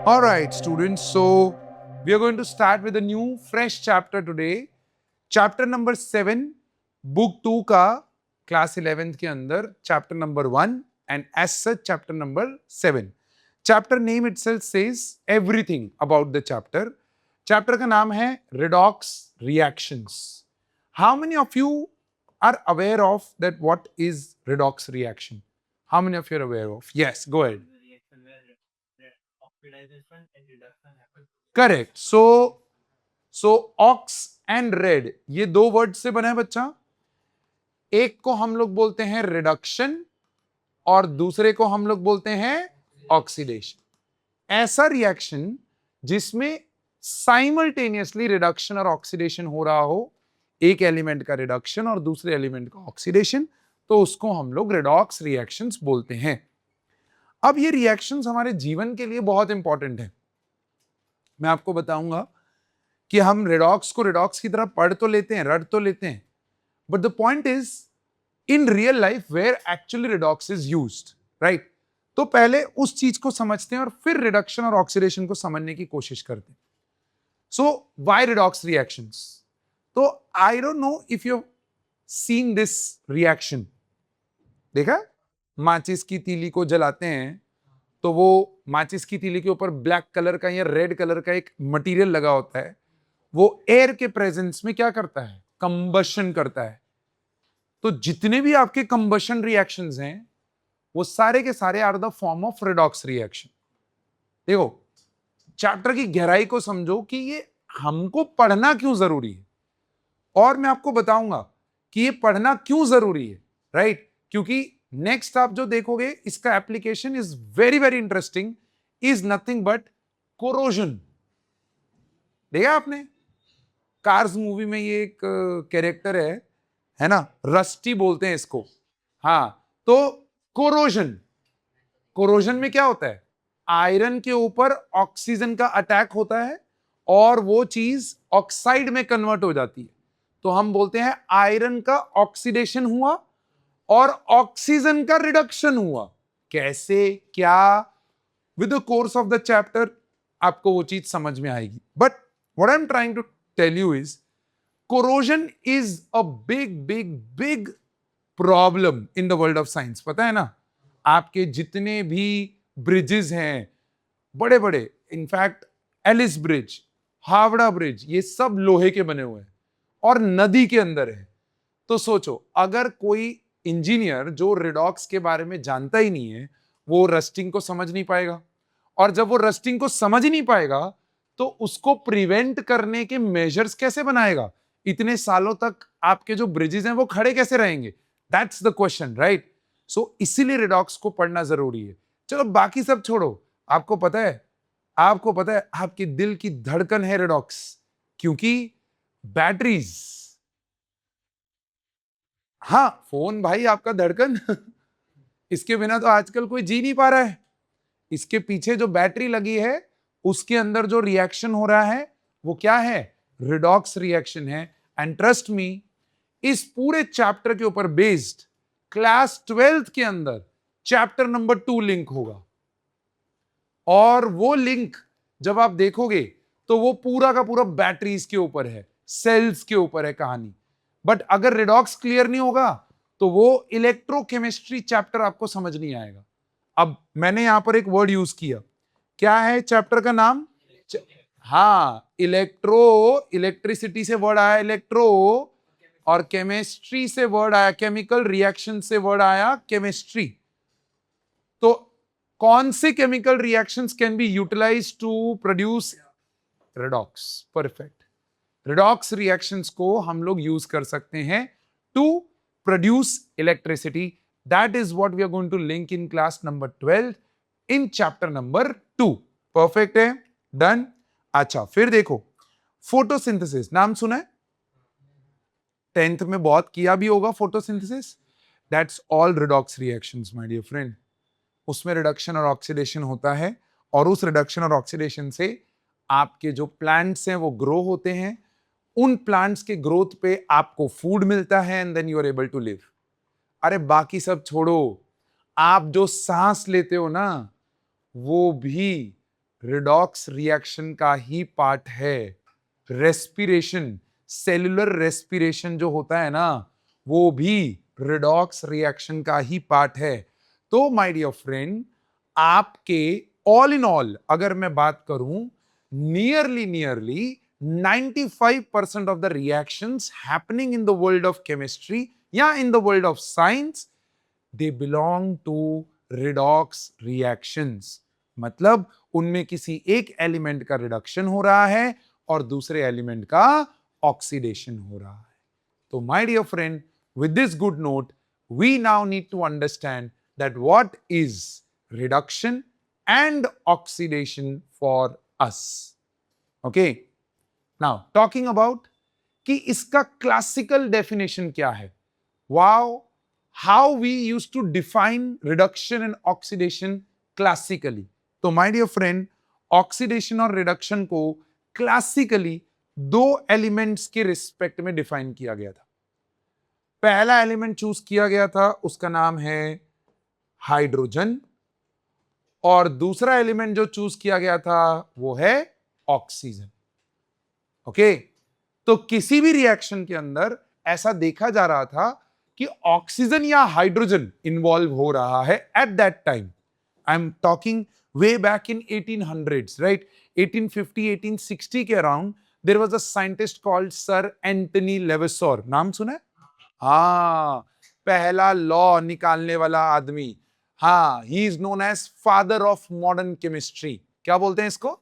All right, students. So we are going to start with a new, fresh chapter today. Chapter number 7, book 2 का class 11th के अंदर chapter number 1 and as such chapter number 7. Chapter name itself says everything about the chapter. Chapter का नाम है redox reactions. How many of you are aware of that what is redox reaction? How many of you are aware of? Yes, go ahead. Correct. So ox and red ये दो word से बना है बच्चा. एक को हम लोग बोलते हैं रिडक्शन और दूसरे को हम लोग बोलते हैं ऑक्सीडेशन. ऐसा रिएक्शन जिसमें साइमल्टेनियसली रिडक्शन और ऑक्सीडेशन हो रहा हो, एक एलिमेंट का रिडक्शन और दूसरे एलिमेंट का ऑक्सीडेशन, तो उसको हम लोग रिडॉक्स रिएक्शंस बोलते हैं. अब ये रिएक्शंस हमारे जीवन के लिए बहुत इंपॉर्टेंट है. मैं आपको बताऊंगा कि हम रिडॉक्स को रिडॉक्स की तरह पढ़ तो लेते हैं, रट तो लेते हैं, but the point is in real life where actually redox is used, right? तो पहले उस चीज को समझते हैं और फिर रिडक्शन और ऑक्सीडेशन को समझने की कोशिश करते हैं. So why redox reactions? तो I don't know if you seen this reaction. देखा, माचिस की तीली को जलाते हैं तो वो माचिस की तीली के ऊपर ब्लैक कलर का या रेड कलर का एक मटेरियल लगा होता है. वो एयर के प्रेजेंस में क्या करता है? कंबशन करता है. तो जितने भी आपके कंबशन रिएक्शंस हैं वो सारे के सारे are the form of redox reaction. देखो, चैप्टर की गहराई को समझो कि ये हमको पढ़ना क्यों जरूरी है, और मैं आपको बताऊंगा कि ये पढ़ना क्यों जरूरी है, राइट? क्योंकि नेक्स्ट आप जो देखोगे इसका application is very very interesting. Is nothing but corrosion. देखा आपने कार्स मूवी में ये एक कैरेक्टर है ना, रस्टी बोलते हैं इसको. हाँ, तो कोरोजन. कोरोजन में क्या होता है? आयरन के ऊपर ऑक्सीजन का अटैक होता है और वो चीज ऑक्साइड में कन्वर्ट हो जाती है. तो हम बोलते हैं आयरन का ऑक्सीडेशन हुआ और ऑक्सीजन का रिडक्शन हुआ. कैसे, क्या, with the course of the chapter आपको वो चीज समझ में आएगी. But what I am trying to tell you is corrosion is a big big big problem in the world of science. पता है ना, आपके जितने भी ब्रिजेस हैं बड़े बड़े, in fact Ellis bridge, Howrah bridge, ये सब लोहे के बने हुए हैं और नदी के अंदर है. तो सोचो, अगर कोई इंजीनियर जो रिडॉक्स के बारे में जानता ही नहीं है वो रस्टिंग को समझ नहीं पाएगा, और जब वो रस्टिंग को समझ ही नहीं पाएगा तो उसको प्रिवेंट करने के मेजर्स कैसे बनाएगा? इतने सालों तक आपके जो ब्रिजेस हैं वो खड़े कैसे रहेंगे? That's the question, right? So इसीलिए रिडॉक्स को पढ़ना जरूरी है. चलो बाकी सब छोड़ो, आपको पता है, आपको पता है आपकी दिल की धड़कन है रिडॉक्स, क्योंकि बैटरीज. हाँ, फोन भाई आपका धड़कन इसके बिना तो आजकल कोई जी नहीं पा रहा है. इसके पीछे जो बैटरी लगी है उसके अंदर जो रिएक्शन हो रहा है वो क्या है? रिडॉक्स रिएक्शन है. एंड ट्रस्ट मी, इस पूरे चैप्टर के ऊपर बेस्ड क्लास 12th के अंदर चैप्टर नंबर 2 लिंक होगा, और वो लिंक जब आप देखोगे तो वो पूरा का पूरा बैटरीज के ऊपर है, सेल्स के ऊपर है कहानी. बट अगर रिडॉक्स क्लियर नहीं होगा तो वो इलेक्ट्रोकेमिस्ट्री चैप्टर आपको समझ नहीं आएगा. अब मैंने यहां पर एक वर्ड यूज किया, क्या है चैप्टर का नाम? हाँ, इलेक्ट्रिसिटी से वर्ड आया इलेक्ट्रो, और केमिस्ट्री से वर्ड आया केमिकल, रिएक्शन से वर्ड आया केमिस्ट्री. तो कौन से chemical reactions can be utilised to produce redox? Perfect. Redox reactions को हम लोग यूज कर सकते हैं to produce electricity. That is what we are going to link in class number 12 in chapter number 2. Perfect है, डन. अच्छा, फिर देखो, फोटोसिंथेसिस नाम सुना है? 10th में बहुत किया भी होगा photosynthesis. That's all redox reactions my dear friend. उसमें रिडक्शन और ऑक्सीडेशन होता है, और उस रिडक्शन और ऑक्सीडेशन से आपके जो प्लांट्स हैं वो ग्रो होते हैं. उन प्लांट्स के ग्रोथ पे आपको फूड मिलता है and then you are able to live. अरे बाकी सब छोड़ो, आप जो सांस लेते हो ना वो भी रिडॉक्स रिएक्शन का ही पार्ट है। रेस्पिरेशन, सेलुलर रेस्पिरेशन जो होता है ना, वो भी रिडॉक्स रिएक्शन का ही पार्ट है। तो माय डियर फ्रेंड, आपके ऑल इन ऑल अगर मैं बात करूं, nearly 95% of the reactions happening in the world of chemistry या in the world of science, they belong to redox reactions। मतलब उनमें किसी एक एलिमेंट का रिडक्शन हो रहा है और दूसरे एलिमेंट का ऑक्सीडेशन हो रहा है। तो my dear friend, with this good note, we now need to understand that what is reduction and oxidation for us. Okay, now talking about कि इसका क्लासिकल डेफिनेशन क्या है। Wow, how we use to define reduction and oxidation classically. तो my dear friend, oxidation और reduction को classically दो elements के respect में डिफाइन किया गया था। पहला एलिमेंट चूज किया गया था, उसका नाम है हाइड्रोजन, और दूसरा एलिमेंट जो चूज किया गया था वो है ऑक्सीजन। ओके, तो किसी भी रिएक्शन के अंदर ऐसा देखा जा रहा था कि ऑक्सीजन या हाइड्रोजन इन्वॉल्व हो रहा है at that time. I am talking way back in 1800s, right? 1850 1860 के around there was a scientist called sir Antony Lavoisier. नाम सुना है? हाँ, पहला लॉ निकालने वाला आदमी। हाँ, he is known as father of modern chemistry. क्या बोलते हैं इसको?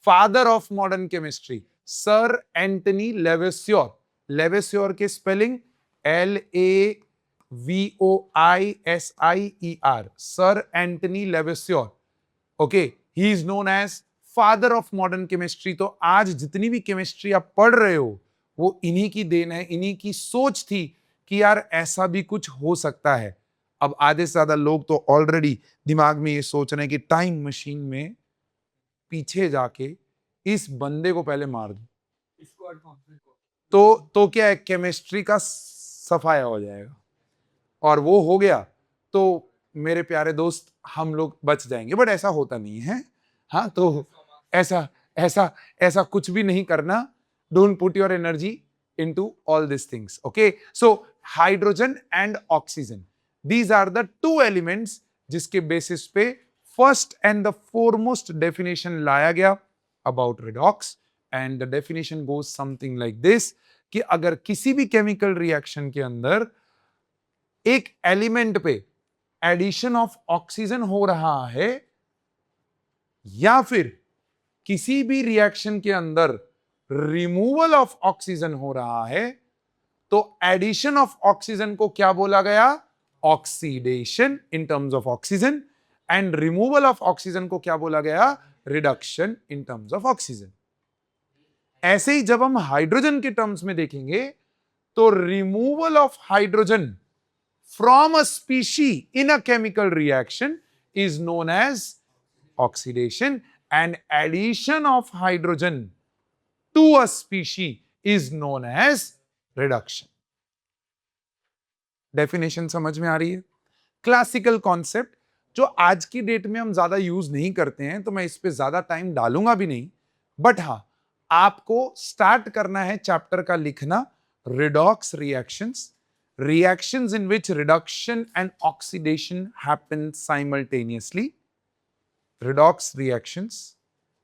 Father of modern chemistry, sir Antony Lavoisier. Lavoisier के spelling LAVOISIER, sir Antony Lavoisier. Okay, he is known as father of modern chemistry. तो आज जितनी भी केमिस्ट्री आप पढ़ रहे हो वो इन्हीं की देन है, इन्हीं की सोच थी कि यार ऐसा भी कुछ हो सकता है। अब आधे से ज्यादा लोग तो ऑलरेडी दिमाग में ये सोच रहे हैं कि टाइम मशीन में पीछे जाके इस बंदे को पहले मार दो, तो क्या है, केमिस्ट्री का सफाया हो जाएगा। और वो हो गया तो मेरे प्यारे दोस्त हम लोग बच जाएंगे, बट ऐसा होता नहीं है। हाँ, तो ऐसा ऐसा ऐसा कुछ भी नहीं करना। Don't put your energy into all these things. Okay, so hydrogen and oxygen, these are the two elements जिसके बेसिस पे first and the foremost definition लाया गया about redox, and the definition goes something like this कि अगर किसी भी chemical reaction के अंदर एक एलिमेंट पे एडिशन ऑफ ऑक्सीजन हो रहा है या फिर किसी भी रिएक्शन के अंदर रिमूवल ऑफ ऑक्सीजन हो रहा है, तो एडिशन ऑफ ऑक्सीजन को क्या बोला गया? Oxidation in terms of oxygen, and removal of oxygen को क्या बोला गया? Reduction in terms of oxygen. ऐसे ही जब हम हाइड्रोजन के टर्म्स में देखेंगे तो removal of hydrogen from a species in a chemical reaction is known as oxidation, and addition of hydrogen to a species is known as reduction. Definition समझ में आ रही है? क्लासिकल कॉन्सेप्ट जो आज की डेट में हम ज्यादा यूज नहीं करते हैं, तो मैं इस पे ज्यादा टाइम डालूंगा भी नहीं, बट हाँ, आपको स्टार्ट करना है चैप्टर का लिखना, redox reactions, reactions in which reduction and oxidation happen simultaneously. Redox reactions,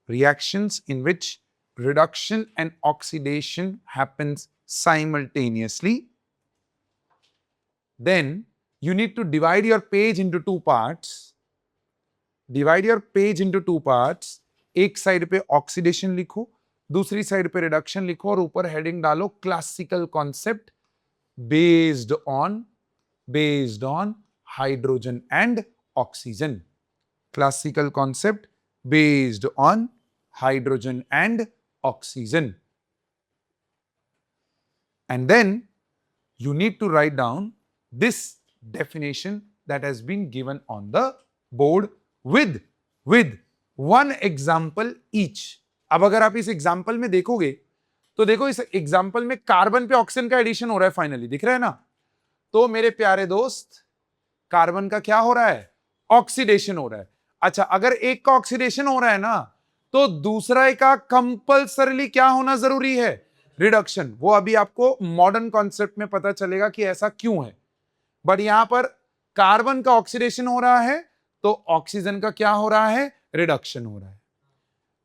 reactions in which reduction and oxidation happens simultaneously. Then you need to divide your page into two parts. Divide your page into two parts. एक side पे oxidation लिखो, दूसरी side पे reduction लिखो, और ऊपर heading डालो classical concept based on hydrogen and oxygen. Classical concept based on hydrogen and oxygen. And then you need to write down this definition that has been given on the board with one example each. अब अगर आप इस example में देखोगे तो देखो, इस example में कार्बन पे ऑक्सीजन का एडिशन हो रहा है, फाइनली दिख रहा है ना? तो मेरे प्यारे दोस्त, कार्बन का क्या हो रहा है? ऑक्सीडेशन हो रहा है। अच्छा, अगर एक का ऑक्सीडेशन हो रहा है ना, तो दूसरा का कंपल्सरीली क्या होना जरूरी है, रिडक्शन। वो अभी आपको मॉडर्न कॉन्सेप्ट में पता चलेगा कि ऐसा क्यों है। बट यहां पर कार्बन का ऑक्सीडेशन हो रहा है तो ऑक्सीजन का क्या हो रहा है, रिडक्शन हो रहा है।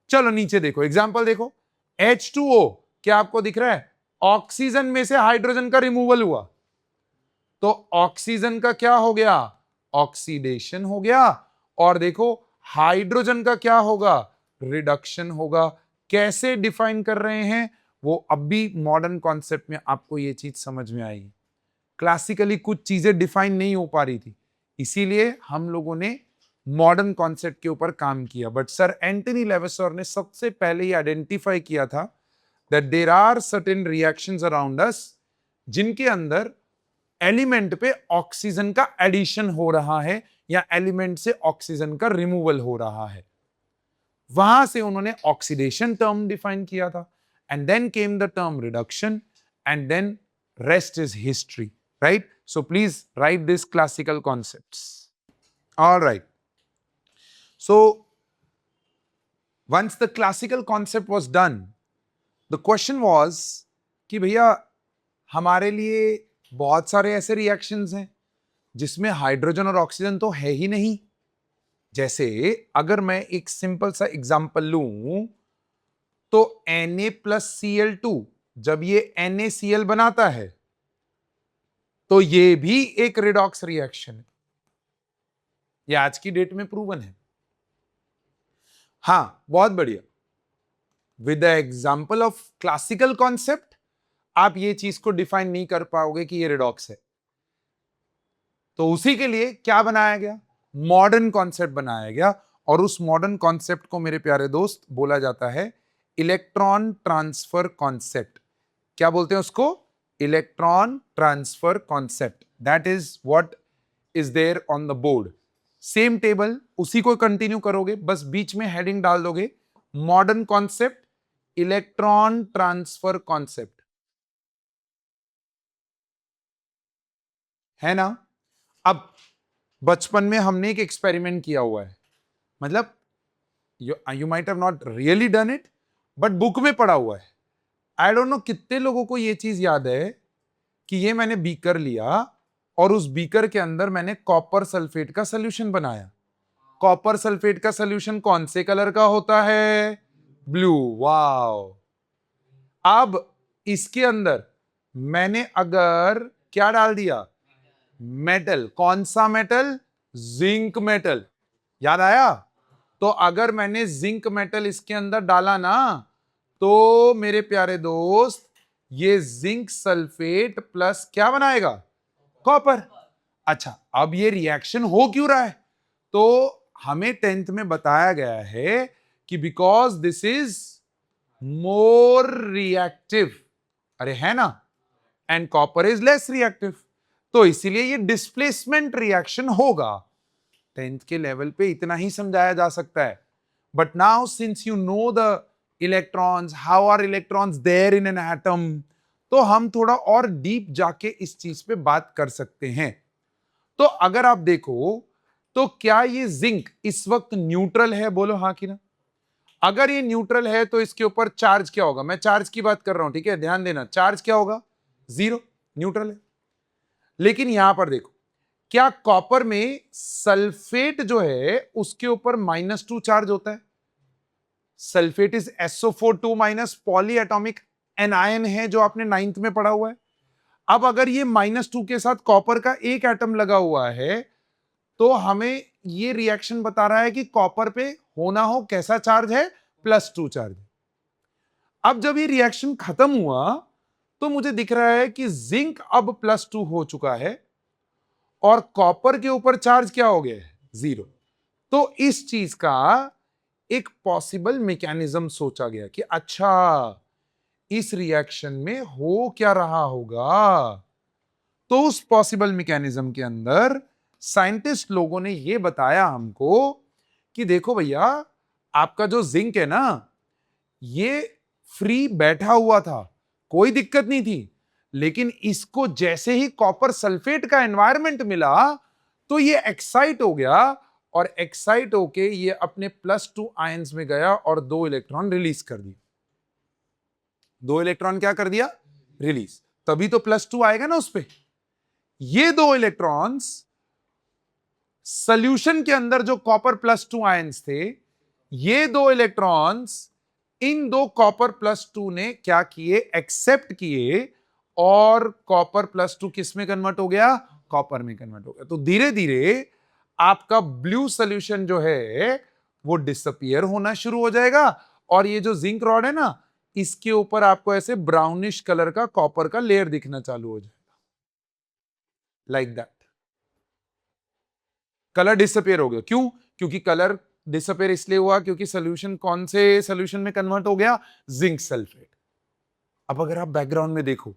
चलो नीचे देखो, एग्जांपल देखो, H2O क्या आपको दिख रहा है, ऑक्सीजन में से हाइड्रोजन का रिमूवल हुआ तो ऑक्सीजन का क्या हो गया, ऑक्सीडेशन हो गया। और देखो हाइड्रोजन का क्या होगा, रिडक्शन होगा। कैसे डिफाइन कर रहे हैं वो अब भी मॉडर्न कॉन्सेप्ट में आपको ये चीज समझ में आएगी। क्लासिकली कुछ चीजें डिफाइन नहीं हो पा रही थी, इसीलिए हम लोगों ने मॉडर्न कॉन्सेप्ट के ऊपर काम किया। बट सर एंटनी लेवेसोर ने सबसे पहले ही आइडेंटिफाई किया था that there are certain reactions around us जिनके अंदर एलिमेंट पे ऑक्सीजन का एडिशन हो रहा है या एलिमेंट से ऑक्सीजन का रिमूवल हो रहा है। वहां से उन्होंने ऑक्सीडेशन टर्म डिफाइन किया था, and then came the term reduction, and then rest is history, right? So please write these classical concepts. All right. So once the classical concept was done, the question was कि भैया हमारे लिए बहुत सारे ऐसे reactions हैं जिसमें hydrogen और ऑक्सीजन तो है ही नहीं। जैसे अगर मैं एक सिंपल सा एग्जांपल लूं तो Na+Cl2 जब ये NaCl बनाता है तो ये भी एक रिडॉक्स रिएक्शन है। ये आज की डेट में प्रूवन है। हां बहुत बढ़िया। With the example of classical concept आप ये चीज को डिफाइन नहीं कर पाओगे कि ये रिडॉक्स है। तो उसी के लिए क्या बनाया गया, मॉडर्न कॉन्सेप्ट बनाया गया। और उस मॉडर्न कॉन्सेप्ट को मेरे प्यारे दोस्त बोला जाता है इलेक्ट्रॉन ट्रांसफर कॉन्सेप्ट। क्या बोलते हैं उसको, electron transfer concept. That is what is there on the board. Same table उसी को कंटिन्यू करोगे, बस बीच में हेडिंग डाल दोगे modern concept, electron transfer concept, है ना। अब बचपन में हमने एक एक्सपेरिमेंट किया हुआ है, मतलब you might have not really done it but book में पढ़ा हुआ है। आई डोंट नो कितने लोगों को ये चीज याद है कि ये मैंने बीकर लिया और उस बीकर के अंदर मैंने कॉपर सल्फेट का सॉल्यूशन बनाया। कॉपर सल्फेट का सॉल्यूशन कौन से कलर का होता है, ब्लू। वाओ। अब इसके अंदर मैंने अगर क्या डाल दिया, मेटल। कौन सा मेटल, जिंक मेटल। याद आया। तो अगर मैंने जिंक मेटल इसके अंदर डाला ना तो मेरे प्यारे दोस्त ये जिंक सल्फेट प्लस क्या बनाएगा, कॉपर। अच्छा अब ये रिएक्शन हो क्यों रहा है, तो हमें 10th में बताया गया है कि because this is more reactive, अरे है ना, and copper is less reactive, तो इसीलिए ये डिस्प्लेसमेंट रिएक्शन होगा। 10th के लेवल पे इतना ही समझाया जा सकता है। But now since you know the electrons, how are electrons there in an atom, तो हम थोड़ा और डीप जाके इस चीज पे बात कर सकते हैं। तो अगर आप देखो तो क्या ये जिंक इस वक्त न्यूट्रल है, बोलो हाँ कि ना। अगर ये न्यूट्रल है तो इसके ऊपर चार्ज क्या होगा, मैं चार्ज की बात कर रहा हूं, ठीक है, ध्यान देना, चार्ज क्या होगा, 0, न्यूट्रल है। लेकिन यहां पर देखो, क्या कॉपर में सल्फेट जो है उसके ऊपर -2 चार्ज होता है। Sulphate is SO4 2- poly atomic anion है जो आपने 9th में पढ़ा हुआ है। अब अगर ये -2 के साथ कॉपर का एक एटम लगा हुआ है तो हमें ये रिएक्शन बता रहा है कि कॉपर पे होना हो कैसा चार्ज है, +2 चार्ज। अब जब ये रिएक्शन खत्म हुआ तो मुझे दिख रहा है कि जिंक अब +2 हो चुका है और कॉपर के ऊपर चार्ज क्या हो गया है, 0। तो इस चीज का एक पॉसिबल मैकेनिज्म सोचा गया कि अच्छा इस रिएक्शन में हो क्या रहा होगा। तो उस पॉसिबल मैकेनिज्म के अंदर साइंटिस्ट लोगों ने यह बताया हमको कि देखो भैया आपका जो जिंक है ना ये फ्री बैठा हुआ था, कोई दिक्कत नहीं थी, लेकिन इसको जैसे ही कॉपर सल्फेट का एनवायरनमेंट मिला तो ये एक्साइट हो गया और एक्साइट होके ये अपने +2 आयंस में गया और 2 इलेक्ट्रॉन रिलीज कर दिया। 2 इलेक्ट्रॉन क्या कर दिया? रिलीज। तभी तो +2 आएगा ना उस पे। ये 2 इलेक्ट्रॉन्स सॉल्यूशन के अंदर जो कॉपर +2 आयंस थे, ये 2 इलेक्ट्रॉन्स इन 2 कॉपर +2 ने क्या किए? एक्सेप्ट किए और कॉपर +2 किस में कन्वर्ट हो गया? कॉपर में कन्वर्ट हो गया। तो धीरे धीरे आपका ब्लू सॉल्यूशन जो है वो डिसअपियर होना शुरू हो जाएगा और ये जो जिंक रॉड है ना, इसके ऊपर आपको ऐसे ब्राउनिश कलर का कॉपर का लेयर दिखना चालू हो जाएगा, लाइक दैट। कलर डिसअपियर हो गया। क्यों? क्योंकि कलर डिसअपियर इसलिए हुआ क्योंकि सॉल्यूशन कौन से सॉल्यूशन में कन्वर्ट हो गया? Zinc sulphate. अब अगर आप बैकग्राउंड में देखो,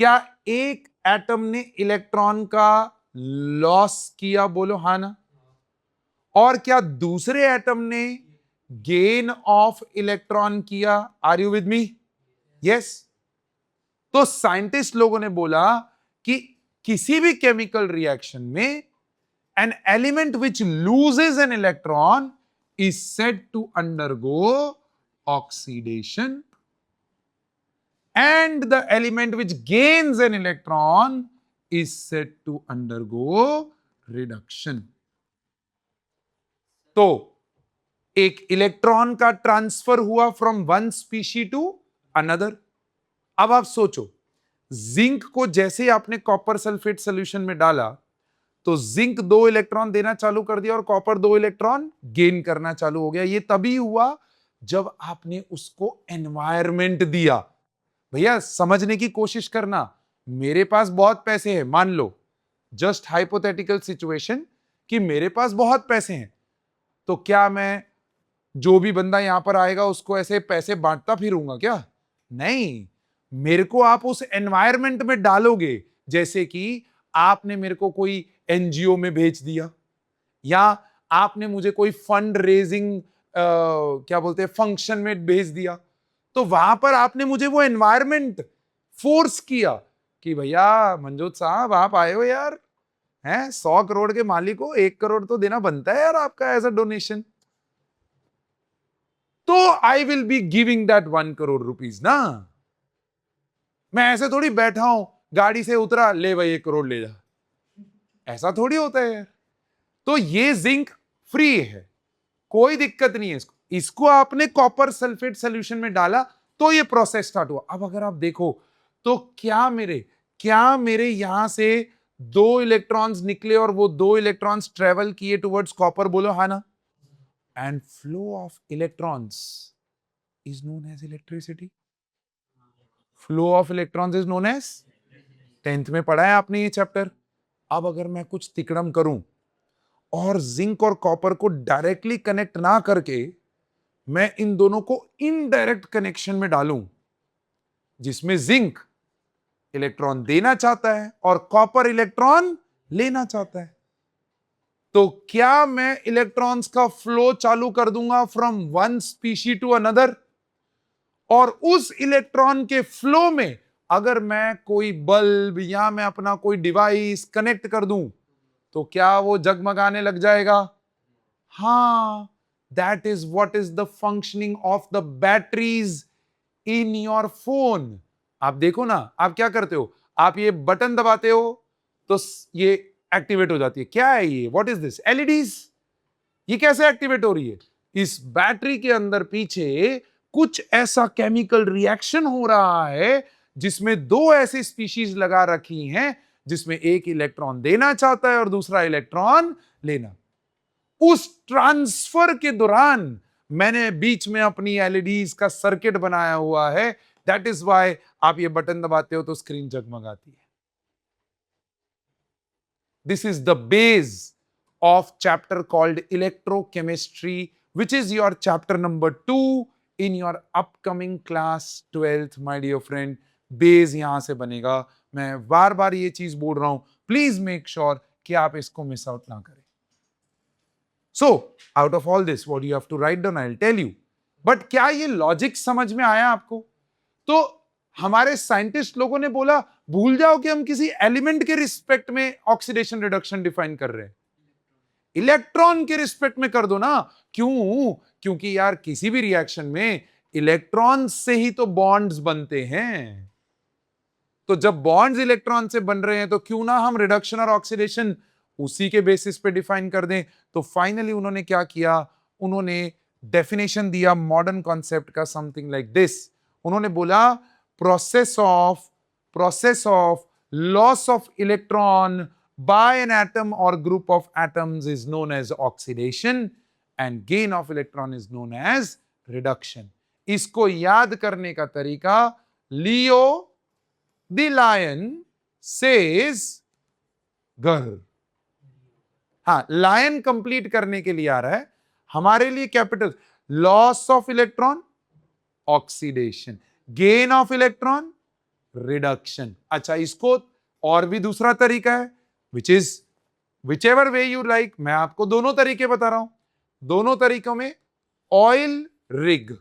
क्या एक एटम ने इलेक्ट्रॉन का लॉस किया? बोलो हाँ ना। और क्या दूसरे एटम ने गेन ऑफ इलेक्ट्रॉन किया? Are you with me? Yes. तो साइंटिस्ट लोगों ने बोला कि किसी भी केमिकल रिएक्शन में an element which loses an electron is said to undergo oxidation, and the element which gains an electron is said to undergo reduction. तो एक इलेक्ट्रॉन का ट्रांसफर हुआ from one species to another. अब आप सोचो, zinc को जैसे ही आपने कॉपर सल्फेट सॉल्यूशन में डाला तो जिंक 2 इलेक्ट्रॉन देना चालू कर दिया और कॉपर 2 इलेक्ट्रॉन गेन करना चालू हो गया। ये तभी हुआ जब आपने उसको एनवायरनमेंट दिया। भैया समझने की कोशिश करना, मेरे पास बहुत पैसे हैं, मान लो जस्ट हाइपोथेटिकल सिचुएशन कि मेरे पास बहुत पैसे हैं, तो क्या मैं जो भी बंदा यहां पर आएगा उसको ऐसे पैसे बांटता फिरूंगा क्या? नहीं, मेरे को आप उस एनवायरनमेंट में डालोगे। जैसे कि आपने मेरे को कोई एनजीओ में भेज दिया, या आपने मुझे कोई फंड रेजिंग क्या बोलते हैं फंक्शन में भेज दिया, तो वहां पर आपने मुझे वो एनवायरनमेंट फोर्स किया कि भैया मंजूत साहब आप आए हो यार, हैं 100 करोड़ के मालिक को 1 करोड़ तो देना बनता है यार आपका एज अ डोनेशन। तो I will be giving that 1 crore rupees ना। मैं ऐसे थोड़ी बैठा हूं, गाड़ी से उतरा, ले भाई 1 करोड़ ले जा, ऐसा थोड़ी होता है यार। तो ये जिंक फ्री है, कोई दिक्कत नहीं है इसको। इसको आपने कॉपर सल्फेट सॉल्यूशन में डाला तो ये प्रोसेस स्टार्ट हुआ। अब अगर आप देखो तो क्या मेरे यहां से 2 इलेक्ट्रॉन्स निकले और वो 2 इलेक्ट्रॉन्स ट्रेवल किए टुवर्ड्स कॉपर? बोलो हाँ ना। And flow of electrons is known as electricity. Flow of electrons is known as, 10th में पढ़ा है आपने ये चैप्टर। अब अगर मैं कुछ तिकड़म करूं और जिंक और कॉपर को डायरेक्टली कनेक्ट ना करके मैं इन दोनों को इनडायरेक्ट कनेक्शन में डालूं, जिसमें जिंक इलेक्ट्रॉन देना चाहता है और कॉपर इलेक्ट्रॉन लेना चाहता है, तो क्या मैं इलेक्ट्रॉन्स का फ्लो चालू कर दूंगा from one species to another? और उस इलेक्ट्रॉन के फ्लो में अगर मैं कोई बल्ब या मैं अपना कोई डिवाइस कनेक्ट कर दूं तो क्या वो जगमगाने लग जाएगा? हाँ, that is what is the functioning of the batteries in your phone. आप देखो ना, आप क्या करते हो, आप ये बटन दबाते हो तो ये एक्टिवेट हो जाती है। क्या है ये? What is this? एलईडीज। ये कैसे एक्टिवेट हो रही है? इस बैटरी के अंदर पीछे कुछ ऐसा केमिकल रिएक्शन हो रहा है जिसमें 2 ऐसी स्पीशीज लगा रखी हैं जिसमें एक इलेक्ट्रॉन देना चाहता है और दूसरा इलेक्ट्रॉन लेना। उस ट्रांसफर के दौरान मैंने बीच में अपनी एलईडीज का सर्किट बनाया हुआ है। दैट इज व्हाई आप ये बटन दबाते हो तो स्क्रीन जगमगाती है। This is the base of chapter called electrochemistry, which is your chapter number 2 in your upcoming class 12th, my dear friend. Base यहां से बनेगा। मैं बार बार ये चीज बोल रहा हूं, प्लीज मेक श्योर कि आप इसको मिस आउट ना करें। So out of all this what you have to write down, I will tell you. But क्या ये लॉजिक समझ में आया आपको? तो हमारे साइंटिस्ट लोगों ने बोला भूल जाओ कि हम किसी एलिमेंट के रिस्पेक्ट में ऑक्सीडेशन रिडक्शन डिफाइन कर रहे हैं। इलेक्ट्रॉन के रिस्पेक्ट में कर दो ना। क्यों? क्योंकि यार किसी भी रिएक्शन में इलेक्ट्रॉन से ही तो बॉन्ड्स बनते हैं। तो जब बॉन्ड्स इलेक्ट्रॉन से बन रहे हैं तो क्यों ना हम रिडक्शन और ऑक्सीडेशन उसी के बेसिस पे डिफाइन कर दें। तो फाइनली उन्होंने क्या किया, उन्होंने डेफिनेशन दिया मॉडर्न कॉन्सेप्ट का समथिंग लाइक दिस। उन्होंने बोला process of loss of electron by an atom or group of atoms is known as oxidation and gain of electron is known as reduction. इसको याद करने का तरीका, Leo the lion says girl. हाँ, lion complete करने के लिए आ रहा है हमारे लिए capital. Loss of electron oxidation, gain of electron reduction. अच्छा, इसको और भी दूसरा तरीका है which is whichever way you like। मैं आपको दोनों तरीके बता रहा हूं। दोनों तरीकों में oil rig,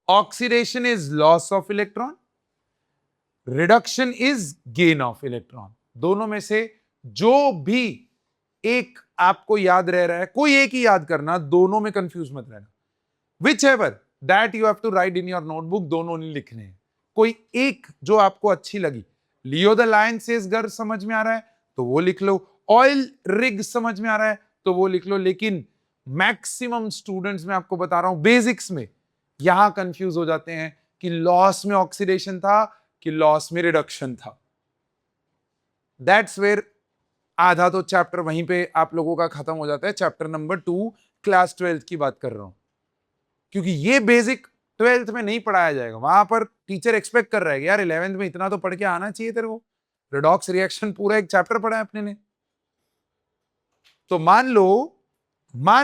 oxidation is loss of electron, reduction is gain of electron. दोनों में से जो भी एक आपको याद रह रहा है, कोई एक ही याद करना, दोनों में कंफ्यूज मत रहना। whichever that you have to write in your notebook, दोनों नहीं लिखने हैं, कोई एक जो आपको अच्छी लगी। Leo the lion says girl समझ में आ रहा है तो वो लिख लो, ऑयल रिग समझ में आ रहा है तो वो लिख लो। लेकिन मैक्सिमम स्टूडेंट्स में आपको बता रहा हूं बेसिक्स में यहां कंफ्यूज हो जाते हैं कि लॉस में ऑक्सीडेशन था कि लॉस में रिडक्शन था। दैट्स वेयर आधा तो चैप्टर वहीं पे आप लोगों का खत्म हो जाता है। चैप्टर नंबर 2 क्लास 12 की बात कर रहा हूं, क्योंकि ये बेसिक 12th में नहीं पढ़ाया जाएगा। वहां पर टीचर एक्सपेक्ट कर रहा है कि यार 11th में इतना तो पढ़ के आना चाहिए तेरे को। रेडॉक्स रिएक्शन पूरा एक चैप्टर पढ़ा है अपने ने। तो मान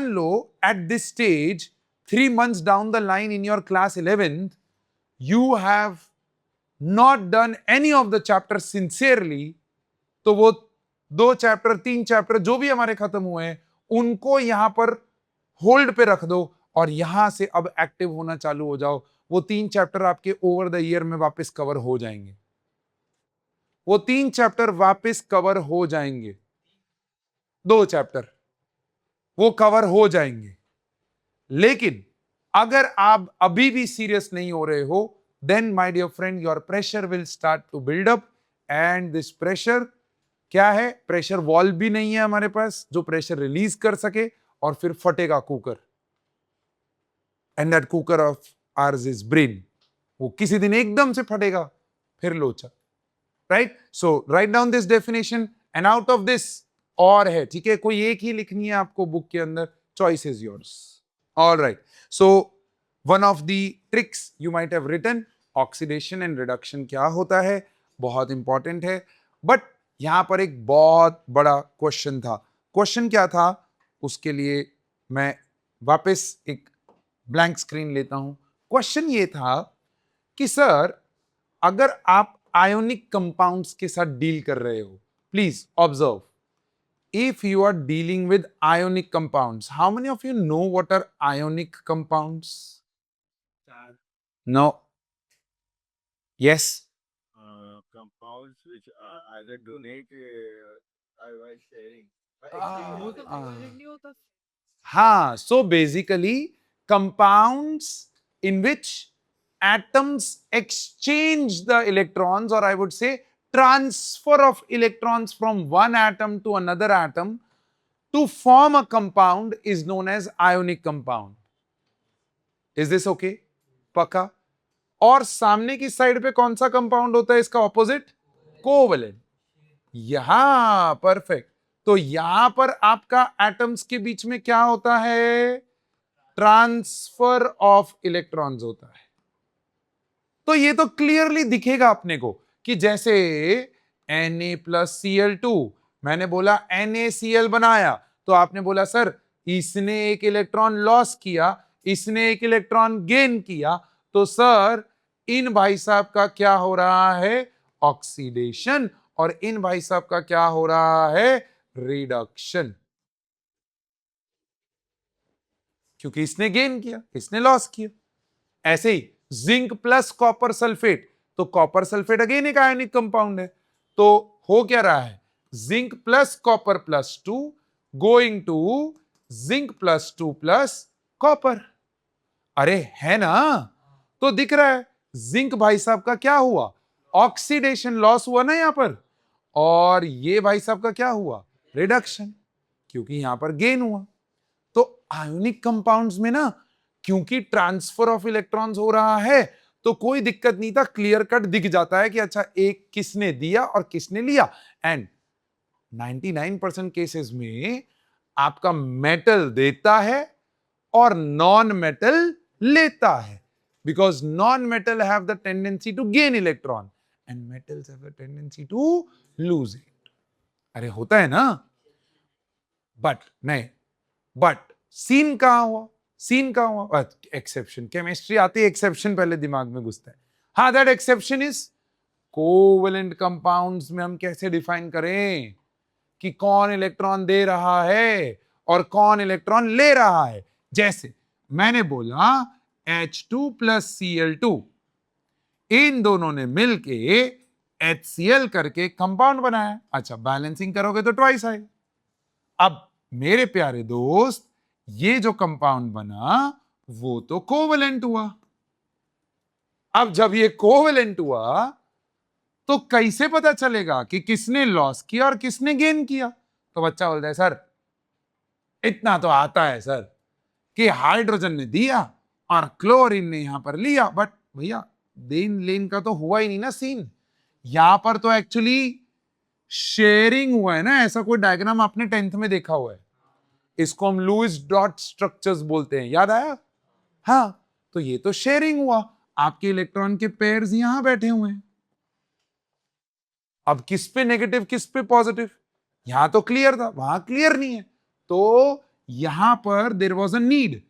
लो at this stage 3 months down the line in your class 11th you have not done any of the chapter sincerely. तो वो 2 चैप्टर 3 चैप्टर जो भी हमारे खत्म हुए हैं उनको यहां पर होल्ड पे रख दो और यहां से अब एक्टिव होना चालू हो जाओ। वो 3 चैप्टर आपके ओवर द ईयर में वापस कवर हो जाएंगे। वो 3 चैप्टर वापस कवर हो जाएंगे। 2 चैप्टर वो कवर हो जाएंगे। लेकिन अगर आप अभी भी सीरियस नहीं हो रहे हो, then my dear friend your pressure will start to build up. And this pressure क्या है? प्रेशर वॉल्व भी नहीं है हमारे पास जो प्रेशर रिलीज कर सके, और फिर फटेगा cooker. And that cooker of ours is brain. वो किसी दिन एकदम से फटेगा, फिर लोचा। Right? So write down this definition and out of this और है, ठीक है, कोई एक ही लिखनी है आपको बुक के अंदर, choice is yours. All right, so one of the tricks you might have written, oxidation and reduction क्या होता है, बहुत इंपॉर्टेंट है। बट यहां पर एक बहुत बड़ा क्वेश्चन था। क्वेश्चन क्या था उसके लिए मैं वापस एक ब्लैंक स्क्रीन लेता हूं। क्वेश्चन ये था कि सर अगर आप आयोनिक कंपाउंड्स के साथ डील कर रहे हो, please observe, if you are dealing with ionic compounds, how many of you know what are ionic compounds? No. Yes. Compounds which are either donate by sharing. हाँ, so basically compounds in which atoms exchange the electrons, or I would say transfer of electrons from one atom to another atom to form a compound is known as ionic compound. Is this okay? पक्का? और सामने की side पे कौन सा compound होता है इसका ऑपोजिट? कोवैलेंट। यहां परफेक्ट। तो यहां पर आपका एटम्स के बीच में क्या होता है? ट्रांसफर ऑफ इलेक्ट्रॉन्स होता है। तो ये तो क्लियरली दिखेगा अपने को कि जैसे Na+Cl2, मैंने बोला NaCl बनाया, तो आपने बोला सर इसने एक इलेक्ट्रॉन लॉस किया, इसने एक इलेक्ट्रॉन गेन किया, तो सर इन भाई साहब का क्या हो रहा है? ऑक्सीडेशन। और इन भाई साहब का क्या हो रहा है? रिडक्शन। क्योंकि इसने गेन किया, इसने लॉस किया। ऐसे ही जिंक प्लस कॉपर सल्फेट, तो कॉपर सल्फेट अगेन एक आयनिक कंपाउंड है। तो हो क्या रहा है? zinc plus copper plus 2 going to zinc plus 2 plus copper. अरे है ना, तो दिख रहा है जिंक भाई साहब का क्या हुआ, ऑक्सीडेशन लॉस हुआ ना यहां पर, और ये भाई साहब का क्या हुआ, रिडक्शन, क्योंकि यहां पर गेन हुआ। तो आयोनिक कंपाउंड्स में ना, क्योंकि ट्रांसफर ऑफ इलेक्ट्रॉन्स हो रहा है, तो कोई दिक्कत नहीं था, क्लियर कट दिख जाता है कि अच्छा एक किसने दिया और किसने लिया। एंड 99% केसेस में आपका मेटल देता है और नॉन मेटल लेता है, because non metal have the tendency to gain electron and metals have the tendency to lose it. अरे होता है ना, बट नहीं, बट सीन कहां हुआ, सीन कहां हुआ, एक्सेप्शन, केमिस्ट्री आती है, एक्सेप्शन पहले दिमाग में घुसता है। हाँ, that exception is covalent compounds में हम कैसे डिफाइन करें कि कौन इलेक्ट्रॉन दे रहा है और कौन इलेक्ट्रॉन ले रहा है। जैसे मैंने बोला H2 प्लस Cl2, इन दोनों ने मिलके HCl करके कंपाउंड बनाया। अच्छा, बैलेंसिंग करोगे तो ट्वाइस आएगा। अब मेरे प्यारे दोस्त, ये जो कंपाउंड बना वो तो कोवेलेंट हुआ। अब जब ये कोवेलेंट हुआ तो कैसे पता चलेगा कि किसने लॉस किया और किसने गेन किया? तो बच्चा बोलता है सर इतना तो आता है सर कि हाइड्रोजन ने दिया और क्लोरीन ने यहां पर लिया, बट भैया देन लेन का तो हुआ ही नहीं ना सीन, यहां पर तो एक्चुअली शेयरिंग हुआ है ना। ऐसा कोई डायग्राम आपने 10th में देखा हुआ है, इसको हम लुईस डॉट स्ट्रक्चर्स बोलते हैं, याद आया? हाँ, तो ये तो शेयरिंग हुआ, आपके इलेक्ट्रॉन के पेयर्स यहां बैठे हुए हैं। अब किस पे नेगेटिव किस पे पॉजिटिव, यहां तो क्लियर था, वहां क्लियर नहीं है, तो यहां पर देयर वाज अ नीड,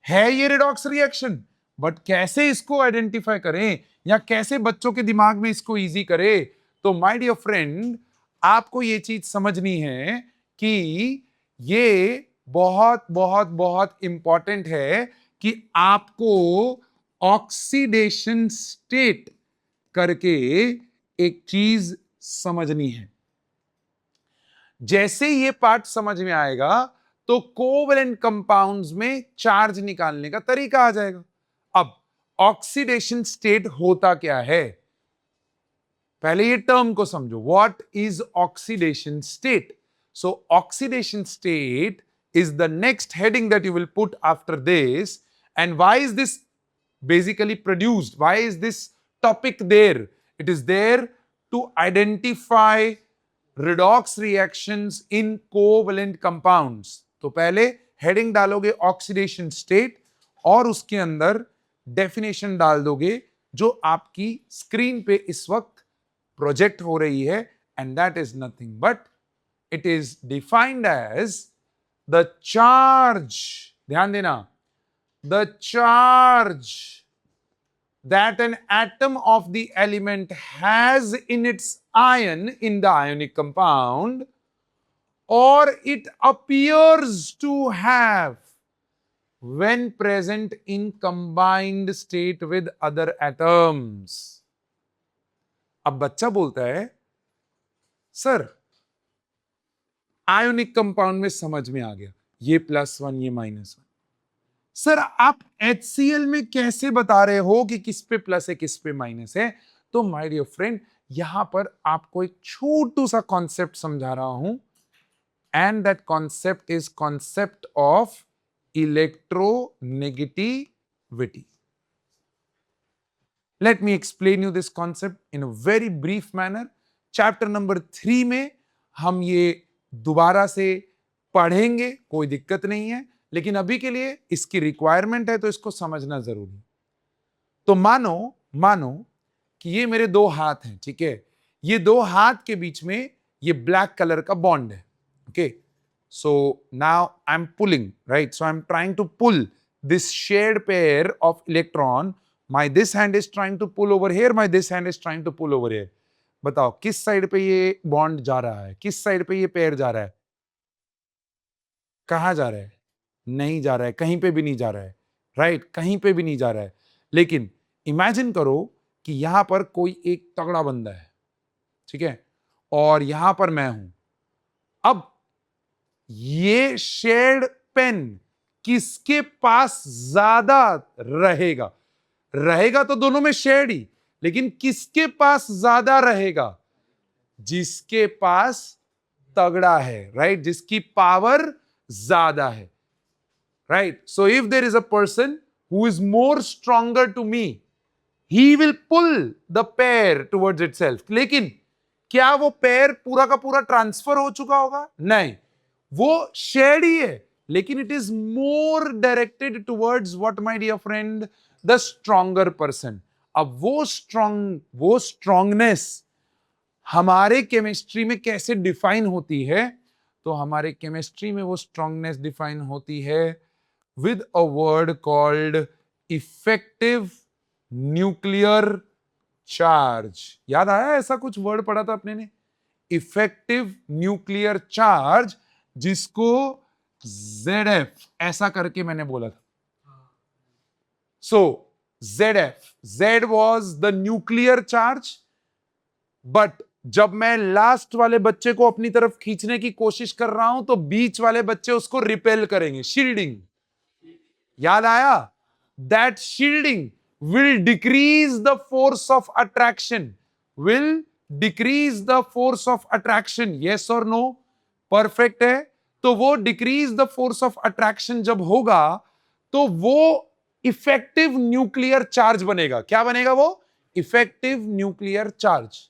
है ये रिडॉक्स रिएक्शन, बट कैसे इसको आइडेंटिफाई करें या कैसे बच्चों के दिमाग में इसको इजी करें? तो माय डियर फ्रेंड, आपको ये चीज समझनी है कि ये बहुत बहुत बहुत इंपॉर्टेंट है कि आपको ऑक्सीडेशन स्टेट करके एक चीज समझनी है। जैसे ये पार्ट समझ में आएगा तो कोवेलेंट कंपाउंड्स में चार्ज निकालने का तरीका आ जाएगा। अब ऑक्सीडेशन स्टेट होता क्या है, पहले ये टर्म को समझो, what is oxidation state? So oxidation state is the next heading that you will put after this. And why is this basically produced? Why is this topic there? It is there to identify redox reactions in covalent compounds. तो पहले heading डालोगे oxidation state और उसके अंदर definition डाल दोगे जो आपकी स्क्रीन पे इस वक्त प्रोजेक्ट हो रही है, and that is nothing but it is defined as the charge, ध्यान देना, the charge that an atom of the element has in its ion in the ionic compound, or it appears to have when present in combined state with other atoms. अब बच्चा बोलता है sir ionic compound में समझ में आ गया, ये +1 ये -1, सर आप HCl में कैसे बता रहे हो कि किस पे प्लस है किस पे माइनस है? तो माय डियर फ्रेंड, यहां पर आपको एक छोटू सा कॉन्सेप्ट समझा रहा हूं, and that concept is concept of electronegativity. Let me explain you this concept in a very brief manner. Chapter number 3 में हम ये दोबारा से पढ़ेंगे, कोई दिक्कत नहीं है, लेकिन अभी के लिए इसकी रिक्वायरमेंट है तो इसको समझना जरूरी। तो मानो कि ये मेरे दो हाथ हैं, ठीक है, ये दो हाथ के बीच में ये ब्लैक कलर का बॉन्ड है, okay, so now I am pulling, right, so I am trying to pull this shared pair of electron, my this hand is trying to pull over here, my this hand is trying to pull over here. बताओ किस side पे ये bond जा रहा है, किस side पे ये पेयर जा रहा है, कहां जा रहा है? नहीं जा रहा है, कहीं पे भी नहीं जा रहा है, राइट, कहीं पे भी नहीं जा रहा है। लेकिन इमेजिन करो कि यहां पर कोई एक तगड़ा बंदा है, ठीक है, और यहां पर मैं हूं, अब ये शेयर्ड पेन किसके पास ज्यादा रहेगा? रहेगा तो दोनों में शेयर्ड ही, लेकिन किसके पास ज्यादा रहेगा? जिसके पास तगड़ा है, राइट? जिसकी पावर ज्यादा है, right? So if there is a person who is more stronger to me, he will pull the pair towards itself. लेकिन क्या वो पेयर पूरा का पूरा ट्रांसफर हो चुका होगा? नहीं, वो शेयर्ड ही है, लेकिन it is more directed towards what my dear friend, the stronger person. अब वो स्ट्रॉन्गनेस हमारे केमिस्ट्री में कैसे डिफाइन होती है? तो हमारे केमिस्ट्री में वो स्ट्रॉन्गनेस डिफाइन होती है with a word called effective nuclear charge. याद आया? ऐसा कुछ वर्ड पढ़ा था अपने ने, इफेक्टिव न्यूक्लियर चार्ज, जिसको ZF ऐसा करके मैंने बोला था। सो ZF, Z was the nuclear charge, but जब मैं लास्ट वाले बच्चे को अपनी तरफ खींचने की कोशिश कर रहा हूं तो बीच वाले बच्चे उसको रिपेल करेंगे, शील्डिंग। याद आया? That shielding will decrease the force of attraction, will decrease the force of attraction. Yes और नो? परफेक्ट है। तो वो decrease the force of attraction जब होगा तो वो इफेक्टिव न्यूक्लियर चार्ज बनेगा। क्या बनेगा वो? Effective nuclear charge.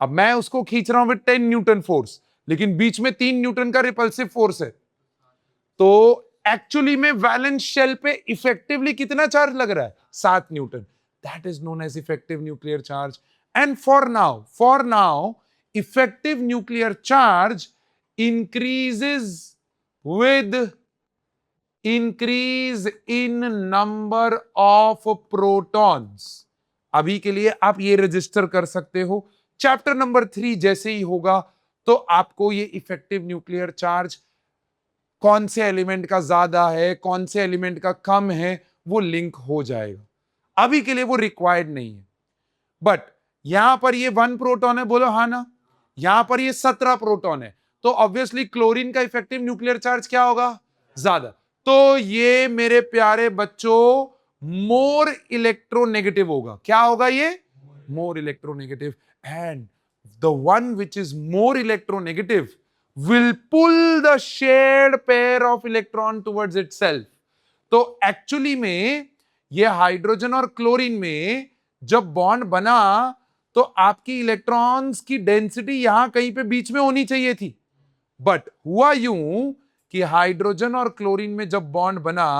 अब मैं उसको खींच रहा हूं विद 10 न्यूटन फोर्स, लेकिन बीच में 3 न्यूटन का रिपल्सिव फोर्स है, तो एक्चुअली में वैलेंस शेल पे इफेक्टिवली कितना चार्ज लग रहा है? 7 newton. That is known as effective nuclear charge. And for now effective nuclear charge increases with increase in number of protons। अभी के लिए आप ये रजिस्टर कर सकते हो, चैप्टर नंबर 3 जैसे ही होगा तो आपको ये इफेक्टिव न्यूक्लियर चार्ज कौन से एलिमेंट का ज्यादा है, कौन से एलिमेंट का कम है, वो लिंक हो जाएगा। अभी के लिए वो रिक्वायर्ड नहीं है। बट यहां पर ये 1 प्रोटॉन है, बोलो हाँ ना? यहां पर ये 17 प्रोटॉन है, तो ऑब्वियसली क्लोरीन का इफेक्टिव न्यूक्लियर चार्ज क्या होगा? ज्यादा। तो ये मेरे प्यारे बच्चों मोर इलेक्ट्रोनेगेटिव होगा। क्या होगा ये? More electronegative. And the one which is more electronegative will pull the shared pair of electron towards itself। तो एक्चुअली में ये हाइड्रोजन और क्लोरीन में जब बॉन्ड बना तो आपकी इलेक्ट्रॉन्स की डेंसिटी यहां कहीं पे बीच में होनी चाहिए थी, बट हुआ यूं कि हाइड्रोजन और क्लोरीन में जब बॉन्ड बना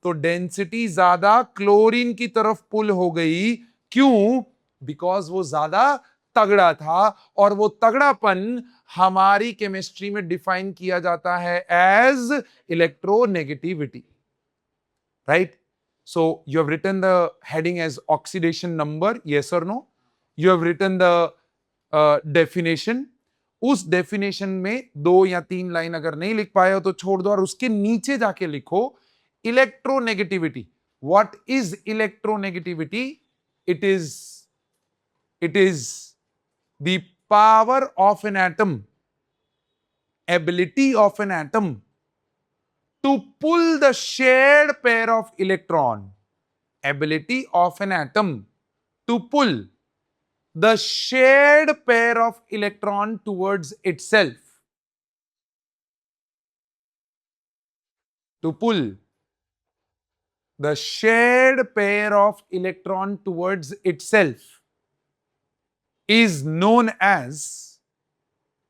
तो डेंसिटी ज्यादा क्लोरीन की तरफ पुल हो गई। क्यों? बिकॉज वो ज्यादा तगड़ा था, और वो तगड़ापन हमारी केमिस्ट्री में डिफाइन किया जाता है as electronegativity, right? So you have written the heading as oxidation number, yes or no? You have written the definition। उस डेफिनेशन में 2 या 3 लाइन अगर नहीं लिख पाए हो तो छोड़ दो, और उसके नीचे जाके लिखो electronegativity. What is electronegativity? It is the power of an atom, ability of an atom to pull the shared pair of electron, ability of an atom to pull the shared pair of electron towards itself, to pull the shared pair of electron towards itself is known as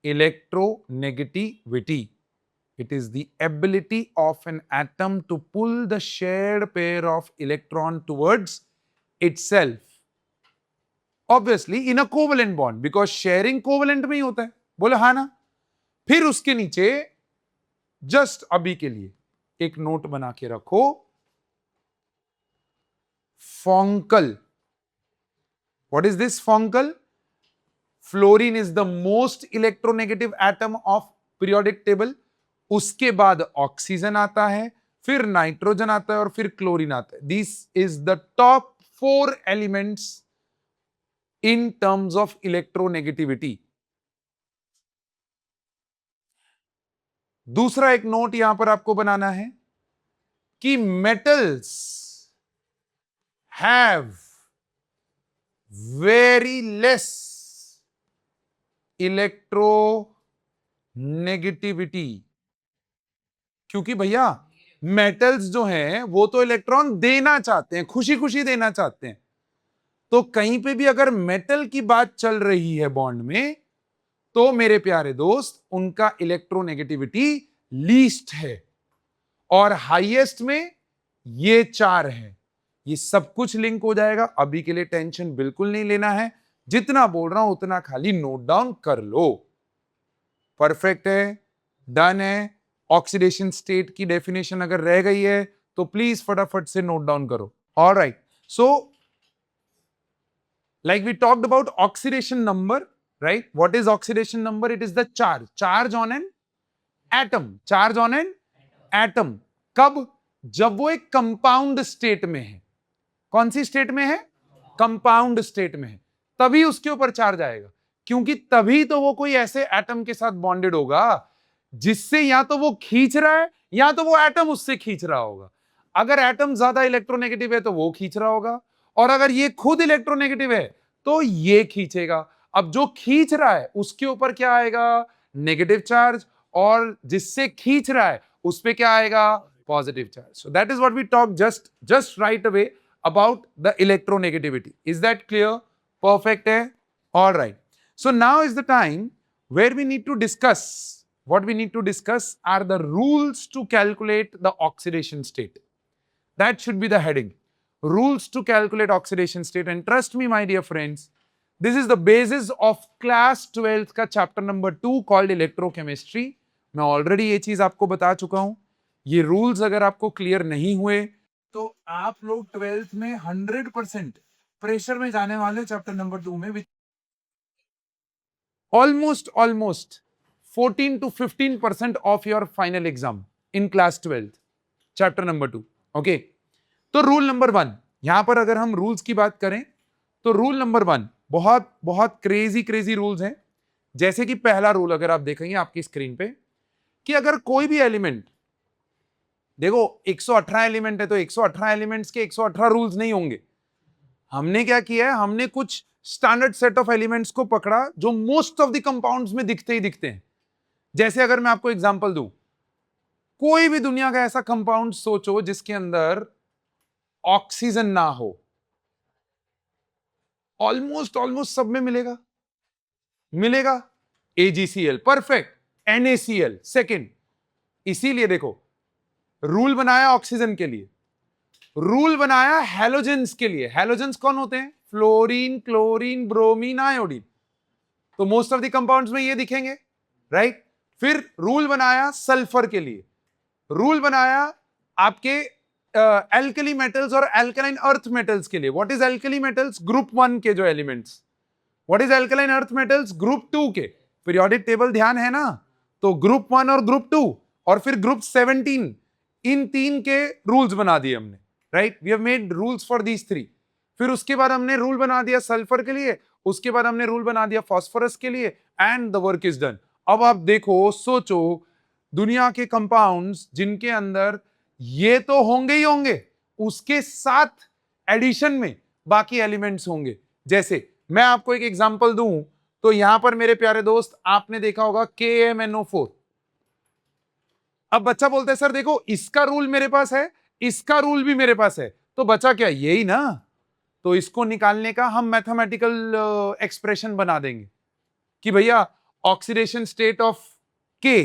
electronegativity। It is the ability of an atom to pull the shared pair of electron towards itself, obviously in a covalent bond, because sharing covalent में ही होता है, बोले हाँ ना? फिर उसके नीचे just अभी के लिए एक नोट बना के रखो, Frontal। What is this Frontal? Fluorine is the most electronegative atom of periodic table, उसके बाद ऑक्सीजन आता है, फिर नाइट्रोजन आता है, और फिर क्लोरीन आता है। This is the top 4 elements in terms of electronegativity. दूसरा एक नोट यहां पर आपको बनाना है कि metals have very less electronegativity, क्योंकि भैया मेटल्स जो हैं वो तो इलेक्ट्रॉन देना चाहते हैं, खुशी खुशी देना चाहते हैं। तो कहीं पे भी अगर मेटल की बात चल रही है बॉन्ड में, तो मेरे प्यारे दोस्त उनका इलेक्ट्रोनेगेटिविटी लीस्ट है, और हाईएस्ट में ये 4 है। ये सब कुछ लिंक हो जाएगा, अभी के लिए टेंशन बिल्कुल नहीं लेना है, जितना बोल रहा हूं उतना खाली नोट डाउन कर लो। परफेक्ट है, डन है। ऑक्सीडेशन स्टेट की डेफिनेशन अगर रह गई है तो प्लीज फटाफट से नोट डाउन करो। Alright, so like we talked about oxidation number, right? What is oxidation number? It is the charge on an charge on an atom. कब? जब वो एक कंपाउंड स्टेट में है। कौन सी स्टेट में है? कंपाउंड स्टेट में है, तभी उसके ऊपर चार्ज आएगा, क्योंकि तभी तो वो कोई ऐसे एटम के साथ बॉन्डेड होगा जिससे या तो वो खींच रहा है या तो वो एटम उससे खींच रहा होगा। अगर एटम ज्यादा इलेक्ट्रोनेगेटिव है तो वो खींच रहा होगा, और अगर ये खुद इलेक्ट्रोनेगेटिव है तो ये खींचेगा। अब जो खींच रहा है उसके ऊपर क्या आएगा? नेगेटिव चार्ज, और जिससे खींच रहा है उस पे क्या आएगा? Positive charge. So that is what we talk just right away about the electronegativity. Is that clear? Perfect hai? All right. So now is the time where we need to discuss, what we need to discuss are the rules to calculate the oxidation state. That should be the heading. Rules to calculate oxidation state. And trust me, my dear friends, this is the basis of class 12th का chapter number 2 called electrochemistry. मैं already ये चीज आपको बता चुका हूं। ये rules अगर आपको clear नहीं हुए तो आप लोग 12th में 100% प्रेशर में जाने वाले चैप्टर नंबर 2 में, almost 14 to 15% of your final exam in class 12th chapter number 2। Okay, तो रूल नंबर 1, यहां पर अगर हम रूल्स की बात करें तो रूल नंबर 1 बहुत बहुत क्रेजी रूल्स हैं। जैसे कि पहला रूल अगर आप देखेंगे आपकी स्क्रीन पे, कि अगर कोई भी एलिमेंट, देखो 118 एलिमेंट है तो 118 एलिमेंट्स के 118 रूल्स नहीं होंगे। हमने क्या किया है? हमने कुछ स्टैंडर्ड सेट ऑफ एलिमेंट्स को पकड़ा जो मोस्ट ऑफ द कंपाउंड्स में दिखते ही दिखते हैं। जैसे अगर मैं आपको एग्जांपल दूं, कोई भी दुनिया का ऐसा कंपाउंड सोचो जिसके अंदर ऑक्सीजन ना हो, ऑलमोस्ट सब में मिलेगा AgCl, परफेक्ट, NaCl सेकंड। इसीलिए देखो रूल बनाया ऑक्सीजन के लिए, रूल बनाया हैलोजेंस के लिए। हैलोजेंस कौन होते हैं? Fluorine, chlorine, bromine, iodine. तो मोस्ट ऑफ द कंपाउंड्स में ये दिखेंगे, राइट? फिर रूल बनाया सल्फर के लिए, रूल बनाया आपके एल्कली मेटल्स और एल्कलाइन अर्थ मेटल्स के लिए। What is alkali metals? Group 1 के जो elements. What is alkaline earth metals? Group 2 के। पीरियोडिक टेबल ध्यान है ना? तो ग्रुप 1 और ग्रुप 2 और फिर ग्रुप 17, इन 3 के रूल्स बना दिए हमने, right? We have made rules for these 3। फिर उसके बाद हमने रूल बना दिया सल्फर के लिए, उसके बाद हमने रूल बना दिया फास्फोरस के लिए, and the work is done. अब आप देखो, सोचो, दुनिया के कंपाउंड्स जिनके अंदर ये तो होंगे ही होंगे, उसके साथ एडिशन में बाकी एलिमेंट्स होंगे। जैसे मैं आपको एक एग्जांपल दूं तो यहां पर मेरे प्यारे दोस्त आपने देखा होगा KMnO4। अब बच्चा बोलता है सर देखो इसका रूल मेरे पास है, इसका रूल भी मेरे पास है, तो बचा क्या? यही ना। तो इसको निकालने का हम मैथमेटिकल एक्सप्रेशन बना देंगे कि भैया oxidation state of K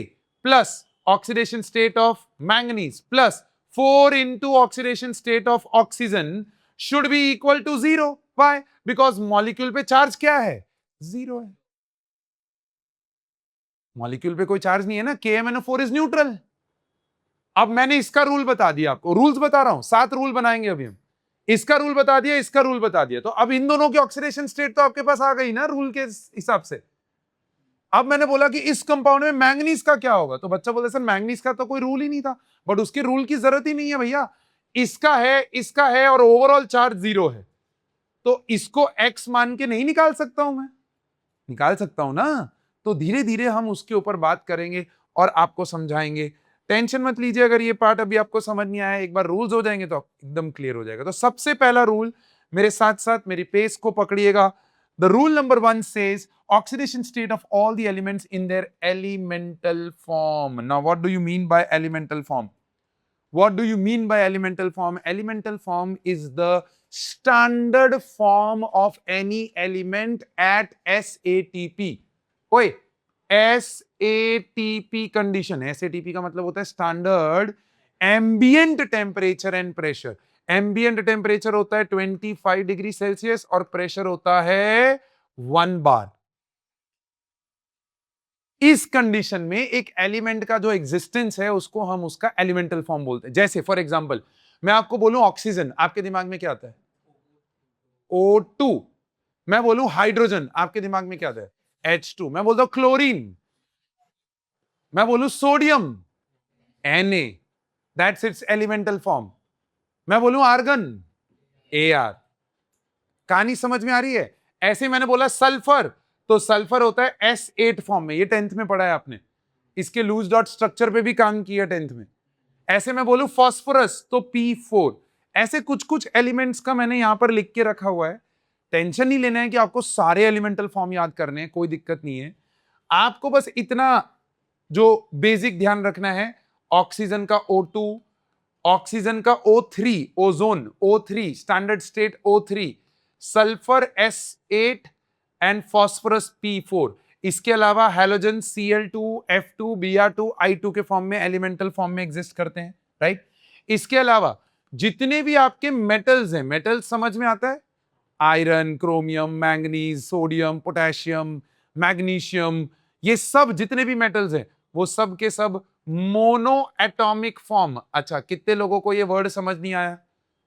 plus oxidation state of manganese plus 4 into oxidation state of oxygen should be equal to 0। Why? Because molecule पे चार्ज क्या है? 0 है। मॉलिक्यूल पे कोई चार्ज नहीं है ना, KMnO4 इज न्यूट्रल। अब मैंने इसका रूल बता दिया, आपको रूल्स बता रहा हूं, 7 रूल बनाएंगे अभी हम। इसका रूल बता दिया, इसका रूल बता दिया, तो अब इन दोनों की ऑक्सीडेशन स्टेट तो आपके पास आ गई ना रूल के हिसाब से। अब मैंने बोला कि इस कंपाउंड में मैंगनीज का क्या होगा, तो बच्चा बोलता सर मैंगनीज का तो कोई रूल ही नहीं था। बट उसके रूल की जरूरत ही नहीं है भैया, इसका है और ओवरऑल चार्ज 0 है, तो इसको x मान के नहीं निकाल सकता हूं मैं? निकाल सकता हूं ना। तो धीरे धीरे हम उसके ऊपर बात करेंगे और आपको समझाएंगे। टेंशन मत लीजिए अगर ये पार्ट अभी आपको समझ नहीं आया, एक बार रूल्स हो जाएंगे तो आप एकदम क्लियर हो जाएगा। तो सबसे पहला रूल, मेरे साथ साथ मेरी पेज को पकड़िएगा। The rule number 1 says oxidation state of all the elements in their elemental form. Now what do you mean by elemental form? What do you mean by elemental form? Elemental form is the standard form of any element at SATP. ओए, SATP condition, SATP का मतलब होता है standard ambient temperature and pressure. Ambient temperature होता है 25 degree Celsius और pressure होता है 1 बार। इस कंडीशन में एक एलिमेंट का जो एग्जिस्टेंस है उसको हम उसका एलिमेंटल फॉर्म बोलते हैं। जैसे फॉर एग्जांपल मैं आपको बोलूं ऑक्सीजन, आपके दिमाग में क्या आता है? O2। मैं बोलूं हाइड्रोजन, आपके दिमाग में क्या आता है? H2। मैं बोलता हूं क्लोरीन, मैं बोलूं sodium, Na, that's it's elemental form. मैं बोलूं आर्गन, Ar। कहानी समझ में आ रही है? ऐसे मैंने बोला सल्फर, तो सल्फर होता है S8 फॉर्म में, ये 10th में पढ़ा है आपने, इसके लूज डॉट स्ट्रक्चर पे भी काम किया 10th में। ऐसे मैं बोलूं फास्फोरस तो P4। ऐसे कुछ कुछ एलिमेंट्स का मैंने यहां पर लिख के रखा हुआ है। टेंशन नहीं लेना है कि आपको सारे एलिमेंटल फॉर्म याद करने हैं, कोई दिक्कत नहीं है। आपको बस इतना जो बेसिक ध्यान रखना है, ऑक्सीजन का O2, ऑक्सीजन का O3, ozone O3, standard state O3, sulphur S8 and phosphorus P4। इसके अलावा halogen Cl2, F2, Br2, I2 के फॉर्म में, एलिमेंटल फॉर्म में एग्जिस्ट करते हैं, राइट। इसके अलावा जितने भी आपके मेटल्स हैं, मेटल्स समझ में आता है? Iron, chromium, manganese, sodium, potassium, magnesium, ये सब जितने भी मेटल्स हैं वो सब के सब मोनो एटॉमिक फॉर्म। अच्छा, कितने लोगों को ये वर्ड समझ नहीं आया?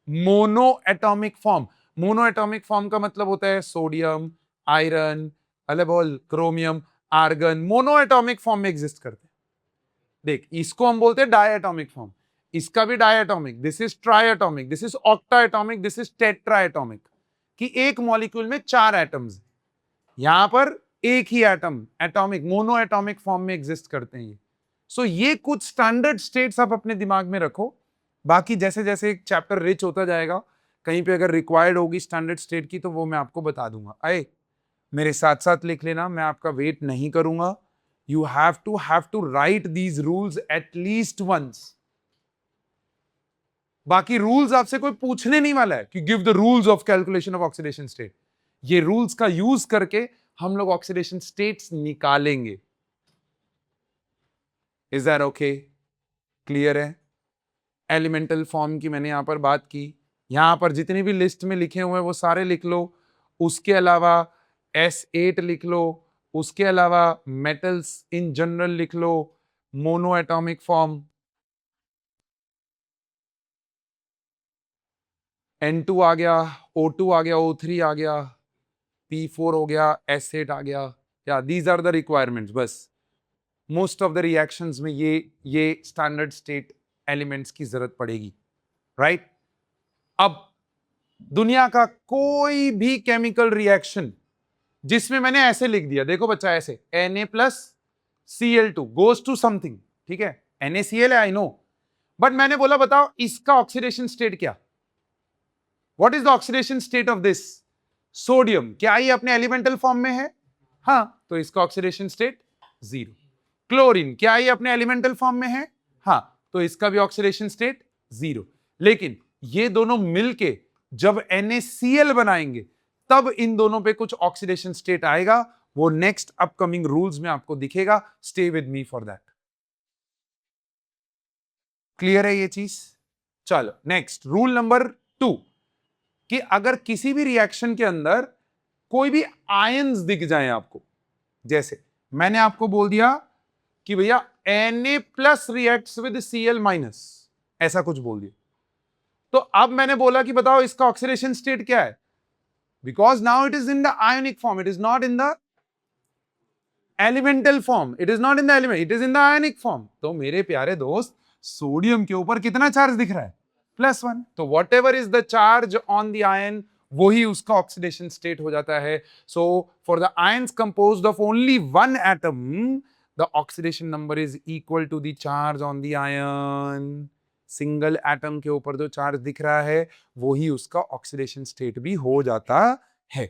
Mono atomic form. Mono atomic form का मतलब होता है सोडियम, आयरन, बोल chromium, argon mono atomic form में एग्जिस्ट करते हैं। देख, इसको हम बोलते हैं डायएटॉमिक फॉर्म, इसका भी diatomic, this is triatomic, this is octatomic, this is tetratomic, कि एक मॉलिक्यूल में 4 एटम्स, यहां पर एक ही atom atomic mono atomic form में एग्जिस्ट करते हैं। सो ये कुछ स्टैंडर्ड स्टेट्स आप अपने दिमाग में रखो। बाकी जैसे जैसे एक चैप्टर रिच होता जाएगा, कहीं पे अगर रिक्वायर्ड होगी स्टैंडर्ड स्टेट की तो वो मैं आपको बता दूंगा। आए, मेरे साथ साथ लिख लेना, मैं आपका वेट नहीं करूंगा। You have to write these rules at least once. बाकी रूल्स आपसे कोई पूछने नहीं वाला है कि give the rules of calculation of oxidation state. ये रूल्स का यूज करके हम लोग ऑक्सीडेशन स्टेट्स निकालेंगे। Is that okay? क्लियर है? एलिमेंटल फॉर्म की मैंने यहां पर बात की, यहां पर जितने भी लिस्ट में लिखे हुए हैं वो सारे लिख लो। उसके अलावा S8 लिख लो, उसके अलावा मेटल्स इन जनरल लिख लो, मोनो एटॉमिक फॉर्म N2 आ गया, O2 आ गया, O3 आ गया, P4 हो गया, S8 आ गया। या दीज आर द रिक्वायरमेंट्स। बस मोस्ट ऑफ द रिएक्शंस में ये स्टैंडर्ड स्टेट एलिमेंट्स की जरूरत पड़ेगी, राइट। अब दुनिया का कोई भी केमिकल रिएक्शन जिसमें मैंने ऐसे लिख दिया, देखो बच्चा, ऐसे Na+Cl2 गोज टू समथिंग, ठीक है, NaCl है, आई नो, बट मैंने बोला बताओ इसका ऑक्सीडेशन स्टेट क्या? What is the oxidation state of this sodium? क्या ये अपने एलिमेंटल फॉर्म में है? हाँ, तो इसका ऑक्सीडेशन स्टेट 0। क्लोरीन, क्या ये अपने एलिमेंटल फॉर्म में है? हाँ, तो इसका भी ऑक्सीडेशन स्टेट 0। लेकिन ये दोनों मिलके जब NaCl बनाएंगे तब इन दोनों पे कुछ ऑक्सीडेशन स्टेट आएगा, वो नेक्स्ट अपकमिंग रूल्स में आपको दिखेगा। Stay with me for that. Clear है ये चीज? चलो नेक्स्ट, रूल नंबर 2, कि अगर किसी भी रिएक्शन के अंदर कोई भी आयंस दिख जाए आपको, जैसे मैंने आपको बोल दिया कि भैया Na+ रिएक्ट्स विद Cl-, ऐसा कुछ बोल दिया, तो अब मैंने बोला कि बताओ इसका ऑक्सीडेशन स्टेट क्या है? Because now it is in the ionic form, it is not in the elemental form, it is not in the element, it is in the ionic form। तो मेरे प्यारे दोस्त, सोडियम के ऊपर कितना चार्ज दिख रहा है? +1। तो what ever is the charge on the ion, वही उसका ऑक्सीडेशन स्टेट हो जाता है। So for the ions composed of only 1 atom, the oxidation number is equal to the charge on the ion. Single atom के ऊपर जो charge दिख रहा है वो ही उसका ऑक्सीडेशन स्टेट भी हो जाता है।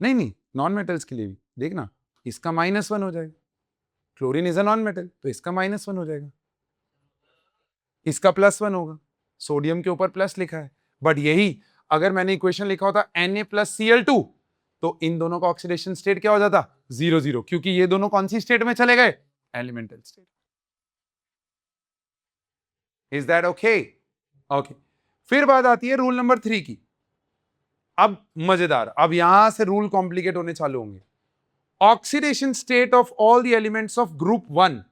नहीं नहीं, नॉन मेटल्स के लिए भी देखना, इसका -1 हो जाएगा, chlorine is a non metal तो इसका -1 हो जाएगा, इसका +1 होगा, सोडियम के ऊपर प्लस लिखा है, बट यही अगर मैंने इक्वेशन लिखा होता Na+Cl2 तो इन दोनों का ऑक्सीडेशन स्टेट क्या हो जाता 0 क्योंकि ये दोनों कौन सी स्टेट में चले गए, elemental state. Is that okay? Okay, फिर बात आती है रूल नंबर 3 की। अब मजेदार, अब यहां से रूल कॉम्प्लिकेट होने चालू होंगे। Oxidation state of all the elements of group 1।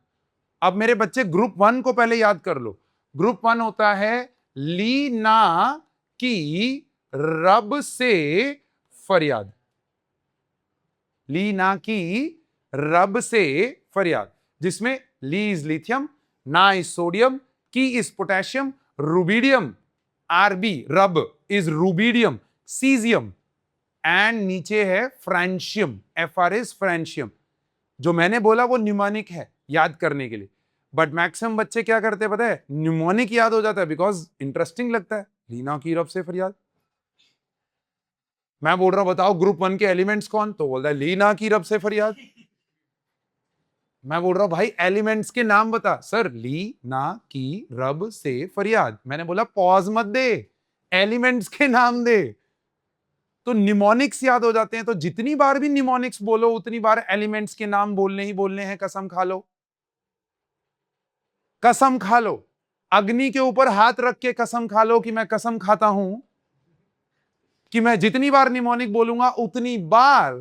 अब मेरे बच्चे ग्रुप 1 को पहले याद कर लो। ग्रुप 1 होता है ली ना की रब से फरियाद, ली ना की रब से फरियाद, जिसमें ली इज लिथियम, ना इज सोडियम, की इज पोटेशियम, रुबिडियम, आरबी रब इज रुबिडियम, सीजियम एंड नीचे है फ्रांशियम, FR इज फ्रांशियम। जो मैंने बोला वो न्यूमोनिक है याद करने के लिए, बट मैक्सिमम बच्चे क्या करते हैं पता है, न्यूमोनिक याद हो जाता है बिकॉज इंटरेस्टिंग लगता है। लीना की रब से फरियाद, मैं बोल रहा हूं बताओ ग्रुप 1 के एलिमेंट्स कौन, तो बोलता है लीना की रब से फरियाद। मैं बोल रहा हूं भाई एलिमेंट्स के नाम बता, सर ली ना की रब से फरियाद। मैंने बोला पॉज मत दे, एलिमेंट्स के नाम दे, तो निमोनिक्स याद हो जाते हैं। तो जितनी बार भी निमोनिक्स बोलो उतनी बार एलिमेंट्स के नाम बोलने ही बोलने हैं, कसम खा लो, कसम खा लो, अग्नि के ऊपर हाथ रख के कसम खा लो कि मैं कसम खाता हूं कि मैं जितनी बार निमोनिक बोलूंगा उतनी बार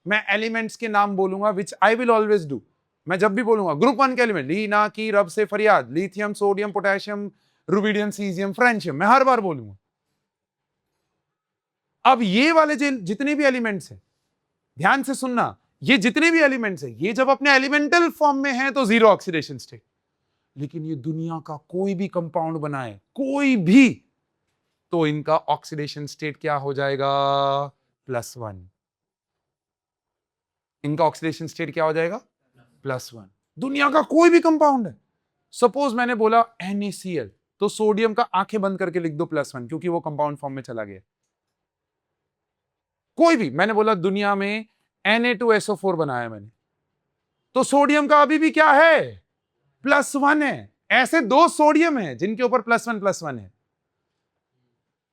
मैं एलिमेंट्स के नाम बोलूंगा, विच आई विल ऑलवेज डू। मैं जब भी बोलूंगा ग्रुप 1 के एलिमेंट, ली ना की रब से फरियाद, lithium, sodium, potassium, rubidium, caesium, francium, मैं हर बार बोलूंगा। अब ये वाले जितने भी एलिमेंट्स हैं, ध्यान से सुनना, ये जितने भी एलिमेंट्स हैं, ये जब अपने एलिमेंटल फॉर्म में हैं तो 0 ऑक्सीडेशन स्टेट, लेकिन ये दुनिया का कोई भी कंपाउंड बनाए, कोई भी, तो इनका ऑक्सीडेशन स्टेट क्या हो जाएगा, +1। इनका ऑक्सीडेशन स्टेट क्या हो जाएगा, +1। दुनिया का कोई भी कंपाउंड है, सपोज मैंने बोला NaCl, तो सोडियम का आंखें बंद करके लिख दो +1 क्योंकि वो कंपाउंड फॉर्म में चला गया। कोई भी, मैंने बोला दुनिया में Na2SO4 बनाया मैंने, तो सोडियम का अभी भी क्या है, +1 है। ऐसे 2 सोडियम है जिनके ऊपर +1 है,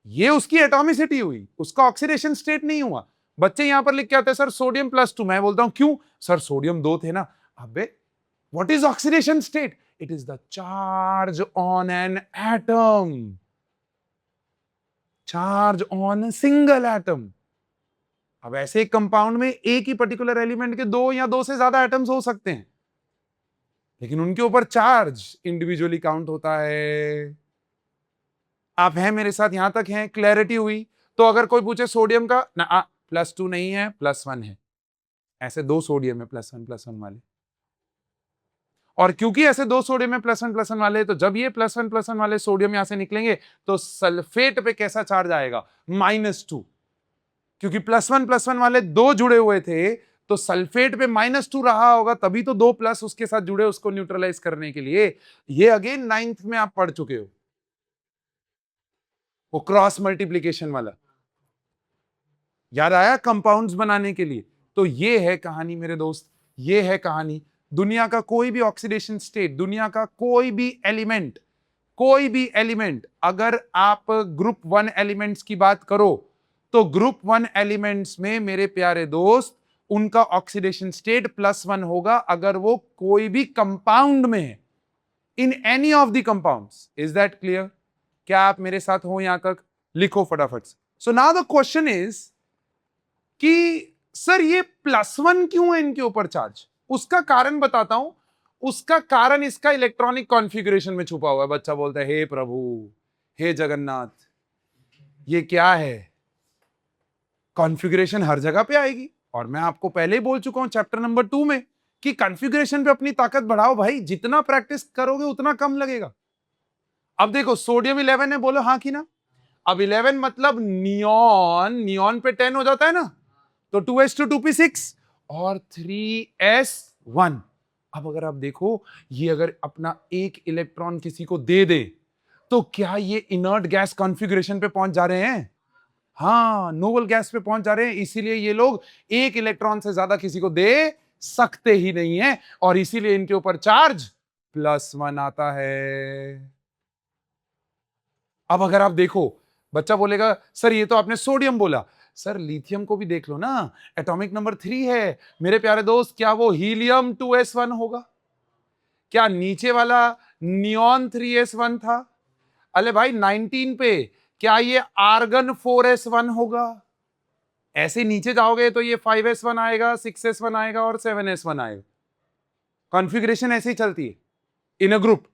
ये उसकी एटॉमिसिटी हुई, उसका ऑक्सीडेशन स्टेट नहीं हुआ। बच्चे यहां पर लिख के आते हैं सर सोडियम +2, मैं बोलता हूं क्यों, सर सोडियम 2 थे ना। अबे what is oxidation state, it is the charge on an atom, charge on single atom. अब ऐसे एक कंपाउंड में एक ही पर्टिकुलर एलिमेंट के 2 या 2 से ज्यादा एटम्स हो सकते हैं, लेकिन उनके ऊपर चार्ज इंडिविजुअली काउंट होता है। आप हैं मेरे साथ, यहां तक हैं, क्लैरिटी हुई? तो अगर कोई पूछे सोडियम का ना, +2 नहीं है, +1 है, ऐसे 2 सोडियम है +1 वाले, और क्योंकि ऐसे 2 सोडियम में +1 वाले, तो जब ये +1 वाले सोडियम यहां से निकलेंगे तो सल्फेट पे कैसा चार्ज आएगा, -2, क्योंकि +1 वाले 2 जुड़े हुए थे, तो सल्फेट पे -2 रहा होगा, तभी तो 2 प्लस उसके साथ जुड़े उसको न्यूट्रलाइज करने के लिए। ये अगेन 9th में आप पढ़ चुके हो, वो क्रॉस मल्टीप्लीकेशन वाला, याद आया, कंपाउंड्स बनाने के लिए। तो ये है कहानी मेरे दोस्त, ये है कहानी। दुनिया का कोई भी ऑक्सीडेशन स्टेट, दुनिया का कोई भी एलिमेंट, कोई भी एलिमेंट, अगर आप ग्रुप 1 एलिमेंट्स की बात करो तो ग्रुप 1 एलिमेंट्स में मेरे प्यारे दोस्त उनका ऑक्सीडेशन स्टेट +1 होगा अगर वो कोई भी कंपाउंड में है, in any of the compounds. Is that clear? क्या आप मेरे साथ हो यहां तक? लिखो फटाफट से। So now the question is कि सर ये +1 क्यों है इनके ऊपर चार्ज? उसका कारण बताता हूं। उसका कारण इसका इलेक्ट्रॉनिक कॉन्फ़िगरेशन में छुपा हुआ है। बच्चा बोलता है हे प्रभु, हे जगन्नाथ, ये क्या है? कॉन्फ़िगरेशन हर जगह पे आएगी, और मैं आपको पहले ही बोल चुका हूं चैप्टर नंबर 2 में कि कॉन्फ़िगरेशन पे अपनी ताकत बढ़ाओ भाई, जितना प्रैक्टिस करोगे उतना कम लगेगा। अब देखो सोडियम 11 है, बोलो हाँ कि ना। अब 11 मतलब नियॉन, नियॉन पे 10 हो जाता है ना, तो 2s2 2p6, और 3s1। अब अगर आप देखो, ये अगर अपना एक इलेक्ट्रॉन किसी को दे दे तो क्या ये इनर्ट गैस कॉन्फ़िगरेशन पे पहुंच जा रहे हैं? हाँ, नोबल गैस पे पहुंच जा रहे हैं। इसीलिए ये लोग एक इलेक्ट्रॉन से ज्यादा किसी को दे सकते ही नहीं है, और इसीलिए इनके ऊपर चार्ज +1 आता है। अब अगर आप देखो, बच्चा बोलेगा सर ये तो आपने सोडियम बोला, सर लिथियम को भी देख लो ना, एटॉमिक नंबर 3 है। मेरे प्यारे दोस्त, क्या वो हीलियम 2s1 होगा? क्या नीचे वाला नियॉन 3s1 था? अरे भाई 19 पे क्या ये आर्गन 4s1 होगा? ऐसे नीचे जाओगे तो ये 5s1 आएगा, 6s1 आएगा और 7s1 आएगा। कॉन्फ़िगरेशन ऐसे ही चलती है इन अ ग्रुप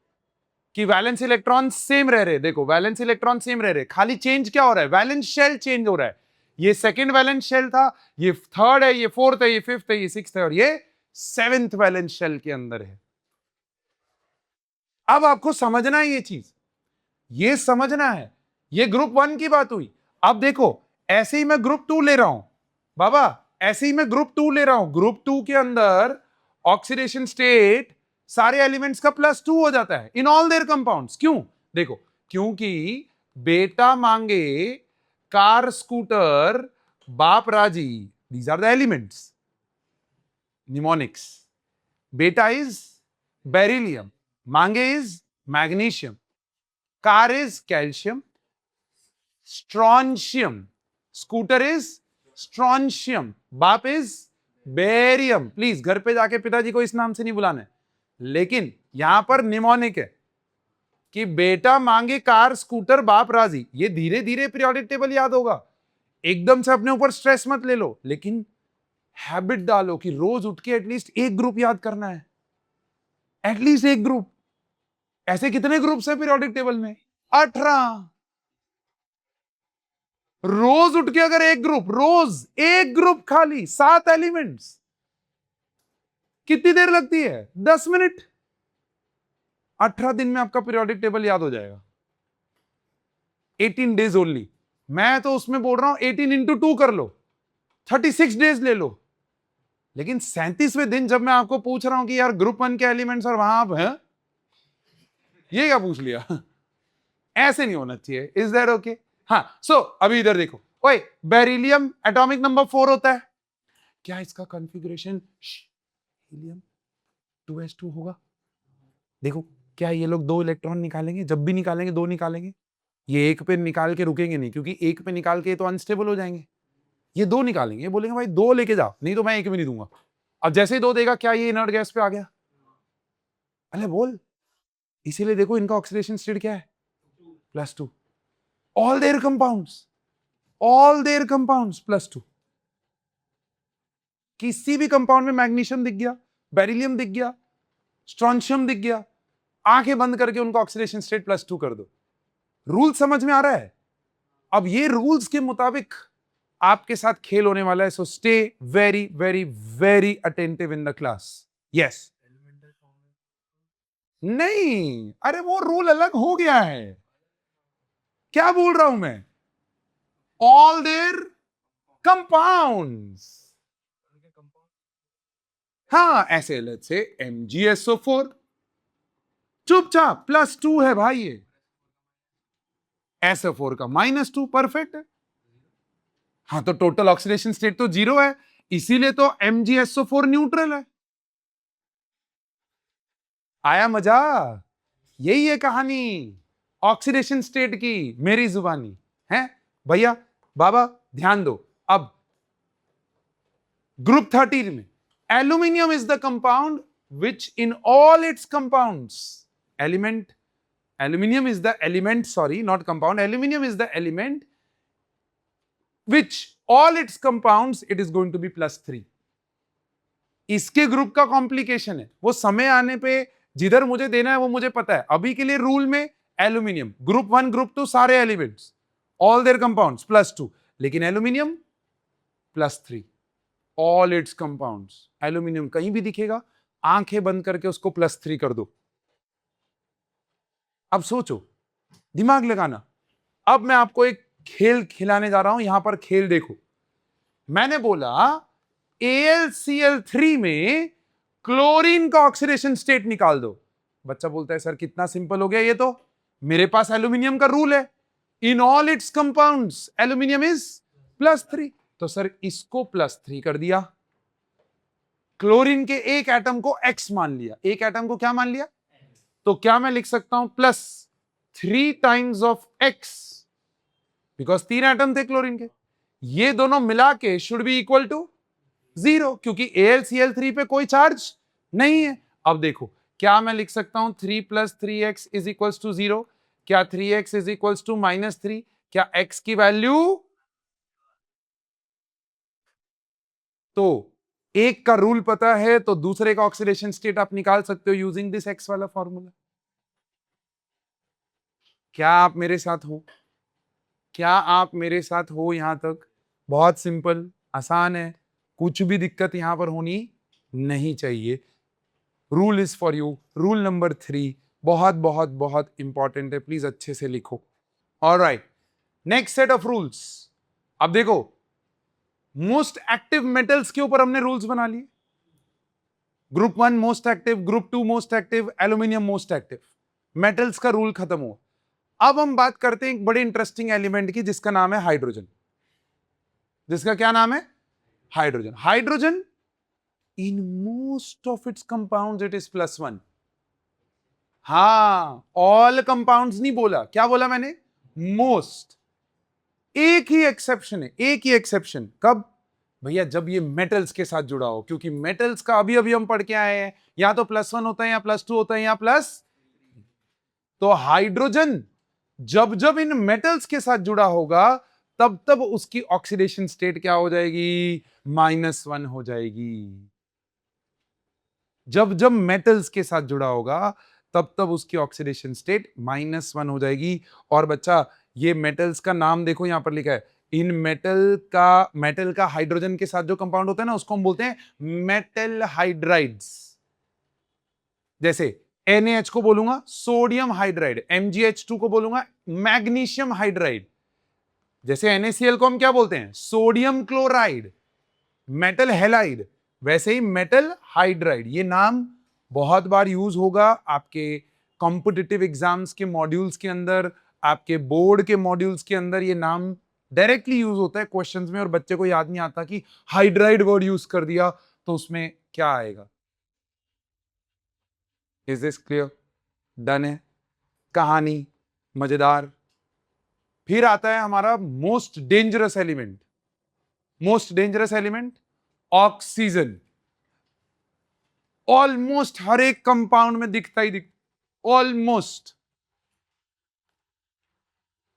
कि वैलेंस इलेक्ट्रॉन सेम रह रहे। देखो वैलेंस इलेक्ट्रॉन सेम रह रहे, खाली चेंज क्या हो रहा है? वैलेंस शेल चेंज हो रहा है। ये सेकंड वैलेंस शेल था, ये थर्ड है, ये फोर्थ है, ये फिफ्थ है, ये सिक्स्थ है, और ये सेवेंथ वैलेंस शेल के अंदर है। अब आपको समझना है ये चीज, ये समझना है। ये ग्रुप 1 की बात हुई। अब देखो, ऐसे ही मैं ग्रुप 2 ले रहा हूं बाबा, ऐसे ही मैं ग्रुप 2 ले रहा हूं। ग्रुप 2 के अंदर ऑक्सीडेशन स्टेट सारे एलिमेंट्स का +2 हो जाता है इन ऑल देयर कंपाउंड्स। क्यों? देखो, क्योंकि बेटा मांगे कार स्कूटर बाप राजी, these are the elements, mnemonics. बेटा इज बेरिलियम, मांगे is magnesium, car is calcium, strontium, scooter is strontium, बाप इज बेरियम। प्लीज घर पे जाके पिताजी को इस नाम से नहीं बुलाना है, लेकिन यहां पर निमोनिक है कि बेटा मांगे कार स्कूटर बाप राजी। ये धीरे धीरे पीरियोडिक टेबल याद होगा, एकदम से अपने ऊपर स्ट्रेस मत ले लो, लेकिन हैबिट डालो कि रोज उठ के एटलीस्ट एक ग्रुप याद करना है, एटलीस्ट एक ग्रुप। ऐसे कितने ग्रुप्स हैं पीरियोडिक टेबल में? 18। रोज उठ के अगर एक ग्रुप, रोज एक ग्रुप खाली 7 एलिमेंट्स, कितनी देर लगती है? 10 मिनट। 18 दिन में आपका पीरियोडिक टेबल याद हो जाएगा। 18 डेज ओनली। मैं तो उसमें बोल रहा हूं 18 इंटू 2 कर लो, 36 डेज ले लो। लेकिन 37वें दिन जब मैं आपको पूछ रहा हूं कि यार ग्रुप 1 के एलिमेंट्स, और वहां आप हैं, ये क्या पूछ लिया? ऐसे नहीं होना चाहिए। Is that okay? हाँ, सो अभी इधर देखो, ओए बेरिलियम एटॉमिक नंबर 4 होता है, क्या इसका कॉन्फ़िगरेशन हीलियम 2s2 होगा? देखो, क्या ये लोग 2 इलेक्ट्रॉन निकालेंगे? जब भी निकालेंगे 2 निकालेंगे। ये एक पे निकाल के रुकेंगे नहीं, क्योंकि एक पे निकाल के तो अनस्टेबल हो जाएंगे। ये 2 निकालेंगे, ये बोलेंगे भाई 2 लेके जाओ, नहीं तो मैं एक भी नहीं दूंगा। अब जैसे ही 2 देगा, क्या ये इनर्ट गैस पे आ गया? अरे बोल। इसीलिए देखो इनका ऑक्सीडेशन स्टेट क्या है? +2। All there compounds +2। किसी भी कंपाउंड में मैग्नीशियम दिख गया, बेरिलियम दिख गया, स्ट्रॉन्शियम दिख गया, आंखें बंद करके उनका ऑक्सीडेशन स्टेट +2 कर दो। रूल समझ में आ रहा है? अब ये रूल्स के मुताबिक आपके साथ खेल होने वाला है, so stay very very very attentive in the class. Yes. नहीं, अरे वो रूल अलग हो गया है। क्या बोल रहा हूं मैं? All there compounds. हाँ, ऐसे लेट्स से MgSO4 चुपचाप +2 है भाई, ये SO4 का -2 परफेक्ट है। हाँ, तो टोटल ऑक्सीडेशन स्टेट तो 0 है, इसीलिए तो MgSO4 न्यूट्रल है। आया मजा? यही है कहानी ऑक्सीडेशन स्टेट की, मेरी जुबानी है भैया। बाबा ध्यान दो। अब ग्रुप 13 में aluminium is the compound which in all its compounds, element, aluminium is the element, sorry not compound, aluminium is the element which all its compounds it is going to be +3। इसके group का complication है, वो समय आने पे जिधर मुझे देना है वो मुझे पता है। अभी के लिए रूल में एल्यूमिनियम ग्रुप 1 ग्रुप 2 सारे एलिमेंट्स ऑल देयर कंपाउंड्स +2, लेकिन aluminium +3 all its compounds. Aluminium कहीं भी दिखेगा, आंखें बंद करके उसको +3 कर दो। अब सोचो, दिमाग लगाना। अब मैं आपको एक खेल खिलाने जा रहा हूं, यहां पर खेल देखो। मैंने बोला AlCl3 में क्लोरीन का ऑक्सीडेशन स्टेट निकाल दो। बच्चा बोलता है सर कितना सिंपल हो गया ये तो, मेरे पास एल्यूमिनियम का रूल है, इन all its compounds aluminium is +3, तो सर इसको +3 कर दिया, क्लोरीन के एक एटम को X मान लिया, एक एटम को क्या मान लिया, तो क्या मैं लिख सकता हूं +3 times of X, because 3 atom थे क्लोरीन के, ये दोनों मिला के शुड बी इक्वल टू 0, क्योंकि AlCl3 पे कोई चार्ज नहीं है। अब देखो क्या मैं लिख सकता हूं 3 + 3x इज इक्वल्स टू 0, क्या 3x इज इक्वल्स टू -3, क्या x की वैल्यू, तो एक का रूल पता है तो दूसरे का ऑक्सीडेशन स्टेट आप निकाल सकते हो यूजिंग दिस x वाला फॉर्मूला। क्या आप मेरे साथ हो, क्या आप मेरे साथ हो यहां तक? बहुत सिंपल, आसान है, कुछ भी दिक्कत यहां पर होनी नहीं चाहिए। Rule is for you, rule number 3 बहुत बहुत बहुत इंपॉर्टेंट है, प्लीज अच्छे से लिखो। Alright, next set of rules. अब देखो मोस्ट एक्टिव मेटल्स के ऊपर हमने रूल्स बना लिए, group 1 most active, group 2 most active, aluminium most active, metals का रूल खत्म हुआ। अब हम बात करते हैं एक बड़े इंटरेस्टिंग एलिमेंट की जिसका नाम है हाइड्रोजन। जिसका क्या नाम है? Hydrogen. Hydrogen in most of its compounds it is +1। हां, ऑल कंपाउंड्स नहीं बोला, क्या बोला मैंने? मोस्ट। एक ही एक्सेप्शन है, एक ही एक्सेप्शन, कब भैया? जब ये मेटल्स के साथ जुड़ा हो, क्योंकि मेटल्स का अभी अभी हम पढ़ के आए हैं, या तो +1 होता है या +2 होता है या प्लस, तो हाइड्रोजन जब जब इन मेटल्स के साथ जुड़ा होगा तब तब उसकी ऑक्सीडेशन स्टेट क्या हो जाएगी? -1 हो जाएगी। जब जब मेटल्स के साथ जुड़ा होगा तब तब उसकी ऑक्सीडेशन स्टेट -1 हो जाएगी। और बच्चा ये मेटल्स का नाम देखो यहां पर लिखा है, इन मेटल का हाइड्रोजन के साथ जो कंपाउंड होता है ना उसको हम बोलते हैं मेटल हाइड्राइड्स। जैसे NaH को बोलूंगा सोडियम हाइड्राइड, MgH2 को बोलूंगा मैग्नीशियम हाइड्राइड, जैसे NaCl को हम क्या बोलते हैं? सोडियम क्लोराइड, मेटल हैलाइड, वैसे ही मेटल हाइड्राइड। ये नाम बहुत बार यूज होगा आपके कॉम्पिटिटिव एग्जाम्स के मॉड्यूल्स के अंदर, आपके बोर्ड के मॉड्यूल्स के अंदर ये नाम डायरेक्टली यूज होता है क्वेश्चंस में, और बच्चे को याद नहीं आता कि हाइड्राइड वर्ड यूज कर दिया तो उसमें क्या आएगा। Is this clear? डन है? कहानी मजेदार। फिर आता है हमारा most dangerous element, most dangerous element oxygen. Almost हर एक कंपाउंड में दिखता ही ऑलमोस्ट।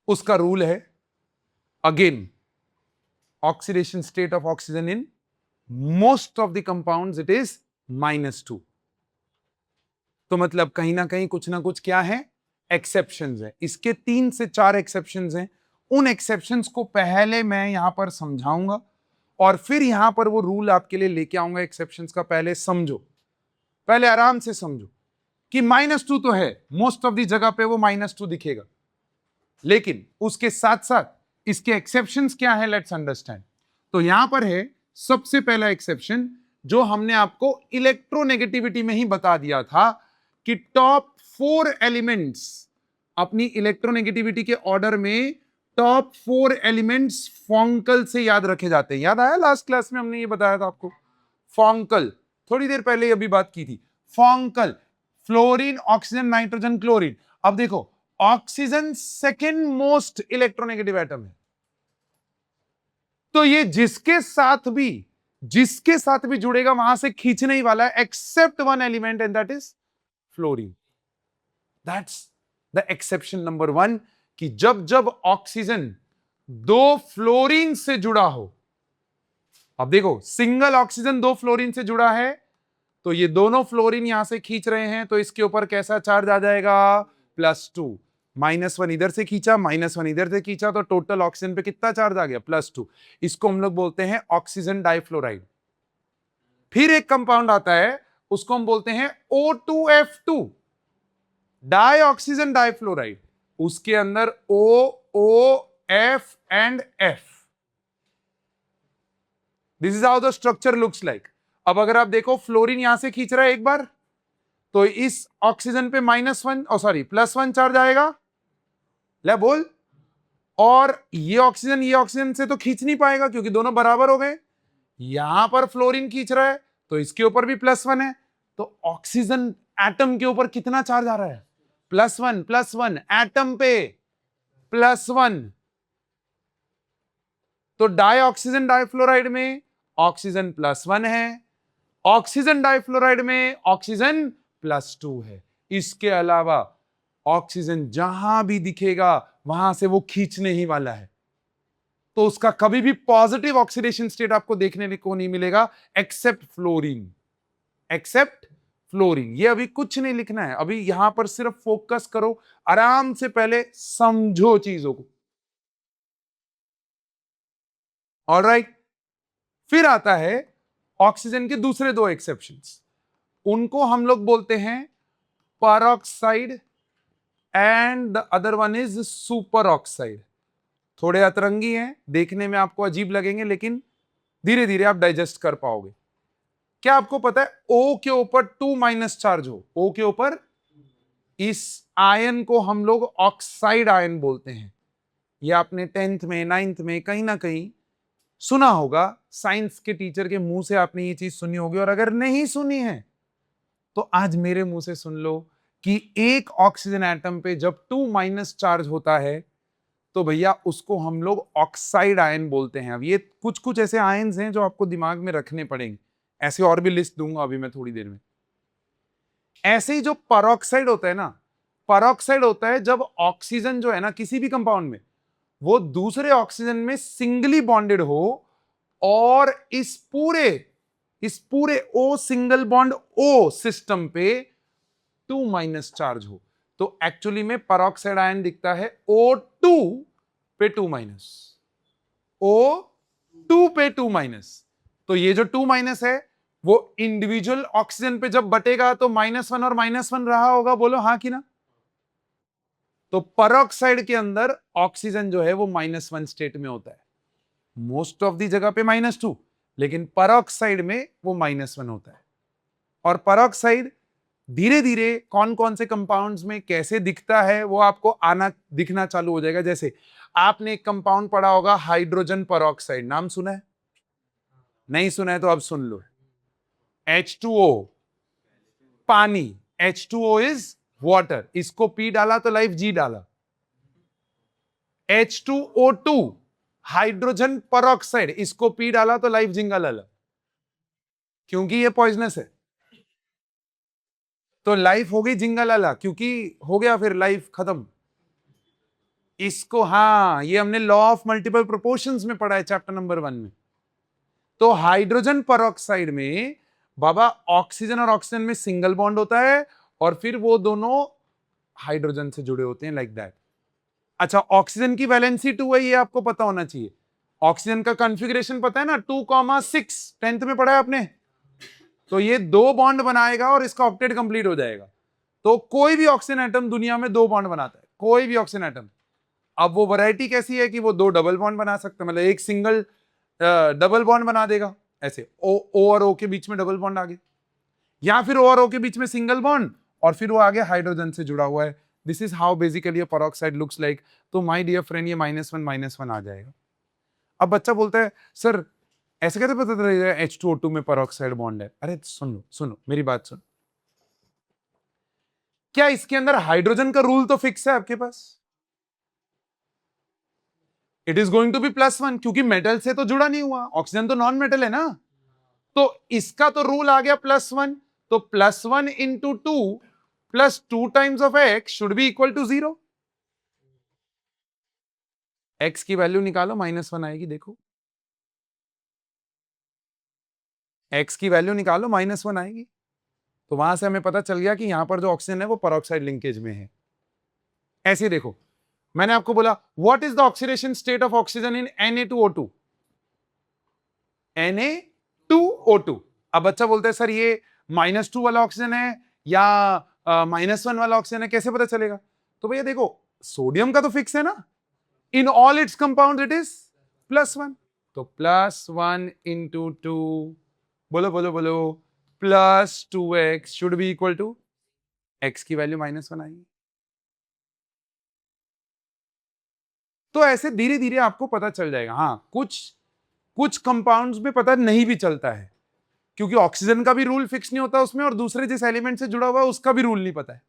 उसका रूल है again, oxidation state of oxygen in most of the compounds it is -2। तो मतलब कहीं ना कहीं कुछ ना कुछ क्या है? एक्सेप्शंस है। इसके 3 से 4 एक्सेप्शंस हैं। उन एक्सेप्शंस को पहले मैं यहां पर समझाऊंगा और फिर यहां पर वो रूल आपके लिए लेके आऊंगा एक्सेप्शंस का। पहले समझो, पहले आराम से समझो कि -2 तो है, मोस्ट ऑफ दी जगह पे वो -2 दिखेगा, लेकिन उसके साथ साथ इसके एक्सेप्शंस क्या है, लेट्स अंडरस्टैंड। तो यहां पर है सबसे पहला एक्सेप्शन जो हमने आपको इलेक्ट्रोनेगेटिविटी में ही बता दिया था कि टॉप 4 एलिमेंट्स अपनी इलेक्ट्रोनेगेटिविटी के ऑर्डर में, टॉप 4 एलिमेंट्स फॉन्कल से याद रखे जाते हैं। याद आया? लास्ट क्लास में हमने ये बताया था आपको, फॉन्कल, थोड़ी देर पहले ही अभी बात की थी। फॉन्कल, फ्लोरीन, ऑक्सीजन, नाइट्रोजन, क्लोरीन। अब देखो oxygen second most electronegative atom है, तो ये जिसके साथ भी जुड़ेगा वहां से खींचने ही वाला है, except one element and that is fluorine. That's the exception number 1 कि जब जब ऑक्सीजन 2 फ्लोरीन से जुड़ा हो, अब देखो सिंगल ऑक्सीजन 2 फ्लोरीन से जुड़ा है तो ये दोनों फ्लोरीन यहां से खींच रहे हैं, तो इसके ऊपर कैसा चार्ज आ जाएगा? +2। -1 इधर से खींचा, -1 इधर से खींचा, तो टोटल ऑक्सीजन पे कितना चार्ज आ गया? +2। इसको हम लोग बोलते हैं ऑक्सीजन डाइफ्लोराइड। फिर एक कंपाउंड आता है उसको हम बोलते हैं O2F2, डाई ऑक्सीजन डाइफ्लोराइड। उसके अंदर O, O, F and F। This is how the structure looks like. अब अगर आप देखो फ्लोरीन यहां से खींच रहा है एक बार, तो इस ऑक्सीजन पे -1 +1 चार्ज आएगा, ले बोल। और ये ऑक्सीजन से तो खींच नहीं पाएगा क्योंकि दोनों बराबर हो गए। यहां पर फ्लोरीन खींच रहा है तो इसके ऊपर भी +1 है, तो ऑक्सीजन एटम के ऊपर कितना चार्ज आ रहा है? +1 एटम पे +1। तो डाइऑक्सीजन डाइफ्लोराइड में ऑक्सीजन +1 है, ऑक्सीजन डाइफ्लोराइड में ऑक्सीजन +2 है। इसके अलावा ऑक्सीजन जहां भी दिखेगा वहां से वो खींचने ही वाला है, तो उसका कभी भी पॉजिटिव ऑक्सीडेशन स्टेट आपको देखने को नहीं मिलेगा एक्सेप्ट फ्लोरीन। Accept fluorine. ये अभी कुछ नहीं लिखना है, अभी यहां पर सिर्फ फोकस करो, आराम से पहले समझो चीजों को। ऑलराइट, फिर आता है ऑक्सीजन के दूसरे दो एक्सेप्शंस, उनको हम लोग बोलते हैं peroxide and the other one is super oxide. थोड़े अतरंगी हैं, देखने में आपको अजीब लगेंगे, लेकिन धीरे धीरे आप डाइजेस्ट कर पाओगे। क्या आपको पता है O के ऊपर 2- चार्ज हो, O के ऊपर, इस आयन को हम लोग ऑक्साइड आयन बोलते हैं। ये आपने 10th में 9th में कहीं ना कहीं सुना होगा, साइंस के टीचर के मुंह से आपने ये चीज सुनी होगी, और अगर नहीं सुनी है तो आज मेरे मुंह से सुन लो कि एक ऑक्सीजन एटम पे जब 2- चार्ज होता है तो भैया उसको हम लोग ऑक्साइड आयन बोलते हैं। अब ये कुछ कुछ ऐसे आयन्स हैं जो आपको दिमाग में रखने पड़ेंगे, ऐसे और भी लिस्ट दूंगा अभी मैं थोड़ी देर में। ऐसे ही जो परऑक्साइड होता है ना, परऑक्साइड होता है जब ऑक्सीजन जो है ना किसी भी कंपाउंड में, वो दूसरे ऑक्सीजन में सिंगली बॉन्डेड हो और इस पूरे O single bond O system पे 2- चार्ज हो, तो एक्चुअली में परऑक्साइड आयन दिखता है O2 पे 2-, O2 पे 2-। तो ये जो 2- है वो इंडिविजुअल ऑक्सीजन पे जब बटेगा तो -1 और -1 रहा होगा, बोलो हाँ कि ना। तो परऑक्साइड के अंदर ऑक्सीजन जो है वो -1 स्टेट में होता है, मोस्ट ऑफ दी जगह पे -2, लेकिन परऑक्साइड में वो -1 होता है। और परऑक्साइड धीरे धीरे कौन कौन से कंपाउंड्स में कैसे दिखता है वो आपको दिखना चालू हो जाएगा। जैसे आपने एक कंपाउंड पढ़ा होगा हाइड्रोजन परऑक्साइड, नाम सुना है? नहीं सुना है तो अब सुन लो। H2O पानी, H2O इज वाटर, इसको पी डाला तो लाइफ जी डाला। H2O2 हाइड्रोजन परऑक्साइड, इसको पी डाला तो लाइफ जिंगा लाला, क्योंकि ये पॉइजनस है। तो लाइफ हो गई जिंगा लाला, क्योंकि हो गया फिर लाइफ खत्म। इसको, हाँ, ये हमने लॉ ऑफ मल्टीपल प्रोपोर्शंस में पढ़ा है चैप्टर नंबर 1 में। तो हाइड्रोजन परऑक्साइड में बाबा ऑक्सीजन और ऑक्सीजन में सिंगल बॉन्ड होता है और फिर वो दोनों हाइड्रोजन से जुड़े होते हैं, लाइक दैट। अच्छा, ऑक्सीजन की वैलेंसी 2 है, ये आपको पता होना चाहिए। ऑक्सीजन का कॉन्फ़िगरेशन पता है ना, 2,6, 10th में पढ़ा है आपने। तो ये 2 बॉन्ड बनाएगा और इसका ऑक्टेट कंप्लीट हो जाएगा। तो कोई भी ऑक्सीजन एटम दुनिया में 2 बॉन्ड बनाता है, कोई भी ऑक्सीजन एटम। अब वो वैरायटी कैसी है कि वो 2 डबल बॉन्ड बना सकता है, मतलब एक सिंगल डबल बॉन्ड बना देगा, ऐसे ओ और ओ के बीच में डबल बॉन्ड आ गया, या फिर ओ और ओ के बीच में सिंगल बॉन्ड और फिर वो आगे हाइड्रोजन से जुड़ा हुआ है। This is how basically peroxide looks like. तो माय डियर फ्रेंड, ये -1 आ जाएगा। अब बच्चा बोलता है सर ऐसे कैसे पता चलेगा H2O2 में परऑक्साइड बॉन्ड है? अरे सुनो सुनो मेरी बात सुन, क्या इसके अंदर हाइड्रोजन का रूल तो फिक्स है आपके पास? It is going to be +1, क्योंकि मेटल से तो जुड़ा नहीं हुआ, ऑक्सीजन तो नॉन मेटल है ना। तो इसका तो रूल आ गया +1, तो +1 into 2 +2 times of x should be equal to 0। x की वैल्यू निकालो, -1 आएगी, देखो x की वैल्यू निकालो, -1 आएगी। तो वहां से हमें पता चल गया कि यहां पर जो ऑक्सीजन है वो परऑक्साइड लिंकेज में है। ऐसे देखो, मैंने आपको बोला what is the oxidation state of oxygen in Na2O2? Na2O2। अब बच्चा बोलता है सर ये -2 वाला ऑक्सीजन है या -1 वाला ऑक्सीजन है, कैसे पता चलेगा? तो भैया देखो, सोडियम का तो फिक्स है ना, in all its compound it is +1, तो +1 इंटू 2, बोलो बोलो बोलो, +2x should be equal to x की वैल्यू -1 आएगी। तो ऐसे धीरे धीरे आपको पता चल जाएगा। हाँ, कुछ कुछ कंपाउंड्स में पता नहीं भी चलता है, क्योंकि ऑक्सीजन का भी रूल फिक्स नहीं होता उसमें, और दूसरे जिस एलिमेंट से जुड़ा हुआ है उसका भी रूल नहीं पता है।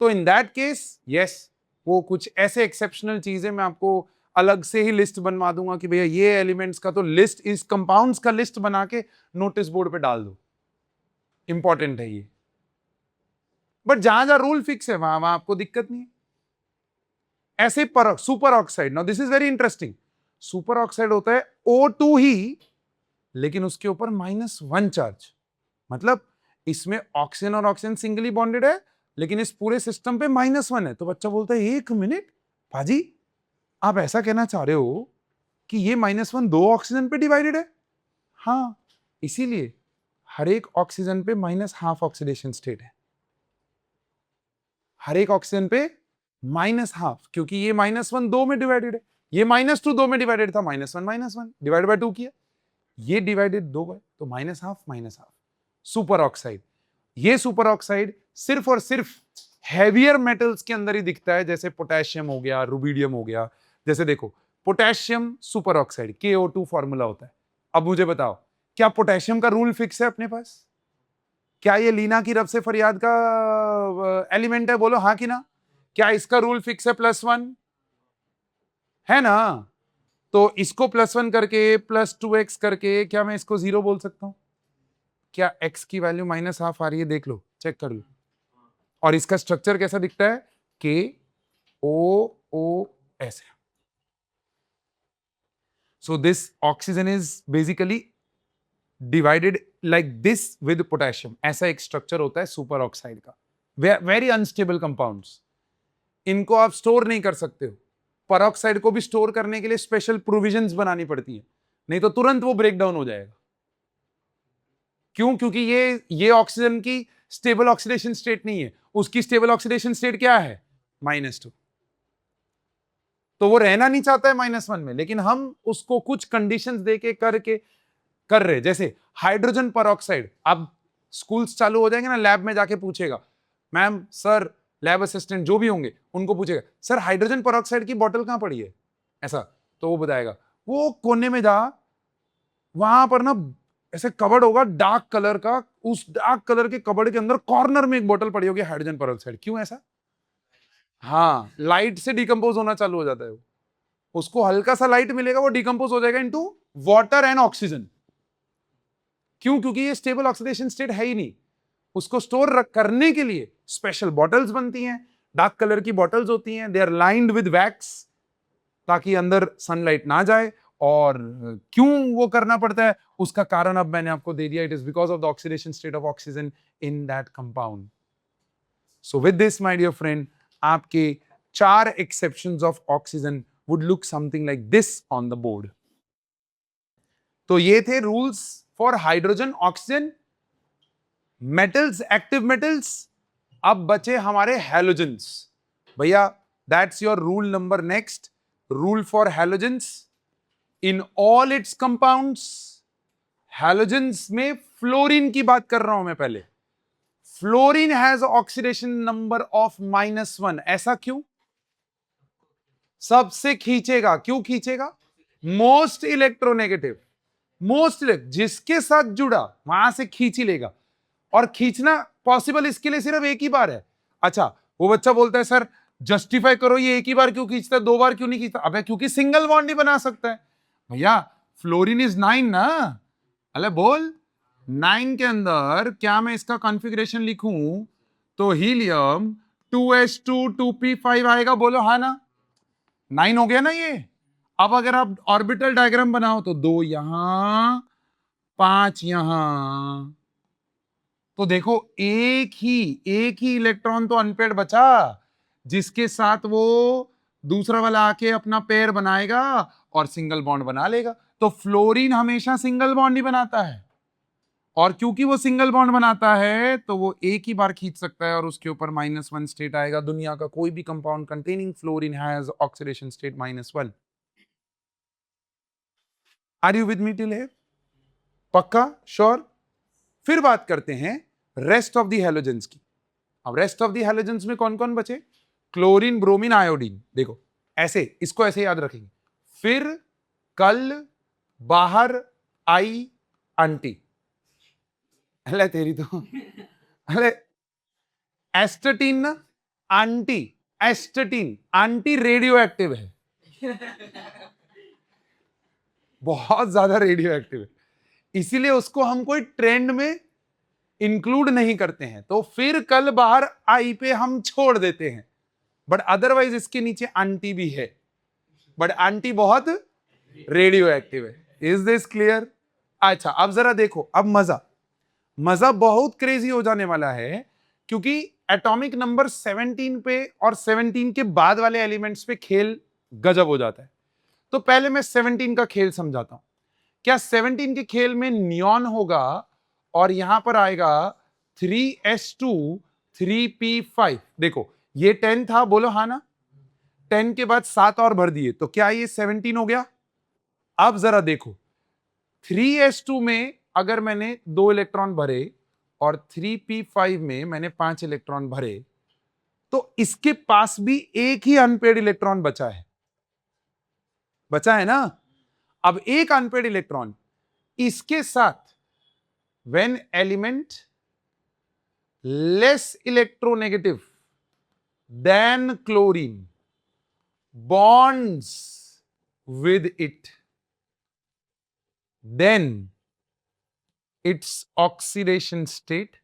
तो इन दैट केस यस, वो कुछ ऐसे एक्सेप्शनल चीजें मैं आपको अलग से ही लिस्ट बनवा दूंगा कि भैया ये एलिमेंट्स का तो लिस्ट, इस कंपाउंड्स का लिस्ट बना के नोटिस बोर्ड पे डाल दो, इंपॉर्टेंट है ये। बट जहां जहां रूल फिक्स है वहां वहां आपको दिक्कत नहीं है। ऐसे पर super oxide, now this is very interesting. Super oxide होता है O2 ही, लेकिन उसके ऊपर -1 चार्ज। मतलब इसमें ऑक्सीजन और ऑक्सीजन सिंगली बॉन्डेड है, लेकिन इस पूरे सिस्टम पे -1 है। तो बच्चा बोलता है 1 मिनट भाजी, आप ऐसा कहना चाह रहे हो कि ये -1 दो ऑक्सीजन पे डिवाइडेड है? हाँ, इसीलिए हर एक ऑक्सीजन पे -½ ऑक्सीडेशन स्टेट है। हर एक ऑक्सीजन पे -½ क्योंकि ये -1 दो में डिवाइडेड है, ये -2 दो में डिवाइडेड था, -1 डिवाइड बाय 2 किया, ये डिवाइडेड 2 बाय, तो -½ सुपर ऑक्साइड। ये सुपर ऑक्साइड सिर्फ और सिर्फ हैवियर मेटल्स के अंदर ही दिखता है, जैसे पोटेशियम हो गया, रुबिडियम हो गया। जैसे देखो, potassium super oxide KO2 formula होता है। अब मुझे बताओ, क्या पोटेशियम का रूल फिक्स है अपने पास? क्या ये लीना की रब से फरियाद का एलिमेंट है? बोलो हाँ कि ना। क्या इसका रूल फिक्स है +1? है ना। तो इसको +1 करके +2x करके क्या मैं इसको 0 बोल सकता हूं? क्या x की वैल्यू -½ आ रही है? देख लो, चेक कर लो। और इसका स्ट्रक्चर कैसा दिखता है? KOOS। So this oxygen is basically divided like this with potassium। ऐसा एक स्ट्रक्चर होता है सुपर ऑक्साइड का। वेरी अनस्टेबल कंपाउंड्स, इनको आप स्टोर नहीं कर सकते हो। परऑक्साइड को भी स्टोर करने के लिए स्पेशल प्रोविजंस बनानी पड़ती है, नहीं तो तुरंत वो ब्रेक डाउन हो जाएगा। क्यों? क्योंकि ये ऑक्सीजन की स्टेबल ऑक्सीडेशन स्टेट नहीं है, उसकी स्टेबल ऑक्सीडेशन स्टेट क्या है? -2। तो वो रहना नहीं चाहता है -1 में, लेकिन हम उसको कुछ कंडीशंस देके करके कर रहे। जैसे हाइड्रोजन परऑक्साइड, अब स्कूल्स चालू हो जाएंगे ना, लैब में जाके पूछेगा, मैम सर, लैब असिस्टेंट जो भी होंगे उनको पूछेगा, सर हाइड्रोजन परऑक्साइड की बोतल कहां पड़ी है? ऐसा तो वो बताएगा, वो कोने में जा, वहां पर ना ऐसे कबर्ड होगा डार्क कलर का, उस डार्क कलर के कबर्ड के अंदर कॉर्नर में एक बोतल पड़ी होगी हाइड्रोजन परऑक्साइड। क्यों ऐसा? हाँ, लाइट से डिकम्पोज होना चालू हो जाता है। उसको हल्का सा लाइट मिलेगा, वो डिकम्पोज हो जाएगा इनटू वाटर एंड ऑक्सीजन। क्यों? क्योंकि ये स्टेबल ऑक्सीडेशन स्टेट है ही नहीं। उसको स्टोर करने के लिए स्पेशल बॉटल्स बनती हैं, डार्क कलर की बॉटल्स होती हैं, they are lined with wax, ताकि अंदर सनलाइट ना जाए। और क्यों वो करना पड़ता है, उसका कारण अब मैंने आपको दे दिया। It is because of the oxidation state of oxygen in that compound. So with this my dear friend, आपके 4 exceptions of oxygen would look something like this on the board. तो ये थे rules for hydrogen, oxygen, metals, active metals. अब बचे हमारे halogens. भैया that's your rule number next, rule for halogens in all its compounds. Halogens में fluorine की बात कर रहा हूं मैं पहले। Fluorine has oxidation number of -1। ऐसा क्यों? सबसे खींचेगा। क्यों खींचेगा? मोस्ट इलेक्ट्रोनेगेटिव, जिसके साथ जुड़ा वहां से खींच ही लेगा। और खींचना पॉसिबल इसके लिए सिर्फ एक ही बार है। अच्छा, वो बच्चा बोलता है सर जस्टिफाई करो, ये एक ही बार क्यों खींचता है, 2 बार क्यों नहीं खींचता? अबे क्योंकि सिंगल बॉन्ड नहीं बना सकता है भैया। फ्लोरीन इज 9 ना। अरे बोल, 9 के अंदर क्या मैं इसका कॉन्फ़िगरेशन लिखूं तो हीलियम 2s2 2p5 आएगा? बोलो हाँ ना। 9 हो गया ना ये। अब अगर आप ऑर्बिटल डायग्राम बनाओ तो 2 यहां, 5 यहां, तो देखो एक ही इलेक्ट्रॉन तो अनपेयर्ड बचा, जिसके साथ वो दूसरा वाला आके अपना पेयर बनाएगा और सिंगल बॉन्ड बना लेगा। तो फ्लोरीन हमेशा सिंगल बॉन्ड ही बनाता है, और क्योंकि वो सिंगल बॉन्ड बनाता है तो वो एक ही बार खींच सकता है और उसके ऊपर -1 स्टेट आएगा। दुनिया का कोई भी compound containing fluorine has oxidation state -1। Are you with me till here? पक्का? श्योर? फिर बात करते हैं रेस्ट ऑफ दी हैलोजेंस की। अब रेस्ट ऑफ दी हैलोजेंस में कौन कौन बचे? Chlorine, bromine, iodine. देखो ऐसे, इसको ऐसे याद रखेंगे। फिर कल बाहर आई आंटी। अरे तेरी तो अरे एस्टेटिन ना, आंटी, एस्टेटिन, आंटी रेडियो एक्टिव है, बहुत ज्यादा रेडियो एक्टिव है, इसीलिए उसको हम कोई ट्रेंड में इंक्लूड नहीं करते हैं। तो फिर कल बाहर आई पे हम छोड़ देते हैं, बट अदरवाइज इसके नीचे आंटी भी है, बट आंटी बहुत रेडियो एक्टिव है। Is this clear? अच्छा अब जरा देखो, अब मजा बहुत क्रेजी हो जाने वाला है, क्योंकि एटॉमिक नंबर 17 पे और 17 के बाद वाले एलिमेंट्स पे खेल गजब हो जाता है। तो पहले मैं 17 का खेल समझाता हूं। क्या 17 के खेल में नियॉन होगा और यहां पर आएगा 3s2 3p5। देखो ये 10 था, बोलो हाँ ना? 10 के बाद 7 और भर दिए, तो क्या ये 17 हो गया? अब जरा देखो 3s2 में अगर मैंने 2 इलेक्ट्रॉन भरे और 3p5 में मैंने 5 इलेक्ट्रॉन भरे, तो इसके पास भी एक ही अनपेड इलेक्ट्रॉन बचा है ना? अब एक अनपेड इलेक्ट्रॉन इसके साथ when element less electronegative than chlorine bonds with it, then its oxidation state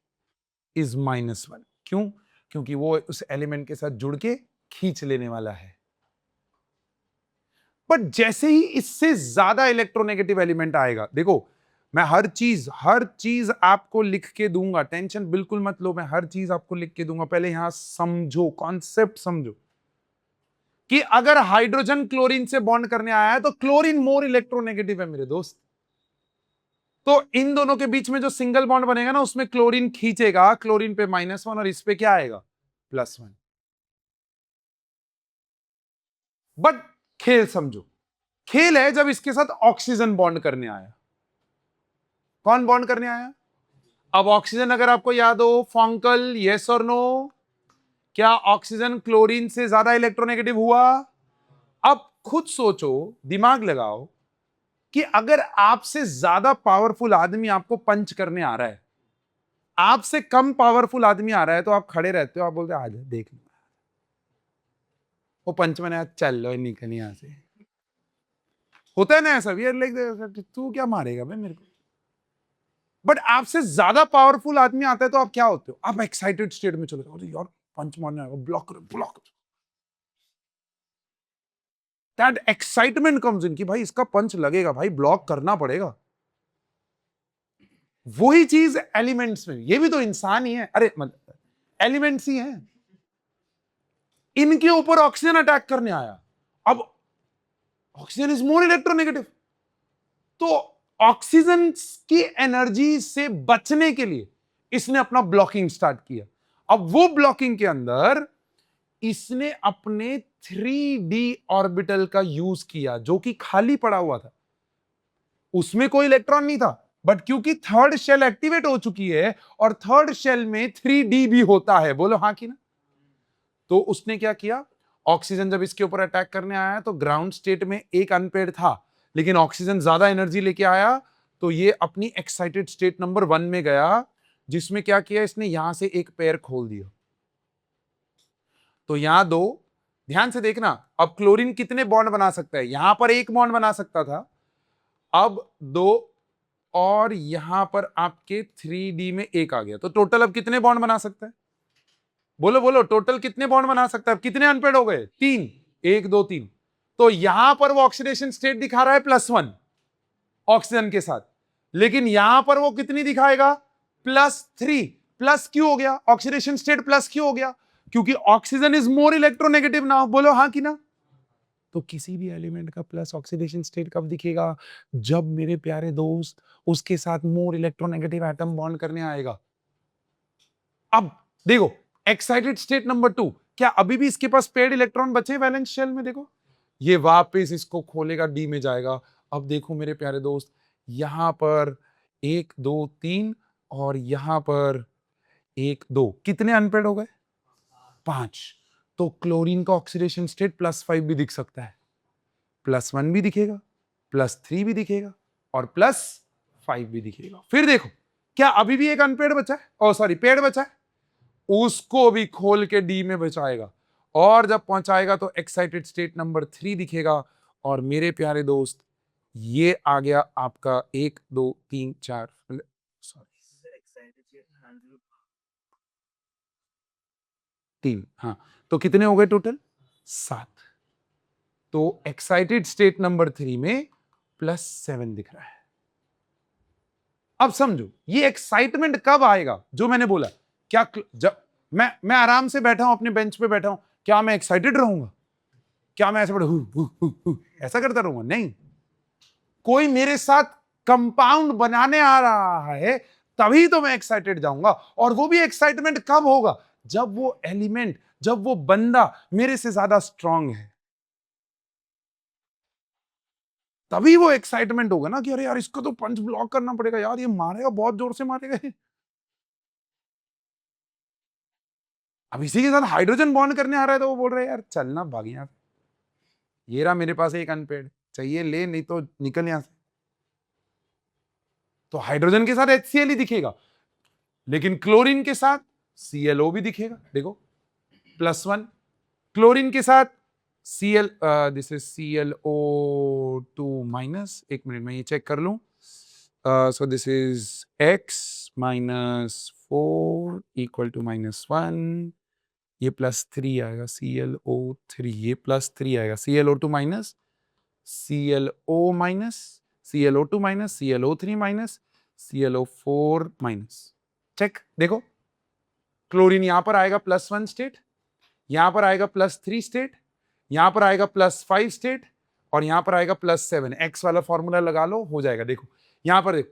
is -1। क्यों? क्योंकि वो उस एलिमेंट के साथ जुड़ के खींच लेने वाला है। बट जैसे ही इससे ज्यादा इलेक्ट्रोनेगेटिव एलिमेंट आएगा, देखो मैं हर चीज आपको लिख के दूंगा, टेंशन बिल्कुल मत लो, मैं हर चीज आपको लिख के दूंगा। पहले यहां समझो, कॉन्सेप्ट समझो कि अगर हाइड्रोजन क्लोरीन से बॉन्ड करने आया है तो क्लोरीन मोर इलेक्ट्रोनेगेटिव है मेरे दोस्त। तो इन दोनों के बीच में जो सिंगल बॉन्ड बनेगा ना, उसमें क्लोरीन खींचेगा क्लोरीन पे -1 और इस पे क्या आएगा? +1। बट खेल समझो, खेल है जब इसके साथ ऑक्सीजन बॉन्ड करने आया। कौन बॉन्ड करने आया? अब ऑक्सीजन अगर आपको याद हो, फॉन्कल, यस और नो, क्या ऑक्सीजन क्लोरीन से ज्यादा इलेक्ट्रोनेगेटिव हुआ? अब खुद सोचो, दिमाग लगाओ कि अगर आपसे ज्यादा पावरफुल आदमी आपको पंच करने आ रहा है, आपसे कम पावरफुल आदमी आ रहा है, तो आप खड़े रहते हो, आप बोलते हो आजा देख लो, वो पंच मैंने चल लो निकल यहां से। होता है ना ऐसा? वी आर लाइक तू क्या मारेगा भाई मेरे को। बट आपसे ज्यादा पावरफुल आदमी आता है तो आप क्या होते हो? आप एक्साइटेड स्टेट में चले जाओ, यार पंच मारने आएगा, block block. That excitement comes in कि भाई इसका पंच लगेगा, भाई ब्लॉक करना पड़ेगा। वही चीज एलिमेंट्स में, ये भी तो इंसान ही है, अरे मतलब एलिमेंट्स ही हैं। इनके ऊपर ऑक्सीजन अटैक करने आया, अब ऑक्सीजन इज मोर इलेक्ट्रोनेगेटिव, तो ऑक्सीजन की एनर्जी से बचने के लिए इसने अपना ब्लॉकिंग स्टार्ट किया। अब वो ब्लॉकिंग के अंदर इसने अपने 3d ऑर्बिटल का यूज किया, जो कि खाली पड़ा हुआ था, उसमें कोई इलेक्ट्रॉन नहीं था। बट क्योंकि थर्ड शेल एक्टिवेट हो चुकी है और थर्ड शेल में 3d भी होता है, बोलो हाँ कि ना? तो उसने क्या किया, ऑक्सीजन जब इसके ऊपर अटैक करने आया तो ग्राउंड स्टेट में एक अनपेड था, लेकिन ऑक्सीजन ज्यादा एनर्जी लेके आया, तो ये अपनी एक्साइटेड स्टेट नंबर 1 में गया, जिसमें क्या किया इसने, यहां से एक पेयर खोल दिया। तो यहां दो, ध्यान से देखना, अब क्लोरीन कितने बॉन्ड बना सकता है? यहां पर एक बॉन्ड बना सकता था, अब 2, और यहां पर आपके 3d में एक आ गया, तो टोटल अब कितने बॉन्ड बना सकता है? बोलो बोलो, टोटल कितने बॉन्ड बना सकता है? कितने अनपेड हो गए? 3, 1 2 3। तो यहां पर वो ऑक्सीडेशन स्टेट दिखा रहा है +1 ऑक्सीजन के साथ, लेकिन यहां पर वो कितनी दिखाएगा? +3। प्लस क्यों हो गया ऑक्सीडेशन स्टेट? प्लस क्यों हो गया? क्योंकि oxygen is more electronegative now, बोलो हाँ कि ना? तो किसी भी एलिमेंट का प्लस ऑक्सीडेशन स्टेट कब दिखेगा? जब मेरे प्यारे दोस्त उसके साथ मोर इलेक्ट्रोनेगेटिव एटम बॉन्ड करने आएगा। अब देखो एक्साइटेड स्टेट नंबर 2, क्या अभी भी इसके पास पेड इलेक्ट्रॉन बचे वैलेंस शेल में? देखो ये वापस इसको खोलेगा, डी में जाएगा, अब देखो मेरे प्यारे दोस्त, यहां पर 1 2 3 और यहां पर 1 2, कितने अनपेड हो गए? 5। तो क्लोरीन का ऑक्सीडेशन स्टेट +5 भी दिख सकता है, +1 भी दिखेगा, +3 भी दिखेगा और +5 भी दिखेगा। फिर देखो, क्या अभी भी एक अनपेड बचा है? ओ सॉरी, पेड़ बचा है, उसको भी खोल के डी में बचाएगा और जब पहुंचाएगा तो एक्साइटेड स्टेट नंबर 3 दिखेगा। और मेरे प्यारे दोस्त, ये आ गया आपका 1 2 3 4, सॉरी, 3, हाँ, तो कितने हो गए टोटल? 7। तो एक्साइटेड स्टेट नंबर 3 में +7 दिख रहा है। अब समझो, ये एक्साइटमेंट कब आएगा जो मैंने बोला? क्या जब मैं आराम से बैठा हूं, अपने बेंच पे बैठा हूं, क्या मैं एक्साइटेड रहूंगा? क्या मैं ऐसे बड़े ऐसा करता रहूंगा? नहीं। कोई मेरे साथ कंपाउंड बनाने आ रहा है, तभी तो मैं एक्साइटेड जाऊंगा। और वो भी एक्साइटमेंट कब होगा? जब वो एलिमेंट, जब वो बंदा मेरे से ज्यादा स्ट्रांग है, तभी वो एक्साइटमेंट होगा ना कि अरे यार, इसको तो पंच ब्लॉक करना पड़ेगा यार, ये मारेगा, बहुत जोर से मारेगा। अब इसी के साथ हाइड्रोजन बॉन्ड करने आ रहा है तो वो बोल रहे हैं यार चलना, भाग यहां से, ये रहा मेरे पास एक अनपेड, चाहिए ले, नहीं तो निकल यहां से। तो हाइड्रोजन के साथ HCl ही दिखेगा, लेकिन क्लोरीन के साथ ClO भी दिखेगा। देखो, +1, क्लोरीन के साथ Cl, दिस इज ClO2-, एक मिनट में ये चेक कर लूं। So this is X-4 equal to -1, ये +3 आएगा, ClO3, ये +3 आएगा, ClO2 minus, ClO minus, ClO2 minus, ClO3 minus, ClO4 minus. Check, देखो, क्लोरीन यहां पर आएगा +1 स्टेट, यहां पर आएगा +3 स्टेट, यहां पर आएगा +5 स्टेट और यहां पर आएगा +7। एक्स वाला फॉर्मूला लगा लो, हो जाएगा। देखो यहां पर, देखो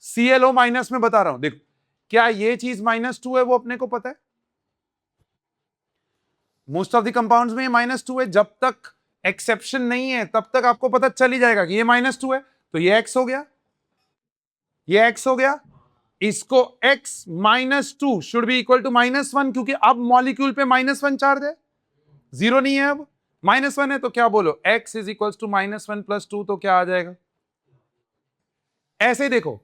ClO माइनस में बता रहा हूं, देखो क्या ये चीज -2 है, वो अपने को पता है। मोस्ट ऑफ द कंपाउंड्स में ये -2 है, जब तक एक्सेप्शन नहीं है तब तक आपको पता चल ही जाएगा कि ये -2 है, तो ये x हो गया, ये x हो गया, इसको x -2 should be equal to -1, क्योंकि अब मॉलिक्यूल पे -1 चार्ज है, 0 नहीं है, अब -1 है, तो क्या बोलो, x इज इक्वल टू -1 + 2, तो क्या आ जाएगा? ऐसे देखो,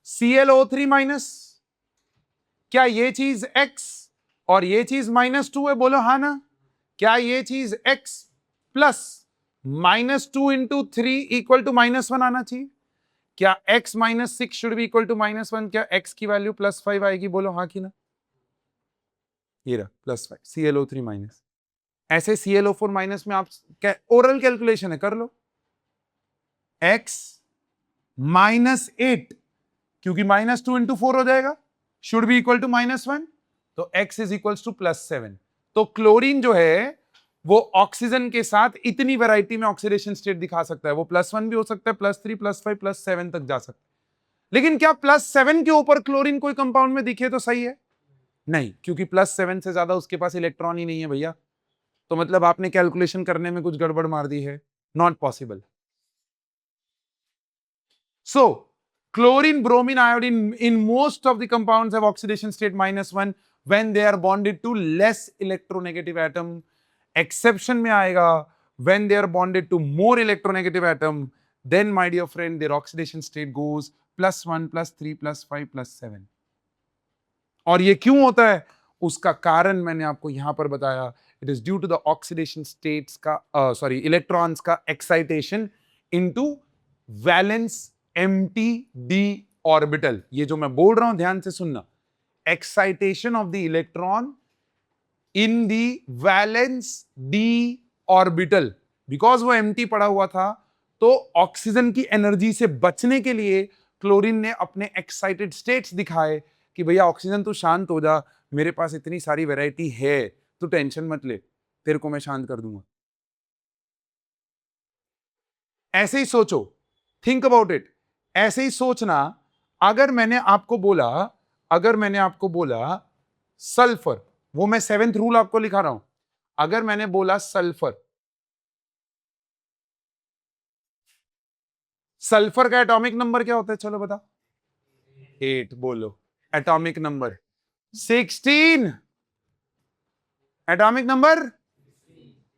ClO3 माइनस, क्या ये चीज x और ये चीज -2 है? बोलो हाँ ना। क्या ये चीज x plus -2 into 3 equal to -1 आना चाहिए? क्या x -6 should be equal to -1? क्या x की वैल्यू +5 आएगी? बोलो हाँ कि ना। ये रहा +5, ClO3 माइनस। ऐसे ClO4 माइनस में आप ओरल कैलकुलेशन है, कर लो, x -8, क्योंकि -2 इंटू 4 हो जाएगा, शुड बी इक्वल टू -1, तो x इज इक्वल टू +7। तो क्लोरीन जो है वो ऑक्सीजन के साथ इतनी वैरायटी में ऑक्सीडेशन स्टेट दिखा सकता है, वो +1 भी हो सकता है, +3, +5, +7 तक जा सकता है। लेकिन क्या +7 के ऊपर क्लोरीन कोई कंपाउंड में दिखे तो सही है? नहीं, क्योंकि +7 से ज्यादा उसके पास इलेक्ट्रॉन ही नहीं है भैया। तो मतलब आपने कैलकुलेशन करने में कुछ गड़बड़ मार दी है, not possible. So chlorine, bromine, iodine in most of the compounds have oxidation state -1 when they are bonded to less electronegative atom. Exception में आएगा when they are bonded to more electronegative atom, then my dear friend their oxidation state goes +1, +3, +5, +7. और ये क्यों होता है? उसका कारण मैंने आपको यहां पर बताया, it is due to the oxidation states का, सॉरी, इलेक्ट्रॉन्स का excitation into valence empty D orbital. ये जो मैं बोल रहा हूं ध्यान से सुनना, excitation of the electron in the valence D orbital, because वो एम्प्टी पड़ा हुआ था, तो ऑक्सीजन की एनर्जी से बचने के लिए क्लोरीन ने अपने एक्साइटेड स्टेट्स दिखाए कि भैया ऑक्सीजन तू शांत हो जा, मेरे पास इतनी सारी वैरायटी है, तू टेंशन मत ले, तेरे को मैं शांत कर दूंगा। ऐसे ही सोचो, थिंक अबाउट इट, ऐसे ही सोचना, अगर मैंने आपको बोला, अगर मैंने आपको बोला सल्फर, वो मैं 7th रूल आपको लिखा रहा हूं, अगर मैंने बोला सल्फर, सल्फर का एटॉमिक नंबर क्या होता है, चलो बता। 8 बोलो। Atomic number 16। एटॉमिक नंबर,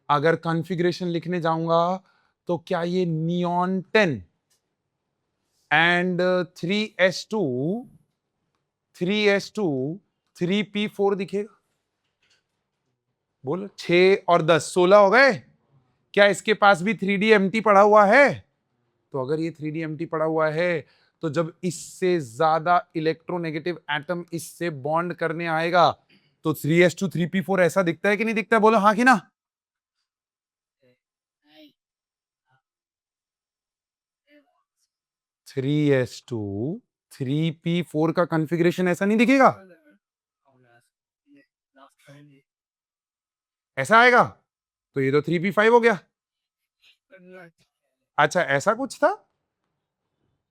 अगर कॉन्फ़िगरेशन लिखने जाऊंगा तो क्या ये नियॉन 10 एंड 3s2 3p4 दिखेगा? बोलो 6 और 10 16 हो गए। क्या इसके पास भी 3D एम्प्टी पड़ा हुआ है? तो अगर ये 3D एम्प्टी पड़ा हुआ है तो जब इससे ज्यादा इलेक्ट्रोनेगेटिव एटम इससे बॉन्ड करने आएगा तो 3s2 3p4 ऐसा दिखता है कि नहीं दिखता है? बोलो हाँ कि ना। 3s2 3p4 का कॉन्फ़िगरेशन ऐसा नहीं दिखेगा? ऐसा आएगा तो ये तो 3p5 हो गया। अच्छा ऐसा कुछ था,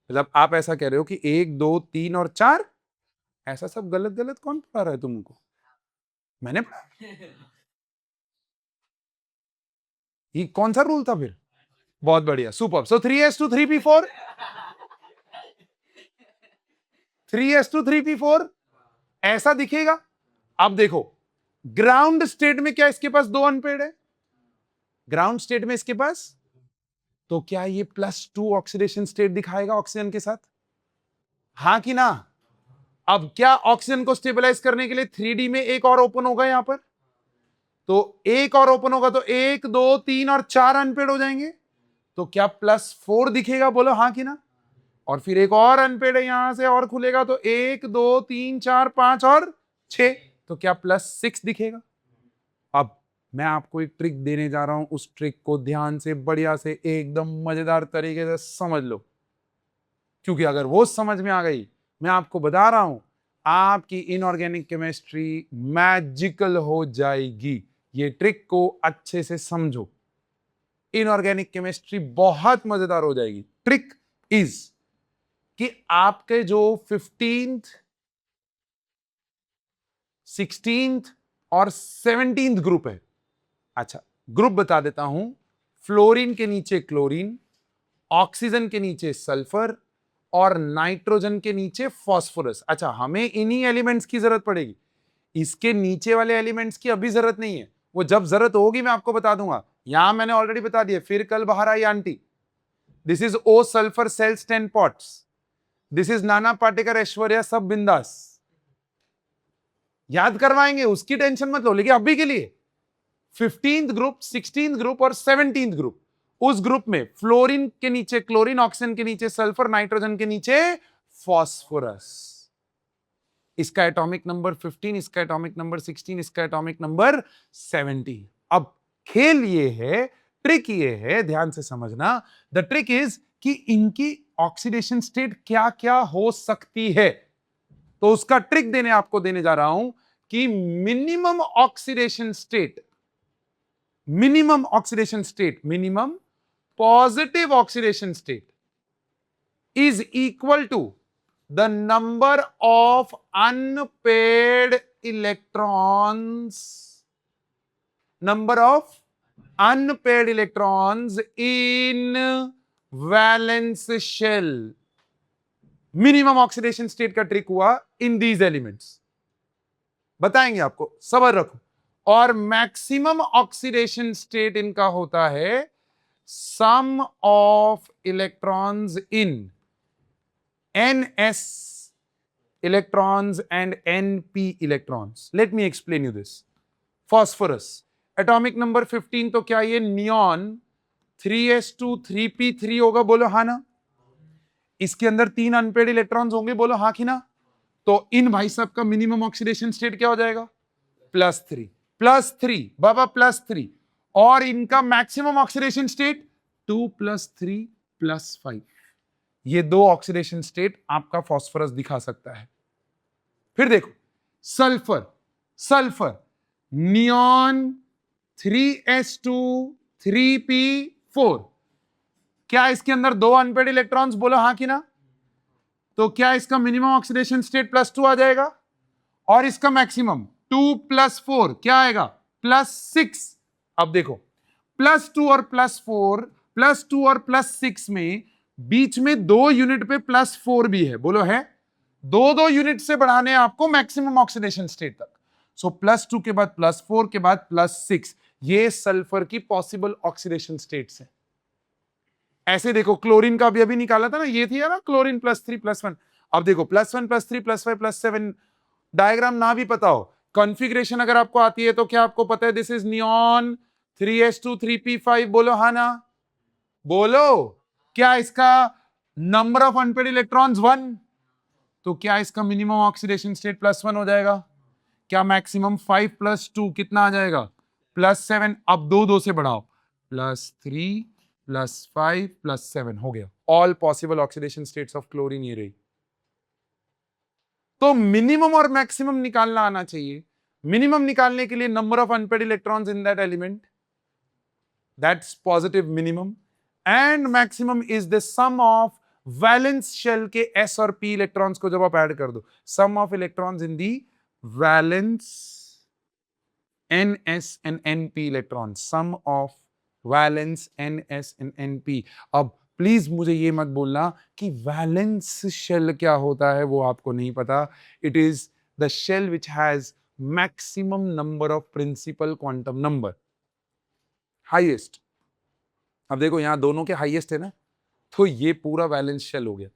मतलब आप ऐसा कह रहे हो कि 1 2 3 और 4 ऐसा सब गलत गलत कौन पढ़ा रहा है तुमको? मैंने ये कौन सा रूल था फिर? बहुत बढ़िया, सुपर। सो 3s2 3p4 3s2 3p4 ऐसा दिखेगा। अब देखो ग्राउंड स्टेट में क्या इसके पास 2 अनपेड है? ग्राउंड स्टेट में इसके पास, तो क्या ये +2 ऑक्सीडेशन स्टेट दिखाएगा ऑक्सीजन के साथ? हां कि ना? अब क्या ऑक्सीजन को स्टेबलाइज करने के लिए 3D में एक और ओपन होगा यहां पर, तो एक और ओपन होगा तो 1 2 3 और 4 अनपेड हो जाएंगे, तो क्या +4 दिखेगा? बोलो हां कि ना। और फिर एक और अनपेड है यहां से और खुलेगा तो 1 2 3 4 5 और 6, तो क्या +6 दिखेगा? अब मैं आपको एक ट्रिक देने जा रहा हूं, उस ट्रिक को ध्यान से बढ़िया से एकदम मजेदार तरीके से समझ लो, क्योंकि अगर वो समझ में आ गई, मैं आपको बता रहा हूं आपकी इनऑर्गेनिक केमिस्ट्री मैजिकल हो जाएगी। ये ट्रिक को अच्छे से समझो, इनऑर्गेनिक केमिस्ट्री बहुत मजेदार हो जाएगी। ट्रिक इज कि आपके जो 15th 16th और 17th ग्रुप है, अच्छा ग्रुप बता देता हूं, फ्लोरीन के नीचे क्लोरीन, ऑक्सीजन के नीचे सल्फर और नाइट्रोजन के नीचे फास्फोरस। अच्छा हमें इन्हीं एलिमेंट्स की जरूरत पड़ेगी, इसके नीचे वाले एलिमेंट्स की अभी जरूरत नहीं है, वो जब जरूरत होगी मैं आपको बता दूंगा। यहां मैंने ऑलरेडी बता दिया, फिर कल बाहर आई aunty. This is O sulphur sells 10 pots, this is Nana Patekar Aishwarya सब बिंदास, याद करवाएंगे उसकी टेंशन मत लो। लेकिन अभी के लिए 15th ग्रुप 16th ग्रुप और 17th ग्रुप, उस ग्रुप में फ्लोरीन के नीचे क्लोरीन, ऑक्सीजन के नीचे सल्फर, नाइट्रोजन के नीचे फास्फोरस। इसका एटॉमिक नंबर 15, इसका एटॉमिक नंबर 16, इसका एटॉमिक नंबर 17। अब खेल ये है, ट्रिक ये है, ध्यान से समझना। द ट्रिक इज कि इनकी ऑक्सीडेशन स्टेट क्या क्या हो सकती है, तो उसका ट्रिक आपको देने जा रहा हूं कि minimum oxidation state, minimum positive oxidation state is equal to the number of unpaired electrons in valence shell। Minimum oxidation state का ट्रिक हुआ इन दीज एलिमेंट्स, बताएंगे आपको, सबर रखो। और मैक्सिमम ऑक्सीडेशन स्टेट इनका होता है sum of electrons in ns electrons and np electrons। Let me explain you this। Phosphorus atomic number 15, तो क्या ये नियॉन 3s2 3p3 होगा? बोलो हाँ ना। इसके अंदर 3 अनपेड इलेक्ट्रॉन्स होंगे? बोलो हाँ कि ना। तो इन भाई साहब का मिनिमम ऑक्सीडेशन स्टेट क्या हो जाएगा? +3 बाबा +3। और इनका मैक्सिमम ऑक्सीडेशन स्टेट 2 + 3 + 5। ये 2 ऑक्सीडेशन स्टेट आपका फास्फोरस दिखा सकता है। फिर देखो सल्फर नियॉन 3s2 3p4, क्या इसके अंदर 2 अनपेड इलेक्ट्रॉन्स? बोलो हाँ कि ना। तो क्या इसका मिनिमम ऑक्सीडेशन स्टेट +2 आ जाएगा, और इसका मैक्सिमम 2 + 4 क्या आएगा? +6। अब देखो +2 और +4, +2 और +6 में बीच में 2 यूनिट पे +4 भी है, बोलो है? 2 यूनिट से बढ़ाने हैं आपको मैक्सिमम ऑक्सीडेशन स्टेट तक। सो +2 के बाद +4 के बाद +6, ये सल्फर की पॉसिबल ऑक्सीडेशन स्टेट्स है। ऐसे देखो, क्लोरीन का भी अभी निकाला था ना, ये थी ना क्लोरीन +3 +1। अब देखो +1 +3 +5 +7, डायग्राम ना भी पता हो, कॉन्फ़िगरेशन अगर आपको आती है तो क्या आपको पता है this is neon 3s2 3p5, बोलो हाँ ना, बोलो। क्या इसका नंबर ऑफ अनपेड इलेक्ट्रॉन्स 1, तो क्या इसका मिनिमम ऑक्सीडेशन स्टेट +1 हो जाएगा? क्या मैक्सिमम 5 + 2 कितना आ जाएगा? +7। अब 2 से बढ़ाओ, +3 +5 +7 हो गया। All possible oxidation states of chlorine ये रही। तो मिनिमम और मैक्सिमम निकालना आना चाहिए। मिनिमम निकालने के लिए number of unpaired electrons in that element, that's positive minimum, and maximum is the sum of valence shell के s और p इलेक्ट्रॉन्स को जब आप ऐड कर दो, sum of electrons in the valence ns and np electrons, sum of valence ns and np। अब please मुझे ये मत बोलना कि वैलेंस शेल क्या होता है, वो आपको नहीं पता। It is the shell which has maximum number of principal quantum number, highest. अब देखो यहां दोनों के हाईएस्ट है ना, तो ये पूरा वैलेंस शेल हो गया।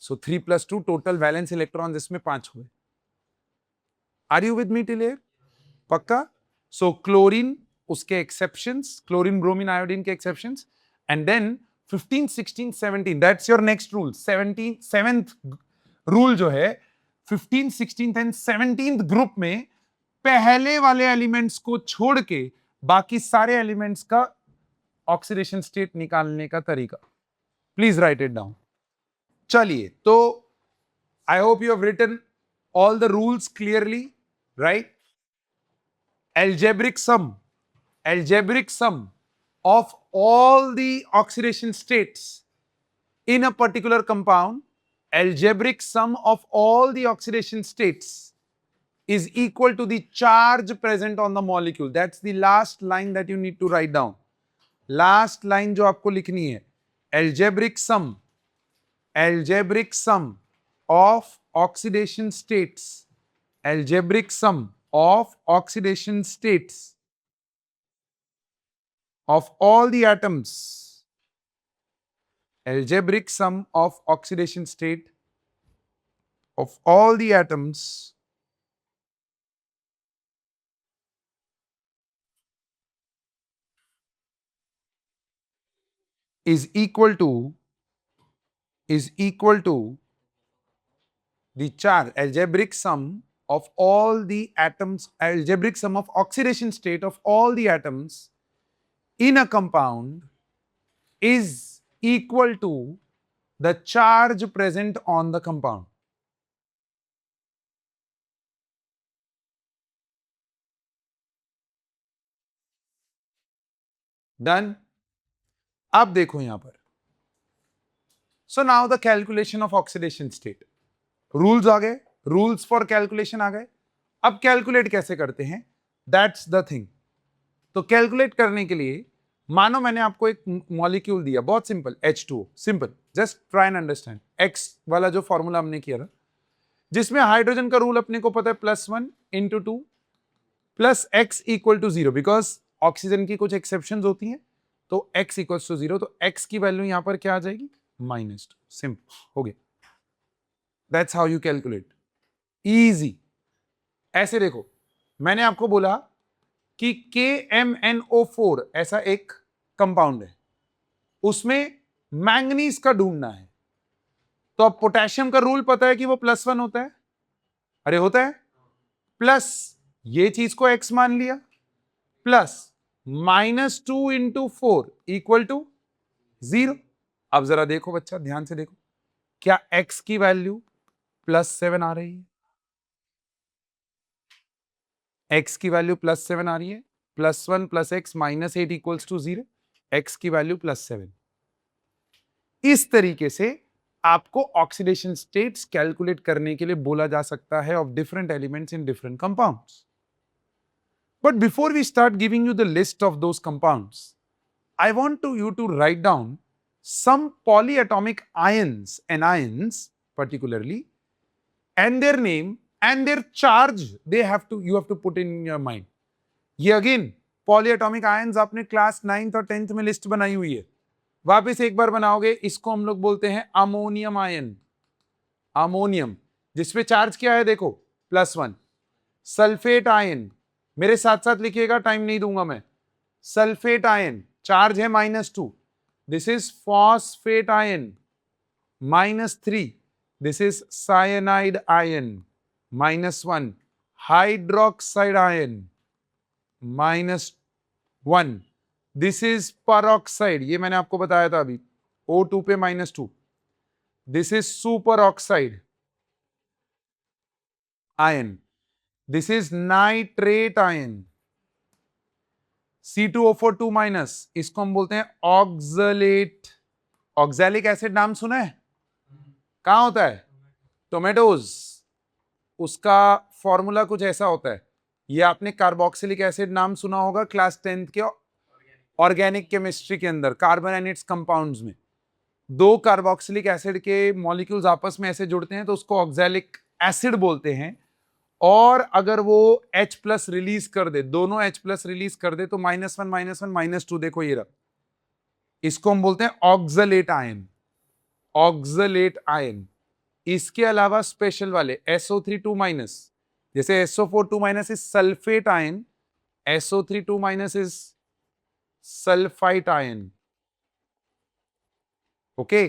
सो 3 + 2 टोटल वैलेंस इलेक्ट्रॉन्स इसमें 5 हुए। Are you with me till here? पक्का? सो क्लोरीन उसके एक्सेप्शंस, क्लोरीन ब्रोमीन आयोडीन के exceptions, and then 15 16 17, that's your next rule. 7th rule जो है, 15 16 एंड 17th ग्रुप में पहले वाले एलिमेंट्स को छोड़ के बाकी सारे एलिमेंट्स का ऑक्सीडेशन स्टेट निकालने का तरीका, प्लीज राइट इट डाउन। चलिए, तो I hope you have written all the rules clearly, right? Algebraic sum of all the oxidation states in a particular compound, algebraic sum of all the oxidation states is equal to the charge present on the molecule. That's the last line that you need to write down. Last line जो आपको लिखनी है, algebraic sum of oxidation states, algebraic sum of oxidation states of all the atoms, algebraic sum of oxidation state of all the atoms is equal to the charge, algebraic sum of all the atoms, algebraic sum of oxidation state of all the atoms in a compound is equal to the charge present on the compound. Done? अब देखो यहां पर, so now the calculation of oxidation state, rules आ गए, rules for calculation आ गए। अब calculate कैसे करते हैं, दैट्स द थिंग। तो कैलकुलेट करने के लिए मानो मैंने आपको एक मॉलिक्यूल दिया, बहुत simple, H2O, simple, just try and understand. X वाला जो फॉर्मूला हमने किया था, जिसमें हाइड्रोजन का रूल अपने को पता है, +1 × 2 + x = 0, बिकॉज ऑक्सीजन की कुछ एक्सेप्शंस होती हैं, तो x = 0, तो x की वैल्यू यहां पर क्या आ जाएगी, -2। सिंपल हो गया। That's how you calculate, easy. ऐसे देखो, मैंने आपको बोला कि KMnO4 ऐसा एक कंपाउंड है, उसमें मैंगनीज का ढूंढना है। तो अब पोटेशियम का रूल पता है कि वो +1 होता है, अरे होता है, प्लस ये चीज को x मान लिया, प्लस -2 × 4 = 0। अब जरा देखो बच्चा, ध्यान से देखो, क्या x की वैल्यू +7 आ रही है, x की वैल्यू +7 आ रही है, +1 + x -8 = 0, x की वैल्यू +7। इस तरीके से आपको ऑक्सीडेशन स्टेट्स कैलकुलेट करने के लिए बोला जा सकता है of different elements in different compounds. But before we start giving you the list of those compounds, I want you to write down some polyatomic ions, anions particularly, and their name and their charge, you have to put in your mind. ये again polyatomic ions आपने class 9th और 10th में list बनाई हुई है, वापस एक बार बनाओगे. इसको हम लोग बोलते हैं अमोनियम आयन. अमोनियम जिसपे चार्ज क्या है देखो, +1. सल्फेट आयन, मेरे साथ साथ लिखिएगा, टाइम नहीं दूंगा मैं. सल्फेट आयन चार्ज है -2. This is phosphate ion -3. This is cyanide ion -1. Hydroxide ion -1. This is peroxide, ये मैंने आपको बताया था अभी, O2 पे -2. This is super oxide ion. This is nitrate ion C2O4 2-, इसको हम बोलते हैं ऑक्सलेट. ऑक्सैलिक एसिड नाम सुना है, कहां होता है? टोमेटोज. उसका फॉर्मूला कुछ ऐसा होता है. ये आपने कार्बोक्सिलिक एसिड नाम सुना होगा क्लास 10th के ऑर्गेनिक केमिस्ट्री के अंदर, कार्बन एंड इट्स कंपाउंड्स में. दो कार्बोक्सिलिक एसिड के मॉलिक्यूल्स आपस में ऐसे जुड़ते हैं तो उसको ऑक्सैलिक एसिड बोलते हैं. और अगर वो H+ रिलीज कर दे, दोनों H+ रिलीज कर दे तो -1 -1 -2, देखो ये रहा, इसको हम बोलते हैं ऑक्सलेट आयन. Oxalate ion. इसके अलावा स्पेशल वाले SO3 2-, जैसे SO4 2- is sulphate ion, SO3 2- is sulphite ion. Okay.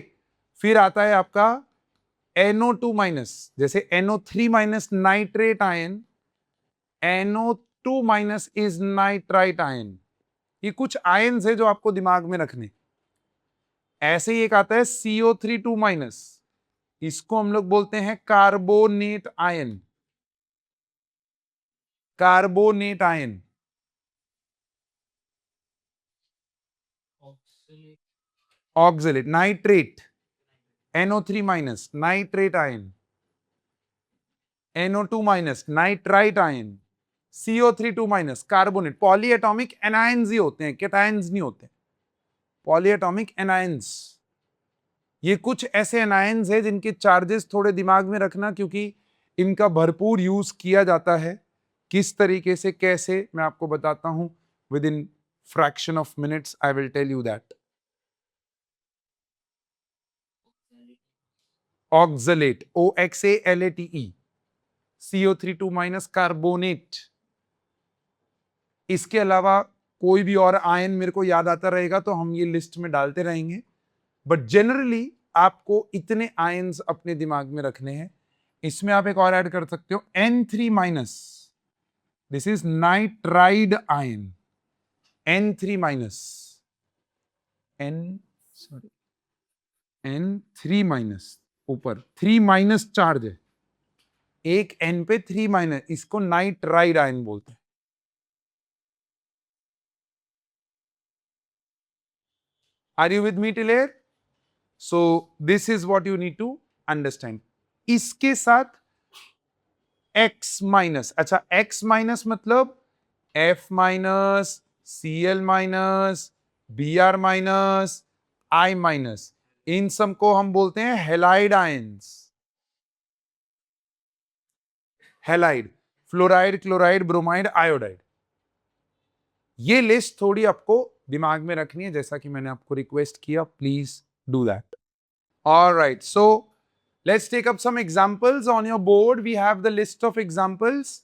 फिर आता है आपका NO2-, जैसे NO3- nitrate ion, NO2- is nitrite ion. ये कुछ आयन्स है जो आपको दिमाग में रखने. ऐसे ही एक आता है CO3 2-, इसको हम लोग बोलते हैं carbonate ion. Carbonate ion. Oxalate. Nitrate NO3- nitrate ion, NO2- nitrite ion, CO3 2- carbonate. Polyatomic anions ही होते हैं, कैटायंस नहीं होते. Polyatomic anions. ये कुछ ऐसे एनायंस है जिनके चार्जेस थोड़े दिमाग में रखना, क्योंकि इनका भरपूर यूज किया जाता है. किस तरीके से, कैसे, मैं आपको बताता हूं. Within fraction of minutes I will tell you that. Oxalate, OXALATE, CO3 2- carbonate. इसके अलावा कोई भी और आयन मेरे को याद आता रहेगा तो हम ये लिस्ट में डालते रहेंगे, बट जनरली आपको इतने आयन्स अपने दिमाग में रखने हैं. इसमें आप एक और ऐड कर सकते हो N3-, this is nitride ion. N3-, N3- ऊपर 3- चार्ज है, एक N पे 3-, इसको नाइट्राइड आयन बोलते हैं. Are you with me till here? So this is what you need to understand. इसके साथ X-, अच्छा X- मतलब F-, Cl-, Br-, I-, इन सब को हम बोलते हैं halide ions. Halide, fluoride, chloride, bromide, iodide. ये लिस्ट थोड़ी आपको दिमाग में रखनी है, जैसा कि मैंने आपको रिक्वेस्ट किया, please do that. Alright, so let's take up some examples. On your board we have the list of examples,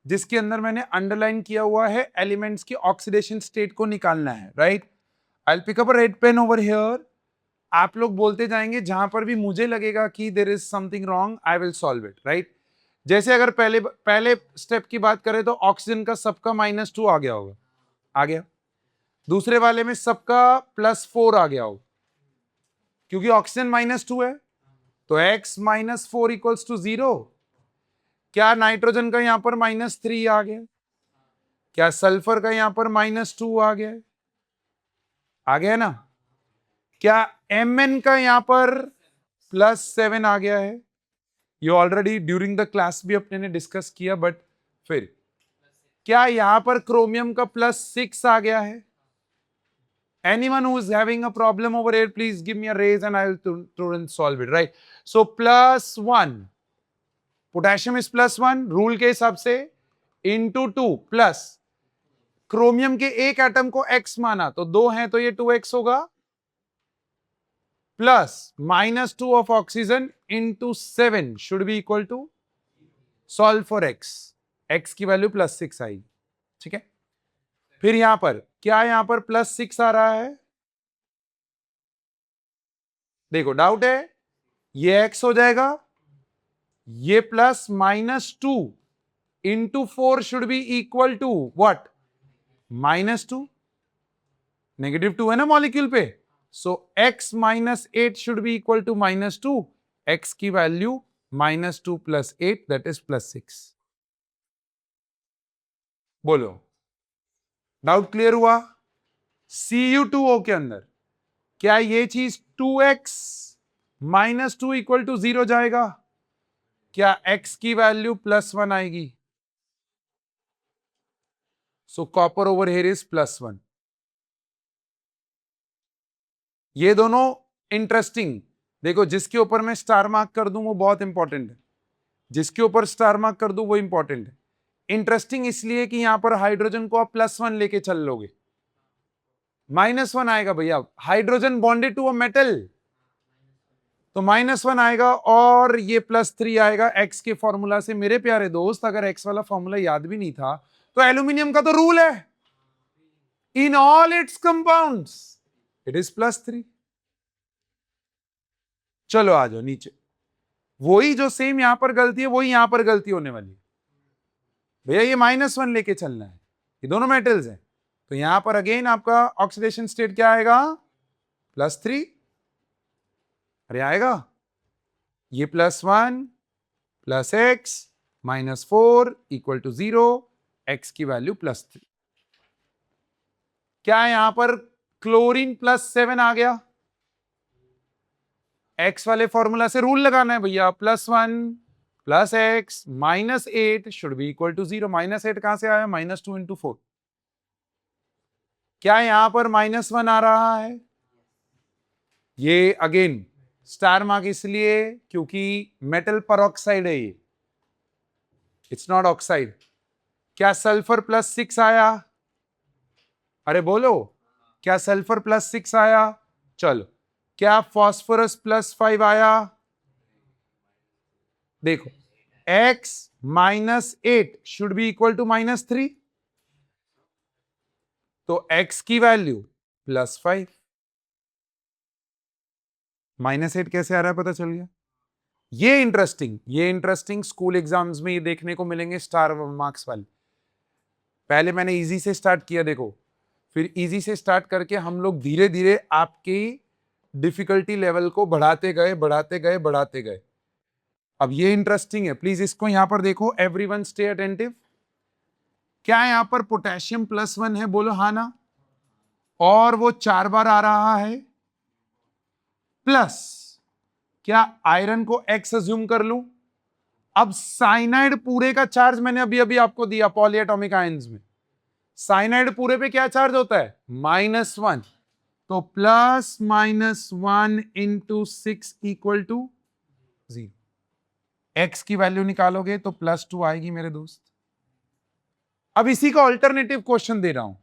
जिसके अंदर मैंने अंडरलाइन किया हुआ है एलिमेंट्स की ऑक्सीडेशन स्टेट को निकालना है. Right. I will pick up a red pen over here. आप लोग बोलते जाएंगे, जहां पर भी मुझे लगेगा कि there is something wrong I will solve it. Right. जैसे अगर पहले स्टेप की बात करें तो ऑक्सीजन का सबका -2 आ गया होगा, आ गया. दूसरे वाले में सबका +4 आ गया होगा, क्योंकि ऑक्सीजन -2 है, तो X - 4 = 0. क्या नाइट्रोजन का यहां पर -3 आ गया? क्या सल्फर का यहां पर -2 आ गया? आ गया ना? क्या Mn का यहां पर +7 आ गया है? ये ऑलरेडी ड्यूरिंग द क्लास भी अपने ने डिस्कस किया, बट फिर क्या यहां पर क्रोमियम का +6 आ गया है? Anyone who is having a problem over here, please give me a raise and I will throw and solve it, right? So +1, potassium is +1 rule के हिसाब से, इंटू 2 प्लस क्रोमियम के एक एटम को x माना तो 2 है तो ये 2x होगा, plus -2 of oxygen into 7 should be equal to, solve for x की वैल्यू +6 आई, ठीक है। फिर यहां पर क्या, यहां पर +6 आ रहा है, देखो डाउट है, ये x हो जाएगा, ये plus -2 into 4 should be equal to what, -2, -2 है ना मॉलिक्यूल पे, so x -8 should be equal to -2, x की वैल्यू -2 + 8 दैट इज +6। बोलो डाउट क्लियर हुआ? Cu2O के अंदर क्या ये चीज 2x -2 इक्वल टू 0 जाएगा? क्या x की वैल्यू +1 आएगी? सो कॉपर ओवर हियर इज +1। ये दोनों इंटरेस्टिंग, देखो जिसके ऊपर मैं स्टार मार्क कर दूं वो बहुत इंपॉर्टेंट है, जिसके ऊपर स्टार मार्क कर दूं वो इंपॉर्टेंट है। इंटरेस्टिंग इसलिए कि यहां पर हाइड्रोजन को आप +1 लेके चल लोगे, -1 आएगा भैया, hydrogen bonded to a metal, तो -1 आएगा और ये +3 आएगा x के फॉर्मूला से। मेरे प्यारे दोस्त, अगर x वाला फॉर्मूला याद भी नहीं था तो एल्यूमिनियम का तो रूल है, इन all its compounds it is +3। चलो आ जाओ नीचे, वही जो सेम यहां पर गलती है वही यहां पर गलती होने वाली है भैया, ये -1 लेके चलना है, ये दोनों मेटल्स हैं, तो यहां पर अगेन आपका ऑक्सीडेशन स्टेट क्या आएगा, +3। अरे आएगा, ये +1 + x -4 = 0, x की वैल्यू +3। क्या यहां पर क्लोरीन +7 आ गया? x वाले फॉर्मूला से रूल लगाना है भैया, +1 + x -8 should be equal to 0। -8 कहां से आया, -2 × 4। क्या यहां पर -1 आ रहा है? ये अगेन स्टार मार्क इसलिए क्योंकि मेटल परऑक्साइड है ये, इट्स नॉट ऑक्साइड। क्या सल्फर +6 आया? अरे बोलो, क्या सल्फर +6 आया? चलो, क्या फास्फोरस +5 आया? देखो x -8 should be equal to -3, तो x की वैल्यू +5। -8 कैसे आ रहा है पता चल गया? ये इंटरेस्टिंग स्कूल एग्जाम्स में ये देखने को मिलेंगे स्टार मार्क्स वाले। पहले मैंने इजी से स्टार्ट किया, देखो फिर इजी से स्टार्ट करके हम लोग धीरे धीरे आपकी डिफिकल्टी लेवल को बढ़ाते गए। अब ये इंटरेस्टिंग है, प्लीज इसको यहां पर देखो, एवरीवन स्टे अटेंटिव। क्या यहां पर पोटेशियम +1 है? बोलो हाँ ना, और वो 4 बार आ रहा है, प्लस क्या आयरन को x अज्यूम कर लूं? अब साइनाइड पूरे का चार्ज मैंने अभी अभी आपको दिया पॉलीएटॉमिक आयंस में, साइनाइड पूरे पे क्या चार्ज होता है, -1, तो +-1 × 6 = 0। x की वैल्यू निकालोगे तो +2 आएगी मेरे दोस्त। अब इसी का ऑल्टरनेटिव क्वेश्चन दे रहा हूं,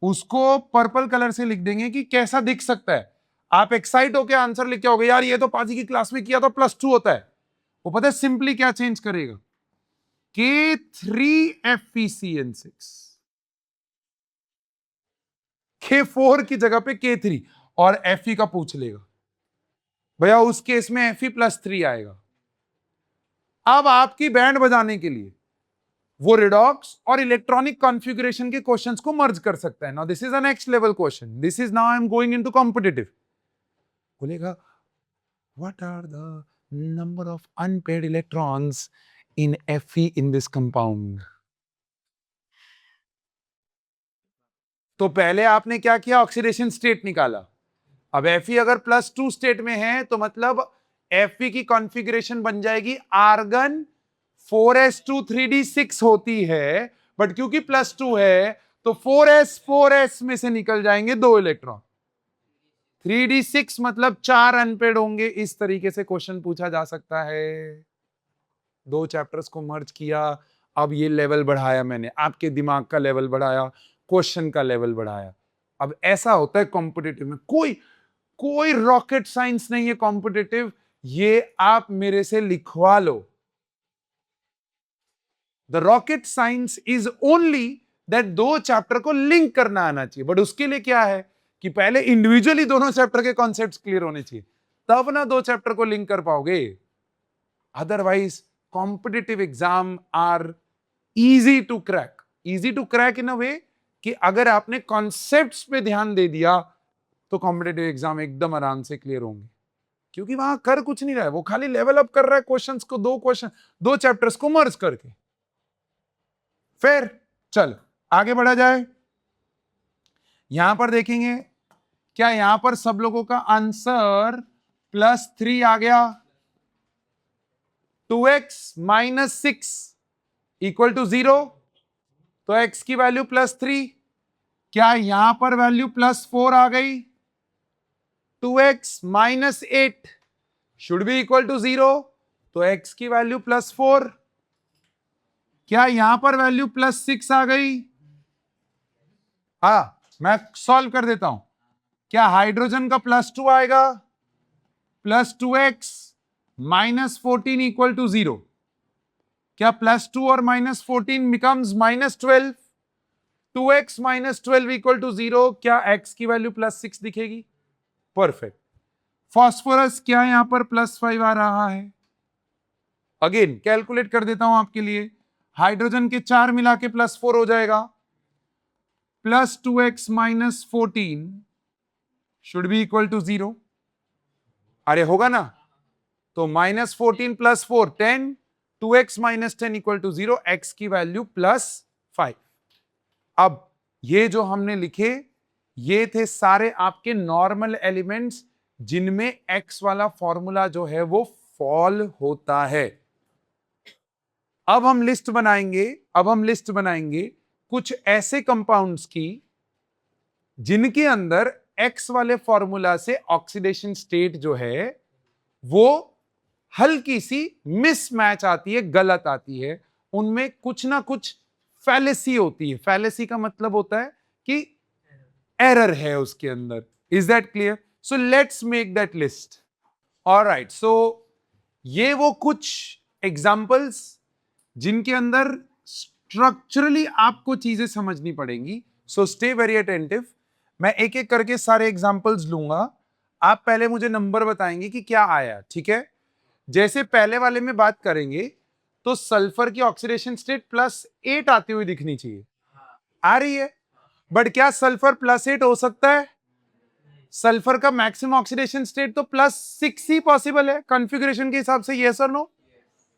उसको पर्पल कलर से लिख देंगे कि कैसा दिख सकता है। आप एक्साइट होकर आंसर लिख के आओगे, यार ये तो पाजी की क्लास में किया तो +2 होता है। वो पता है सिंपली क्या चेंज करेगा, K3FeCN6, K4 की जगह पे K3 और Fe का पूछ लेगा भैया, उस केस में Fe +3 आएगा। अब आपकी बैंड बजाने के लिए वो रिडॉक्स और इलेक्ट्रॉनिक कॉन्फ़िगरेशन के क्वेश्चंस को मर्ज कर सकता है। Now this is a next level question, this is now I am going into competitive. बोलेगा what are the number of unpaired electrons in Fe in this compound. तो पहले आपने क्या किया, ऑक्सीडेशन स्टेट निकाला। अब Fe अगर +2 स्टेट में है तो मतलब Fe की कॉन्फ़िगरेशन बन जाएगी आर्गन 4s2 3d6 होती है, बट क्योंकि +2 है तो 4s में से निकल जाएंगे 2 इलेक्ट्रॉन। 3d6 मतलब 4 अनपेड होंगे। इस तरीके से क्वेश्चन पूछा जा सकता है। 2 चैप्टर्स को मर्ज किया, अब ये लेवल बढ़ाया मैंने, आपके दिमाग का लेवल बढ़ाया, क्वेश्चन का लेवल बढ़ाया। अब ऐसा होता है कॉम्पिटिटिव में, कोई रॉकेट साइंस नहीं है कॉम्पिटिटिव, ये आप मेरे से लिखवा लो। The rocket science is only that 2 chapter को लिंक करना आना चाहिए। बट उसके लिए क्या है कि पहले इंडिविजुअली दोनों चैप्टर के कॉन्सेप्ट्स क्लियर होने चाहिए, तब ना 2 चैप्टर को लिंक कर पाओगे। Otherwise competitive exam are easy to crack in a way कि अगर आपने कॉन्सेप्ट्स पे ध्यान दे दिया तो कॉम्पिटिटिव एग्जाम एकदम आराम से क्लियर होंगे, क्योंकि वहां कर कुछ नहीं रहा है, वो खाली लेवल अप कर रहा है क्वेश्चंस को, 2 चैप्टर्स को मर्ज करके। फिर चल आगे बढ़ा जाए। यहां पर देखेंगे, क्या यहां पर सब लोगों का आंसर +3 आ गया? 2x - 6 = 0, तो x की वैल्यू +3। क्या यहां पर वैल्यू +4 आ गई? 2x - 8 should be equal to 0, तो x की वैल्यू +4। क्या यहां पर वैल्यू +6 आ गई? मैं सॉल्व कर देता हूं। क्या हाइड्रोजन का +2 आएगा? +2x - 14 = 0। क्या +2 और -14 becomes -12? 2x - 12 = 0। क्या x की वैल्यू +6 दिखेगी? परफेक्ट। फास्फोरस क्या यहां पर +5 आ रहा है? अगेन कैलकुलेट कर देता हूं आपके लिए। हाइड्रोजन के 4 मिला के +4 हो जाएगा। +2x - 14 should be equal to 0। अरे होगा ना? तो -14 + 4 10, 2x - 10 = 0, x की वैल्यू +5। अब ये जो हमने लिखे, ये थे सारे आपके नॉर्मल एलिमेंट्स जिनमें x वाला फॉर्मूला जो है वो फॉल होता है। अब हम लिस्ट बनाएंगे कुछ ऐसे कंपाउंड्स की जिनके अंदर x वाले फॉर्मूला से ऑक्सीडेशन स्टेट जो है वो हल्की सी मिसमैच आती है, गलत आती है। उनमें कुछ ना कुछ फैलेसी होती है। फैलेसी का मतलब होता है कि एरर है उसके अंदर। Is that clear? So let's make that list. Alright, so ये वो कुछ एग्जांपल्स जिनके अंदर स्ट्रक्चरली आपको चीजें समझनी पड़ेंगी। So stay very attentive. मैं एक एक करके सारे एग्जांपल्स लूंगा, आप पहले मुझे नंबर बताएंगे कि क्या आया, ठीक है? जैसे पहले वाले में बात करेंगे तो सल्फर की ऑक्सीडेशन स्टेट +8 आती हुई दिखनी चाहिए, आ रही है। बट क्या सल्फर +8 हो सकता है? सल्फर का मैक्सिमम ऑक्सीडेशन स्टेट तो +6 ही पॉसिबल है कॉन्फ़िगरेशन के हिसाब से, यस और no?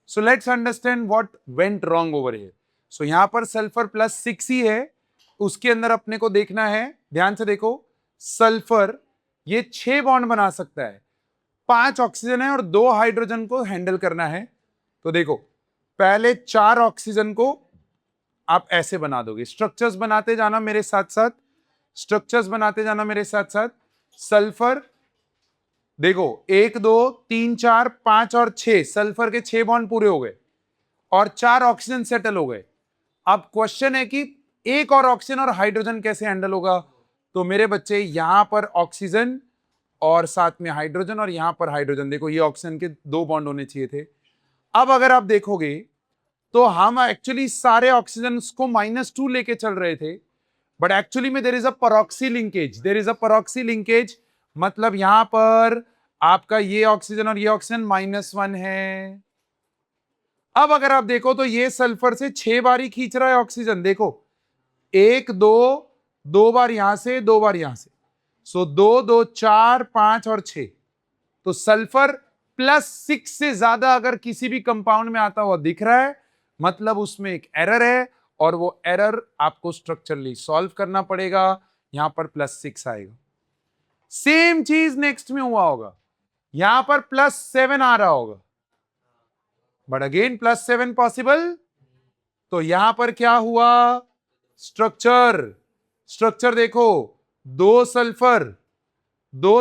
So let's understand what went wrong over here. So यहां पर सल्फर +6 ही है, उसके अंदर अपने को देखना है, ध्यान से देखो। सल्फर ये 6 बॉन्ड बना सकता है, 5 ऑक्सीजन है और 2 हाइड्रोजन को हैंडल करना है। तो देखो पहले 4 ऑक्सीजन को आप ऐसे बना दोगे। स्ट्रक्चर्स बनाते जाना मेरे साथ साथ। सल्फर देखो 1 2 3 4 5 और 6, सल्फर के 6 बॉन्ड पूरे हो गए और 4 ऑक्सीजन सेटल हो गए। अब क्वेश्चन है कि एक और ऑक्सीजन और हाइड्रोजन कैसे हैंडल होगा? तो मेरे बच्चे यहां पर ऑक्सीजन और साथ में हाइड्रोजन और यहां पर हाइड्रोजन, देखो ये ऑक्सीजन के 2 बॉन्ड होने चाहिए थे। अब अगर आप देखोगे तो हम एक्चुअली सारे ऑक्सीजन को -2 लेके चल रहे थे, बट एक्चुअली में देयर इज अ परॉक्सी लिंकेज। मतलब यहां पर आपका ये ऑक्सीजन और ये ऑक्सीजन -1 है। अब अगर आप देखो तो ये सल्फर से 6 बार ही खींच रहा है ऑक्सीजन, देखो 1 2 बार यहां से, 2 बार यहां से। सो 2 2 4 5 और 6, तो सल्फर +6 से ज्यादा अगर किसी भी कंपाउंड में आता हुआ दिख रहा है, मतलब उसमें एक एरर है और वो एरर आपको स्ट्रक्चरली सॉल्व करना पड़ेगा। यहां पर +6 आएगा। सेम चीज नेक्स्ट में हुआ होगा, यहां पर +7 आ रहा होगा, बट अगेन +7 पॉसिबल। तो यहां पर क्या हुआ? स्ट्रक्चर देखो, दो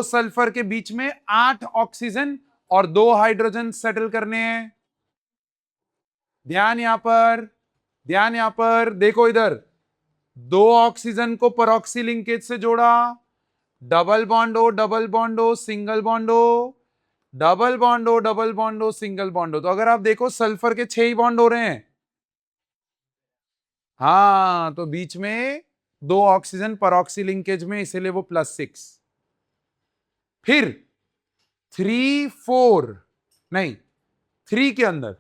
सल्फर के बीच में 8 ऑक्सीजन और 2 हाइड्रोजन सेटल करने हैं। ध्यान यहां पर देखो, इधर 2 ऑक्सीजन को परऑक्सी लिंकेज से जोड़ा, डबल बॉन्ड हो, सिंगल बॉन्ड हो, डबल बॉन्ड हो, सिंगल बॉन्ड हो। तो अगर आप देखो सल्फर के 6 ही बॉन्ड हो रहे हैं। हाँ, तो बीच में 2 ऑक्सीजन परऑक्सी लिंकेज में, इसीलिए वो +6। फिर 3 4 नहीं, 3 के अंदर,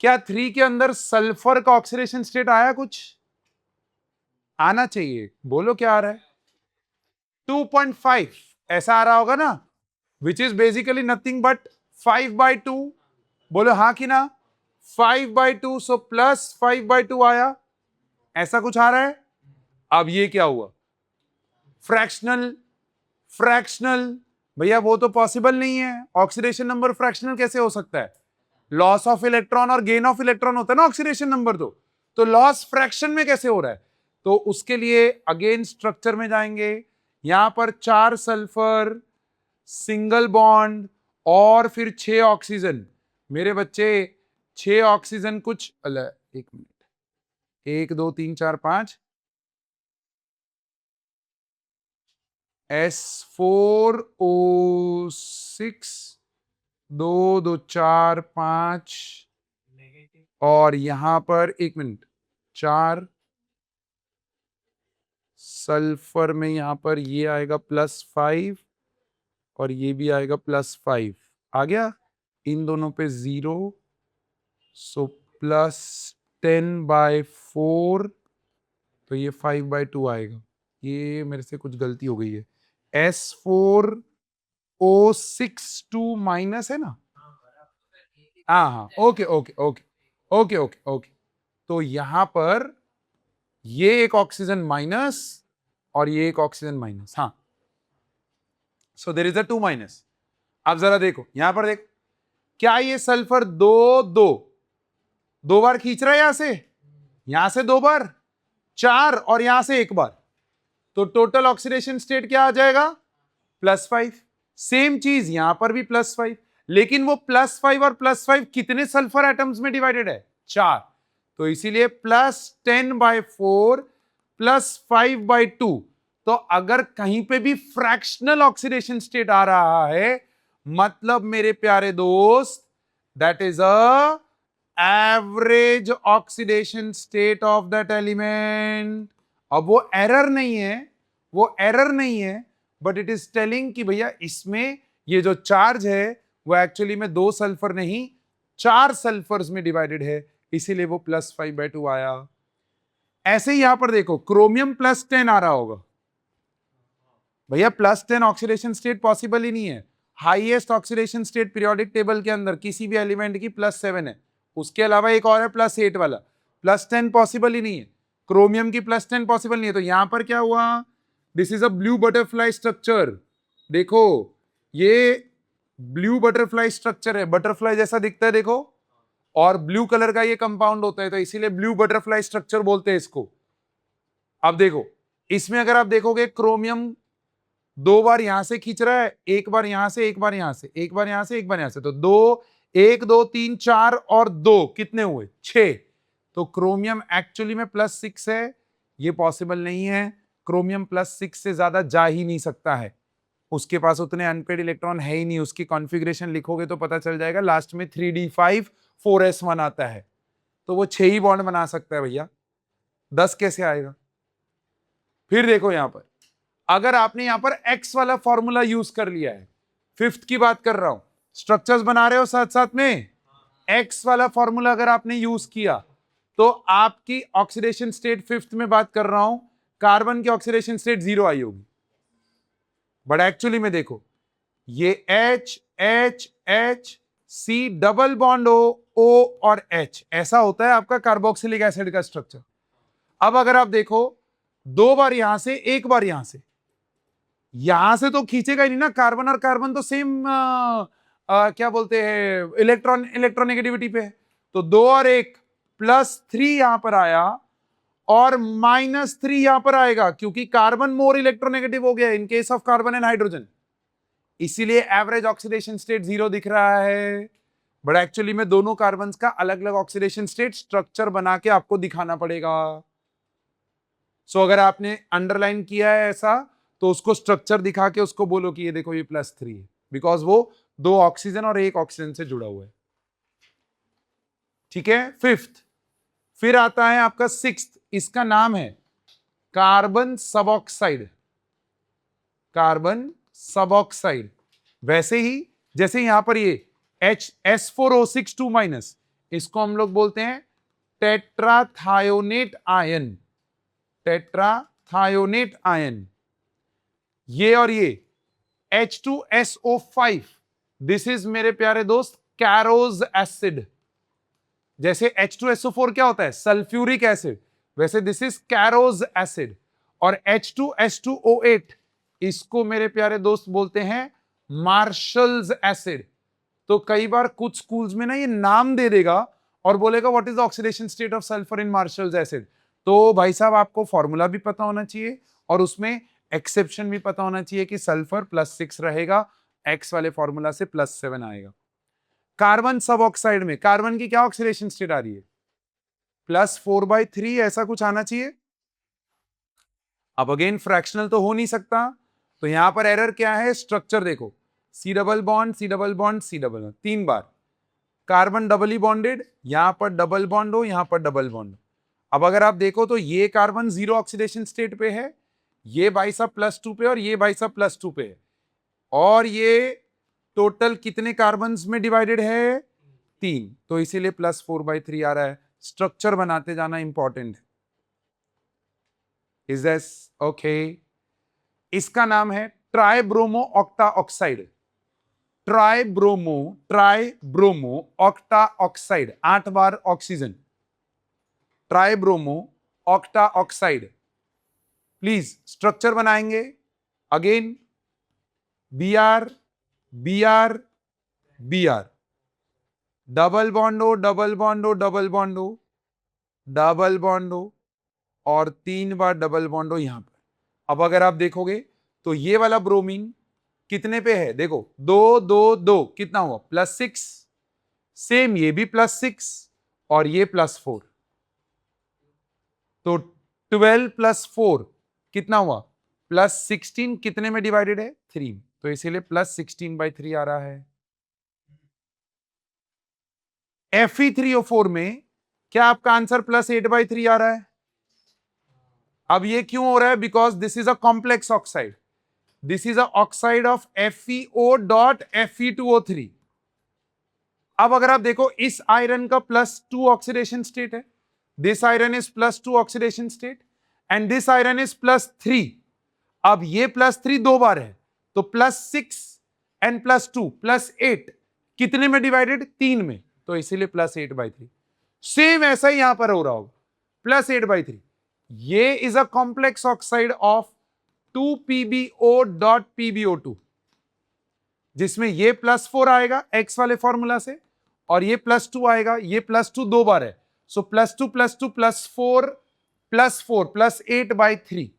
क्या 3 के अंदर सल्फर का ऑक्सीडेशन स्टेट आया? कुछ आना चाहिए, बोलो क्या आ रहा है? 2.5 ऐसा आ रहा होगा ना, which is basically nothing but 5/2। बोलो हाँ कि ना? 5/2, सो +5/2 आया, ऐसा कुछ आ रहा है। अब ये क्या हुआ? फ्रैक्शनल भैया, वो तो पॉसिबल नहीं है। ऑक्सीडेशन नंबर फ्रैक्शनल कैसे हो सकता है? लॉस ऑफ इलेक्ट्रॉन और गेन ऑफ इलेक्ट्रॉन होता है ना ऑक्सीडेशन नंबर। तो लॉस फ्रैक्शन में कैसे हो रहा है? तो उसके लिए अगेन स्ट्रक्चर में जाएंगे। यहां पर 4 सल्फर, सिंगल बॉन्ड और फिर 6 ऑक्सीजन। मेरे बच्चे 6 ऑक्सीजन कुछ एक मिनट, 1 2 3 4 5 S4O6, 2 2 4 5 और यहां पर 1 मिनट 4 सल्फर में, यहां पर ये आएगा +5 और ये भी आएगा +5। आ गया, इन दोनों पे 0, सो +10/4, तो ये 5/2 आएगा। ये मेरे से कुछ गलती हो गई है। S4O6 माइनस है ना? हाँ, okay okay okay okay okay okay. तो यहां पर ये एक ऑक्सीजन माइनस और ये एक ऑक्सीजन माइनस। हाँ, सो देयर इज अ 2-। अब जरा देखो, यहां पर देखो, क्या ये सल्फर दो बार खींच रहा है? यहां से 2 बार, 4 और यहां से 1 बार, तो टोटल ऑक्सीडेशन स्टेट क्या आ जाएगा? +5। सेम चीज यहां पर भी +5, लेकिन वो +5 और +5 कितने सल्फर एटम्स में डिवाइडेड है? 4। तो इसीलिए +10/4 +5/2। तो अगर कहीं पे भी फ्रैक्शनल ऑक्सीडेशन स्टेट आ रहा है, मतलब मेरे प्यारे दोस्त, that is a average oxidation state of that element. अब वो एरर नहीं है, बट इट इज टेलिंग कि भैया इसमें ये जो चार्ज है वो एक्चुअली में 2 सल्फर नहीं 4 सल्फर्स में डिवाइडेड है, इसीलिए वो +5/2 आया। ऐसे ही यहां पर देखो, क्रोमियम +10 आ रहा होगा। भैया +10 ऑक्सीडेशन स्टेट पॉसिबल ही नहीं है। Highest oxidation state periodic table के अंदर किसी भी एलिमेंट की +7 है, उसके अलावा एक और है +8 वाला। +10 पॉसिबल ही नहीं है, क्रोमियम की +10 पॉसिबल नहीं है। तो यहां पर क्या हुआ? This is a blue butterfly structure. देखो, ये ब्लू बटरफ्लाई स्ट्रक्चर है, बटरफ्लाई जैसा दिखता है देखो, और ब्लू कलर का ये कंपाउंड होता है, तो इसीलिए ब्लू बटरफ्लाई स्ट्रक्चर बोलते हैं इसको। अब देखो, इसमें अगर आप देखोगे, क्रोमियम 2 बार यहां से खींच रहा है, 1 बार यहां से, 1 बार यहां से, 1 बार यहां से, 1 बार यहां से, तो 2 1 2 3 4 और 2 कितने हुए? 6। तो क्रोमियम एक्चुअली में +6 है, ये पॉसिबल नहीं है। क्रोमियम +6 से ज्यादा जा ही नहीं सकता है, उसके पास उतने अनपेड इलेक्ट्रॉन है ही नहीं। उसकी कॉन्फ़िगरेशन लिखोगे तो पता चल जाएगा, लास्ट में 3d5 4s1 आता है, तो वो 6 ही बॉन्ड बना सकता है भैया, 10 कैसे आएगा? फिर देखो यहां पर, अगर आपने यहां पर एक्स वाला फॉर्मूला यूज कर लिया है, 5th की बात कर रहा हूं, स्ट्रक्चर्स बना रहे हो साथ साथ में, एक्स वाला फॉर्मूला अगर आपने यूज किया, तो आपकी ऑक्सीडेशन स्टेट 5th में बात कर रहा हूं, कार्बन की ऑक्सीडेशन स्टेट 0 आई होगी। बट एक्चुअली में देखो, ये H H H C double bond O और H, ऐसा होता है आपका कार्बोक्सिलिक एसिड का स्ट्रक्चर। अब अगर आप देखो, 2 बार यहां से, 1 बार यहां से तो खींचेगा ही नहीं ना, कार्बन और कार्बन तो सेम क्या बोलते हैं, इलेक्ट्रॉनेगेटिविटी पे है। तो 2 और 1 +3 यहां पर आया, और -3 यहां पर आएगा क्योंकि कार्बन मोर इलेक्ट्रोनेगेटिव हो गया in case of carbon and hydrogen, इसीलिए एवरेज ऑक्सीडेशन स्टेट 0 दिख रहा है। बट एक्चुअली में दोनों कार्बन का अलग अलग ऑक्सीडेशन स्टेट स्ट्रक्चर बना के आपको दिखाना पड़ेगा। सो अगर आपने अंडरलाइन किया है ऐसा तो उसको स्ट्रक्चर दिखा के उसको बोलो कि ये देखो ये +3 है, बिकॉज वो 2 ऑक्सीजन और 1 ऑक्सीजन से जुड़ा हुआ है। ठीक है, फिफ्थ। फिर आता है आपका सिक्स्थ, इसका नाम है कार्बन सबऑक्साइड। कार्बन सबऑक्साइड वैसे ही जैसे यहां पर ये HSO6 इसको हम लोग बोलते हैं टेट्राथायोनेट आयन। टेट्राथायोनेट आयन, ये और ये H2SO5 दिस इज मेरे प्यारे दोस्त कैरोज एसिड। जैसे H2SO4 क्या होता है? Sulphuric acid. वैसे दिस इज कैरोज एसिड। और H2H2O8 इसको मेरे प्यारे दोस्त बोलते हैं मार्शल्स एसिड। तो कई बार कुछ स्कूल्स में ना ये नाम दे देगा और बोलेगा what is the oxidation state of sulphur in marshals acid. तो भाई साहब आपको फॉर्मूला भी पता होना चाहिए और उसमें एक्सेप्शन भी पता होना चाहिए कि सल्फर +6 रहेगा, एक्स वाले फॉर्मूला से +7 आएगा। कार्बन सब ऑक्साइड में कार्बन की क्या ऑक्सीडेशन स्टेट आ रही है? +4/3 ऐसा कुछ आना चाहिए। अब अगेन फ्रैक्शनल तो हो नहीं सकता, तो यहां पर एरर क्या है? स्ट्रक्चर देखो, C double bond C double bond C double bond, 3 बार कार्बन डबली बॉन्डेड, यहां पर डबल बॉन्ड हो, यहां पर डबल बॉन्ड। अब अगर आप देखो तो ये कार्बन 0 ऑक्सीडेशन स्टेट पे है, ये भाई साहब +2 पे और ये भाई साहब +2 पे है, और ये टोटल कितने कार्बन में डिवाइडेड है? 3, तो इसीलिए +4/3 आ रहा है। स्ट्रक्चर बनाते जाना इंपॉर्टेंट है। Is this okay? इसका नाम है tribromo octa oxide. Tribromo octa oxide, 8 बार oxygen, tribromo octa oxide. Please structure बनाएंगे again, Br Br Br, double bond हो, डबल बॉन्ड हो, डबल बॉन्ड हो, डबल बॉन्ड हो, और 3 बार डबल बॉन्ड हो यहां पर। अब अगर आप देखोगे तो ये वाला ब्रोमीन कितने पे है? देखो 2 2 2 कितना हुआ? +6। सेम ये भी +6 और ये +4, तो 12 + 4 कितना हुआ? +16। कितने में डिवाइडेड है? 3, तो इसीलिए +16/3 आ रहा है। Fe3O4 में क्या आपका आंसर +8/3 आ रहा है? अब ये क्यों हो रहा है? Because this is a complex oxide, this is a oxide of FeO.Fe2O3। अब अगर आप देखो इस आयरन का +2 ऑक्सीडेशन स्टेट है, this iron is +2 oxidation state and this iron is +3। अब ये +3 2 बार है, तो +6 एंड +2 +8 कितने में डिवाइडेड? 3 में, तो इसीलिए +8/3। सेम ऐसा ही यहां पर हो रहा होगा, +8/3। ये is a complex oxide of 2PbO.PbO2, जिसमें ये +4 आएगा एक्स वाले फॉर्मूला से और ये +2 आएगा, ये +2 2 बार है, सो +2 +2 +4 +4 +8/3।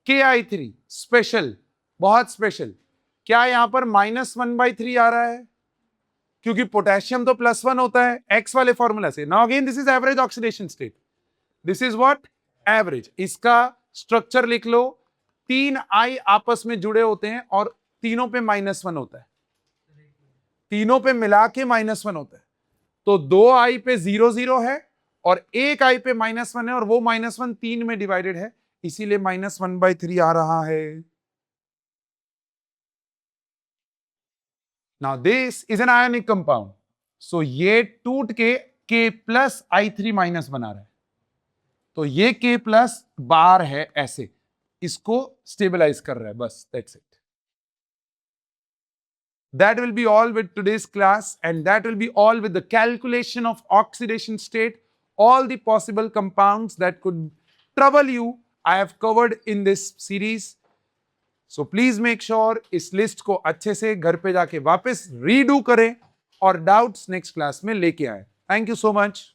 Ki3 स्पेशल, बहुत स्पेशल। क्या यहां पर -1/3 आ रहा है? क्योंकि पोटेशियम तो +1 होता है एक्स वाले फॉर्मूला से। Now again this is average oxidation state, this is what? Average. इसका स्ट्रक्चर लिख लो, 3 I आपस में जुड़े होते हैं और तीनों पे -1 होता है, तीनों पे मिला के -1 होता है, तो 2 I पे 0 0 है और 1 I पे -1 है, और वो -1 3 में डिवाइडेड है, इसीलिए -1/3 आ रहा है। Now this is an ionic compound, so ये टूट के K+I3- बना रहा है, तो ये K+ बार है ऐसे, इसको स्टेबलाइज कर रहा है, बस that's it. That will be all with today's class, and that will be all with the calculation of oxidation state, all the possible compounds that could trouble you I have covered in this series. So please make sure इस list को अच्छे से घर पे जाके वापस redo करें और डाउट्स नेक्स्ट क्लास में लेके आए। Thank you so much.